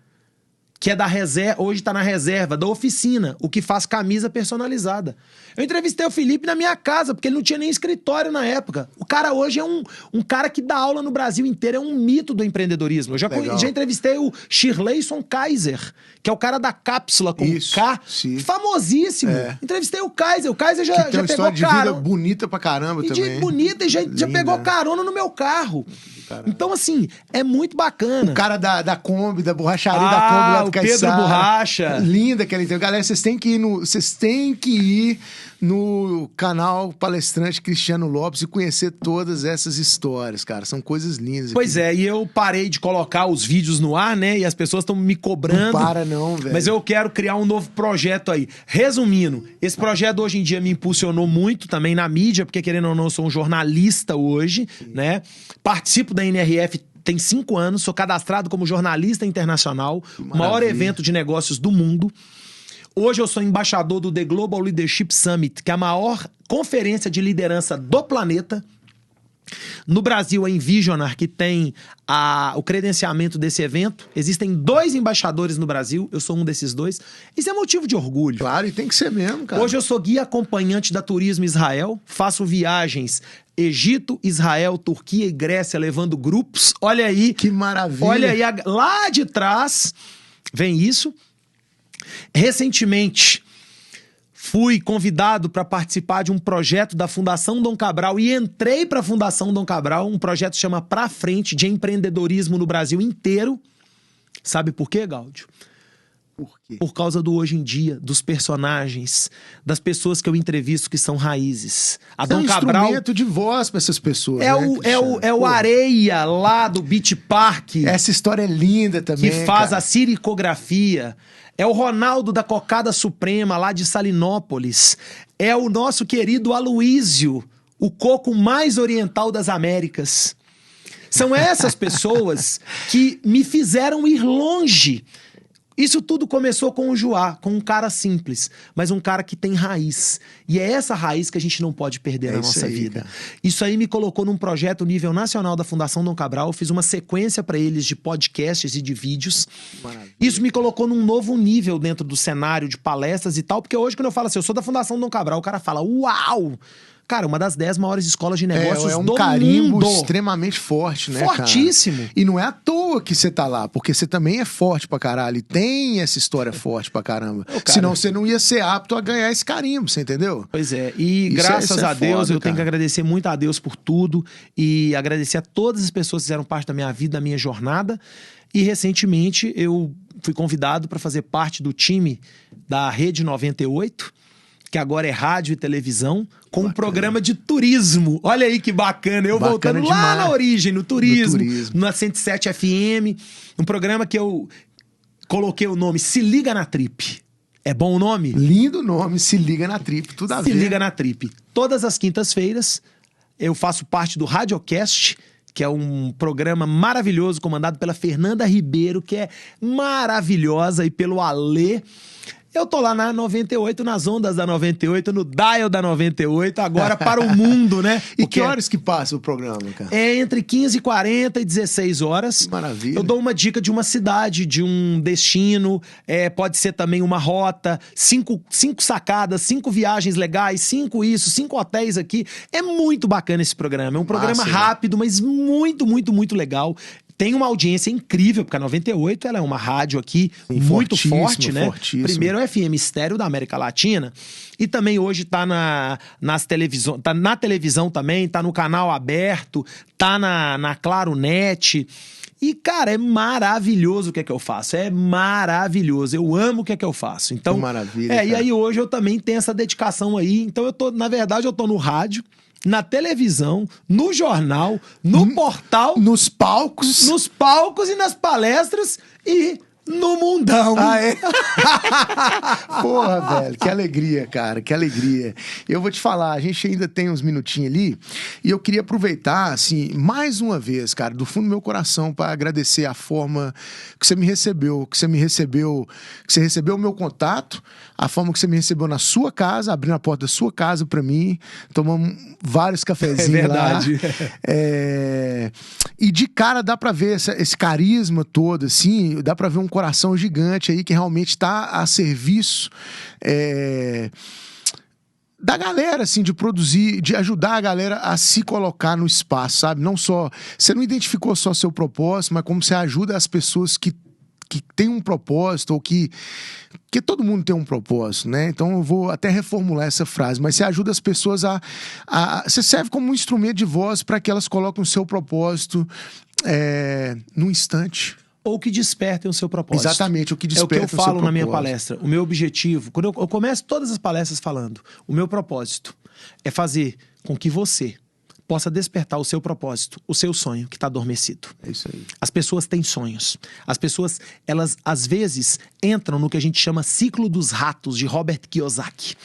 que é da reserva, hoje tá na reserva, da oficina, o que faz camisa personalizada. Eu entrevistei o Felipe na minha casa, porque ele não tinha nem escritório na época. O cara hoje é um cara que dá aula no Brasil inteiro, é um mito do empreendedorismo. Eu já entrevistei o Shirleyson Kaiser, que é o cara da cápsula com K, famosíssimo. Entrevistei o Kaiser já tem uma história de vida bonita pra caramba também. Bonita e já pegou carona no meu carro. Caramba. Então, assim, é muito bacana. O cara da Kombi, da borracharia da Kombi lá do Pedro Borracha. Linda aquela entrevista. Galera, vocês têm que ir no canal Palestrante Cristiano Lopes e conhecer todas essas histórias, cara. São coisas lindas. Pois é, e eu parei de colocar os vídeos no ar, né? E as pessoas estão me cobrando. Não para não, velho. Mas eu quero criar um novo projeto aí. Resumindo, esse projeto hoje em dia me impulsionou muito também na mídia, porque querendo ou não, eu sou um jornalista hoje, né? Participo da NRF tem 5 anos, sou cadastrado como jornalista internacional, o maior evento de negócios do mundo. Hoje eu sou embaixador do The Global Leadership Summit, que é a maior conferência de liderança do planeta. No Brasil, a Envisionar, que tem o credenciamento desse evento. Existem 2 embaixadores no Brasil, eu sou um desses 2. Isso é motivo de orgulho. Claro, e tem que ser mesmo, cara. Hoje eu sou guia acompanhante da Turismo Israel, faço viagens Egito, Israel, Turquia e Grécia, levando grupos. Olha aí. Que maravilha. Olha aí, lá de trás vem isso. Recentemente, fui convidado para participar de um projeto da Fundação Dom Cabral e entrei para a Fundação Dom Cabral, um projeto que chama Pra Frente, de empreendedorismo no Brasil inteiro. Sabe por quê, Gáudio? Por quê? Por causa do hoje em dia, dos personagens, das pessoas que eu entrevisto que são raízes. A Dom Cabral é um instrumento de voz para essas pessoas, é o Areia lá do Beach Park. Essa história é linda também, que faz a ciricografia. É o Ronaldo da Cocada Suprema, lá de Salinópolis. É o nosso querido Aloísio, o coco mais oriental das Américas. São essas pessoas que me fizeram ir longe. Isso tudo começou com o Joá, com um cara simples, mas um cara que tem raiz. E é essa raiz que a gente não pode perder na nossa vida. Cara. Isso aí me colocou num projeto nível nacional da Fundação Dom Cabral. Eu fiz uma sequência para eles de podcasts e de vídeos. Maravilha. Isso me colocou num novo nível dentro do cenário de palestras e tal, porque hoje quando eu falo assim, eu sou da Fundação Dom Cabral, o cara fala, uau! Cara, uma das 10 maiores escolas de negócios do mundo. É um carimbo extremamente forte, né, Fortíssimo. Cara? E não é à toa que você tá lá, porque você também é forte pra caralho. E tem essa história forte pra caramba. Senão você não ia ser apto a ganhar esse carimbo, você entendeu? Pois é. E graças a Deus, eu tenho que agradecer muito a Deus por tudo. E agradecer a todas as pessoas que fizeram parte da minha vida, da minha jornada. E recentemente eu fui convidado para fazer parte do time da Rede 98, que agora é rádio e televisão, com um programa de turismo. Olha aí que bacana. Eu voltando lá na origem, no turismo, na 107 FM. Um programa que eu coloquei o nome Se Liga na Trip. É bom o nome? Lindo nome, Se Liga na Trip. Tudo a ver. Se Liga na Trip. Todas as quintas-feiras, eu faço parte do Radiocast, que é um programa maravilhoso, comandado pela Fernanda Ribeiro, que é maravilhosa, e pelo Alê. Eu tô lá na 98, nas ondas da 98, no dial da 98, agora para o mundo, né? E que horas que passa o programa, cara? É entre 15h40 e 16 horas. Maravilha. Eu dou uma dica de uma cidade, de um destino, pode ser também uma rota, 5 sacadas, 5 viagens legais, 5 isso, 5 hotéis aqui. É muito bacana esse programa. É um programa rápido, mas muito, muito, muito legal. Tem uma audiência incrível, porque a 98 ela é uma rádio aqui muito forte, né? Primeiro é FM estéreo da América Latina. E também hoje tá na televisão também, tá no canal aberto, tá na Claro Net. E, cara, é maravilhoso o que é que eu faço. É maravilhoso. Eu amo o que é que eu faço. Então, que maravilha, e aí hoje eu também tenho essa dedicação aí. Então, na verdade, eu tô no rádio, na televisão, no jornal, no portal, nos palcos e nas palestras e no mundão. Ah, é? Porra, velho, que alegria, cara, que alegria. Eu vou te falar, a gente ainda tem uns minutinhos ali e eu queria aproveitar, assim, mais uma vez, cara, do fundo do meu coração, para agradecer a forma que você me recebeu, que você recebeu o meu contato, a forma que você me recebeu na sua casa, abrindo a porta da sua casa pra mim, tomamos vários cafezinhos lá. E de cara dá pra ver esse carisma todo, assim, dá pra ver um coração gigante aí que realmente está a serviço da galera, assim, de produzir, de ajudar a galera a se colocar no espaço, sabe? Não só... Você não identificou só seu propósito, mas como você ajuda as pessoas que tem um propósito, ou que todo mundo tem um propósito, né? Então eu vou até reformular essa frase, mas você ajuda as pessoas você serve como um instrumento de voz para que elas coloquem o seu propósito no instante. Ou que despertem o seu propósito. Exatamente, o que desperta o seu propósito. É o que eu falo na minha palestra. O meu objetivo, quando eu começo todas as palestras falando, o meu propósito é fazer com que você possa despertar o seu propósito, o seu sonho que está adormecido. É isso aí. As pessoas têm sonhos. As pessoas, elas às vezes entram no que a gente chama ciclo dos ratos, de Robert Kiyosaki.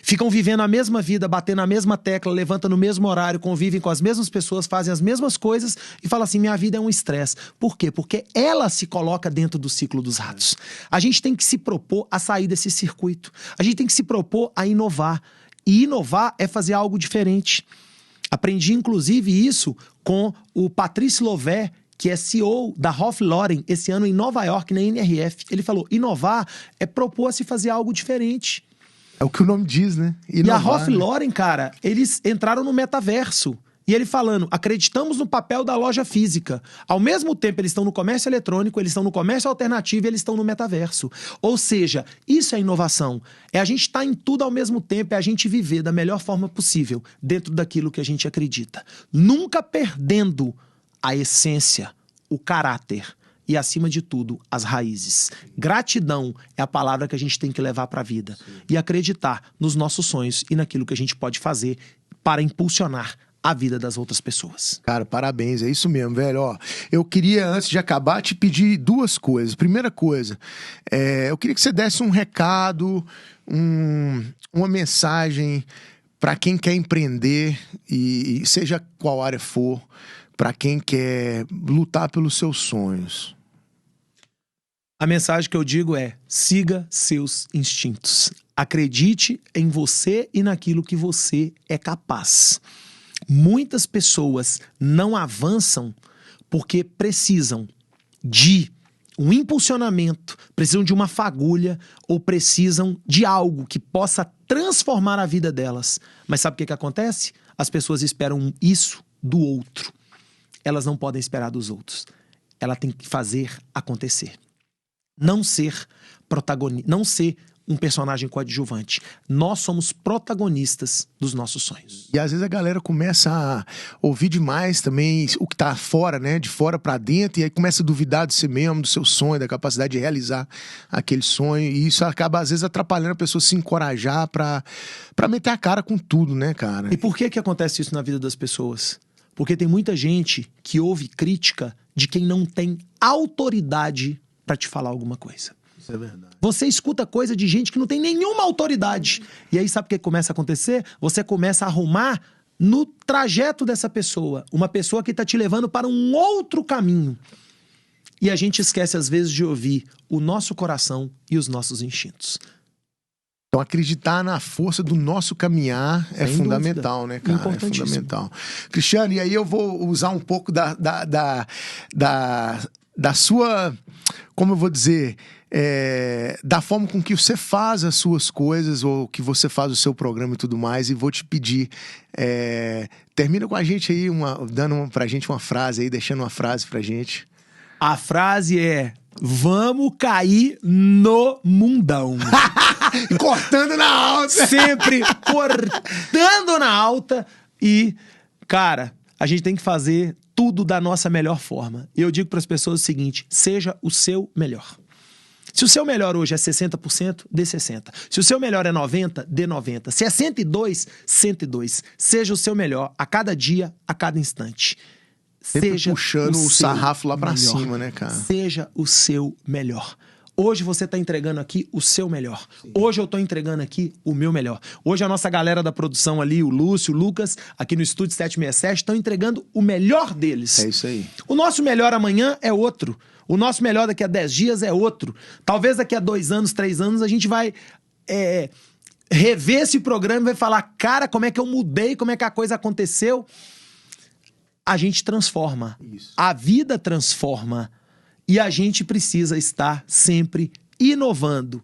Ficam vivendo a mesma vida, batendo a mesma tecla, levantam no mesmo horário, convivem com as mesmas pessoas, fazem as mesmas coisas e falam assim, minha vida é um estresse. Por quê? Porque ela se coloca dentro do ciclo dos ratos. A gente tem que se propor a sair desse circuito. A gente tem que se propor a inovar. E inovar é fazer algo diferente. Aprendi, inclusive, isso com o Patrice Louvet, que é CEO da Ralph Lauren, esse ano em Nova York, na NRF. Ele falou, inovar é propor a se fazer algo diferente. É o que o nome diz, né? Inovar, e a Ralph né? Lauren, cara, eles entraram no metaverso. E ele falando, acreditamos no papel da loja física. Ao mesmo tempo, eles estão no comércio eletrônico, eles estão no comércio alternativo e eles estão no metaverso. Ou seja, isso é inovação. É a gente estar em tudo ao mesmo tempo, é a gente viver da melhor forma possível, dentro daquilo que a gente acredita. Nunca perdendo a essência, o caráter e, acima de tudo, as raízes. Gratidão é a palavra que a gente tem que levar para a vida. E acreditar nos nossos sonhos e naquilo que a gente pode fazer para impulsionar a vida das outras pessoas. Cara, parabéns, é isso mesmo, velho. Ó, eu queria, antes de acabar, te pedir duas coisas. Primeira coisa, eu queria que você desse um recado, uma mensagem para quem quer empreender, e seja qual área for, para quem quer lutar pelos seus sonhos. A mensagem que eu digo é, siga seus instintos. Acredite em você e naquilo que você é capaz. Muitas pessoas não avançam porque precisam de um impulsionamento, precisam de uma fagulha ou precisam de algo que possa transformar a vida delas. Mas sabe o que acontece? As pessoas esperam isso do outro. Elas não podem esperar dos outros. Ela tem que fazer acontecer. Não ser protagonista, não ser um personagem coadjuvante. Nós somos protagonistas dos nossos sonhos. E às vezes a galera começa a ouvir demais também o que tá fora, né? De fora pra dentro, e aí começa a duvidar de si mesmo, do seu sonho, da capacidade de realizar aquele sonho. E isso acaba, às vezes, atrapalhando a pessoa se encorajar pra meter a cara com tudo, né, cara? E por que acontece isso na vida das pessoas? Porque tem muita gente que ouve crítica de quem não tem autoridade pra te falar alguma coisa. Isso é verdade. Você escuta coisa de gente que não tem nenhuma autoridade. E aí sabe o que começa a acontecer? Você começa a arrumar no trajeto dessa pessoa. Uma pessoa que está te levando para um outro caminho. E a gente esquece às vezes de ouvir o nosso coração e os nossos instintos. Então acreditar na força do nosso caminhar é fundamental, né, cara? É fundamental. Cristiano, e aí eu vou usar um pouco da sua, como eu vou dizer, da forma com que você faz as suas coisas, ou que você faz o seu programa e tudo mais, e vou te pedir, termina com a gente aí, dando pra gente uma frase aí, deixando uma frase pra gente. A frase é, vamos cair no mundão. Cortando na alta. Sempre cortando na alta. E, cara, a gente tem que fazer tudo da nossa melhor forma. E eu digo para as pessoas o seguinte, seja o seu melhor. Se o seu melhor hoje é 60%, dê 60%. Se o seu melhor é 90%, dê 90%. Se é 102%, 102%. Seja o seu melhor a cada dia, a cada instante. Sempre seja puxando o sarrafo lá pra melhor. cima, né, cara? Seja o seu melhor. Hoje você está entregando aqui o seu melhor. Sim. Hoje eu estou entregando aqui o meu melhor. Hoje a nossa galera da produção ali, o Lúcio, o Lucas, aqui no Estúdio 767, estão entregando o melhor deles. É isso aí. O nosso melhor amanhã é outro. O nosso melhor daqui a 10 dias é outro. Talvez daqui a 2 anos, 3 anos, a gente vai rever esse programa e vai falar, cara, como é que eu mudei, como é que a coisa aconteceu. A gente transforma. Isso. A vida transforma. E a gente precisa estar sempre inovando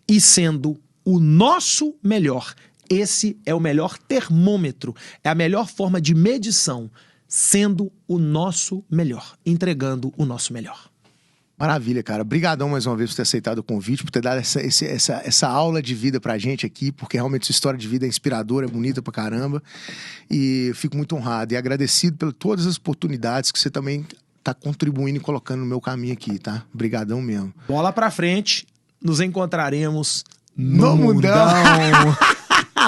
e sendo o nosso melhor. Esse é o melhor termômetro, é a melhor forma de medição, sendo o nosso melhor, entregando o nosso melhor. Maravilha, cara. Obrigadão mais uma vez por ter aceitado o convite, por ter dado essa aula de vida pra gente aqui, porque realmente sua história de vida é inspiradora, é bonita pra caramba. E eu fico muito honrado e agradecido por todas as oportunidades que você também tá contribuindo e colocando no meu caminho aqui, tá? Obrigadão mesmo. Bola pra frente, nos encontraremos no Mundão.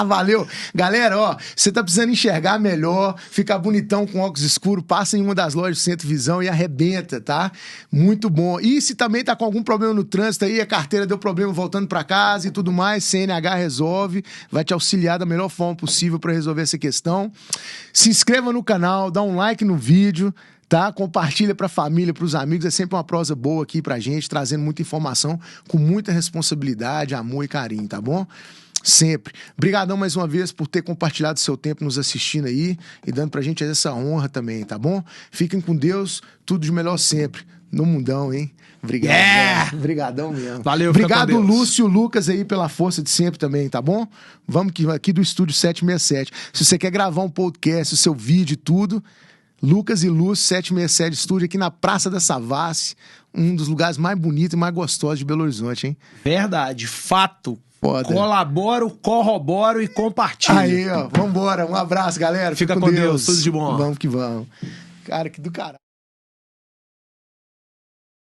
Valeu. Galera, ó, você tá precisando enxergar melhor, ficar bonitão com óculos escuros, passa em uma das lojas do Centro Visão e arrebenta, tá? Muito bom. E se também tá com algum problema no trânsito aí, a carteira deu problema voltando pra casa e tudo mais, CNH resolve, vai te auxiliar da melhor forma possível pra resolver essa questão. Se inscreva no canal, dá um like no vídeo, tá? Compartilha pra família, pros amigos, é sempre uma prosa boa aqui pra gente, trazendo muita informação com muita responsabilidade, amor e carinho, tá bom? Sempre. Obrigadão mais uma vez por ter compartilhado seu tempo nos assistindo aí e dando pra gente essa honra também, tá bom? Fiquem com Deus, tudo de melhor sempre. No Mundão, hein? Obrigado. Obrigadão mesmo. Valeu, obrigado, Lúcio e Lucas aí pela força de sempre também, tá bom? Vamos aqui do Estúdio 767. Se você quer gravar um podcast, o seu vídeo e tudo, Lucas e Lúcio 767 Estúdio aqui na Praça da Savassi, um dos lugares mais bonitos e mais gostosos de Belo Horizonte, hein? Verdade, fato. Foda. Colaboro, corroboro e compartilho. Aí, ó, vambora. Um abraço, galera. Fica com Deus, tudo de bom. Vamos que vamos. Cara, que do caralho.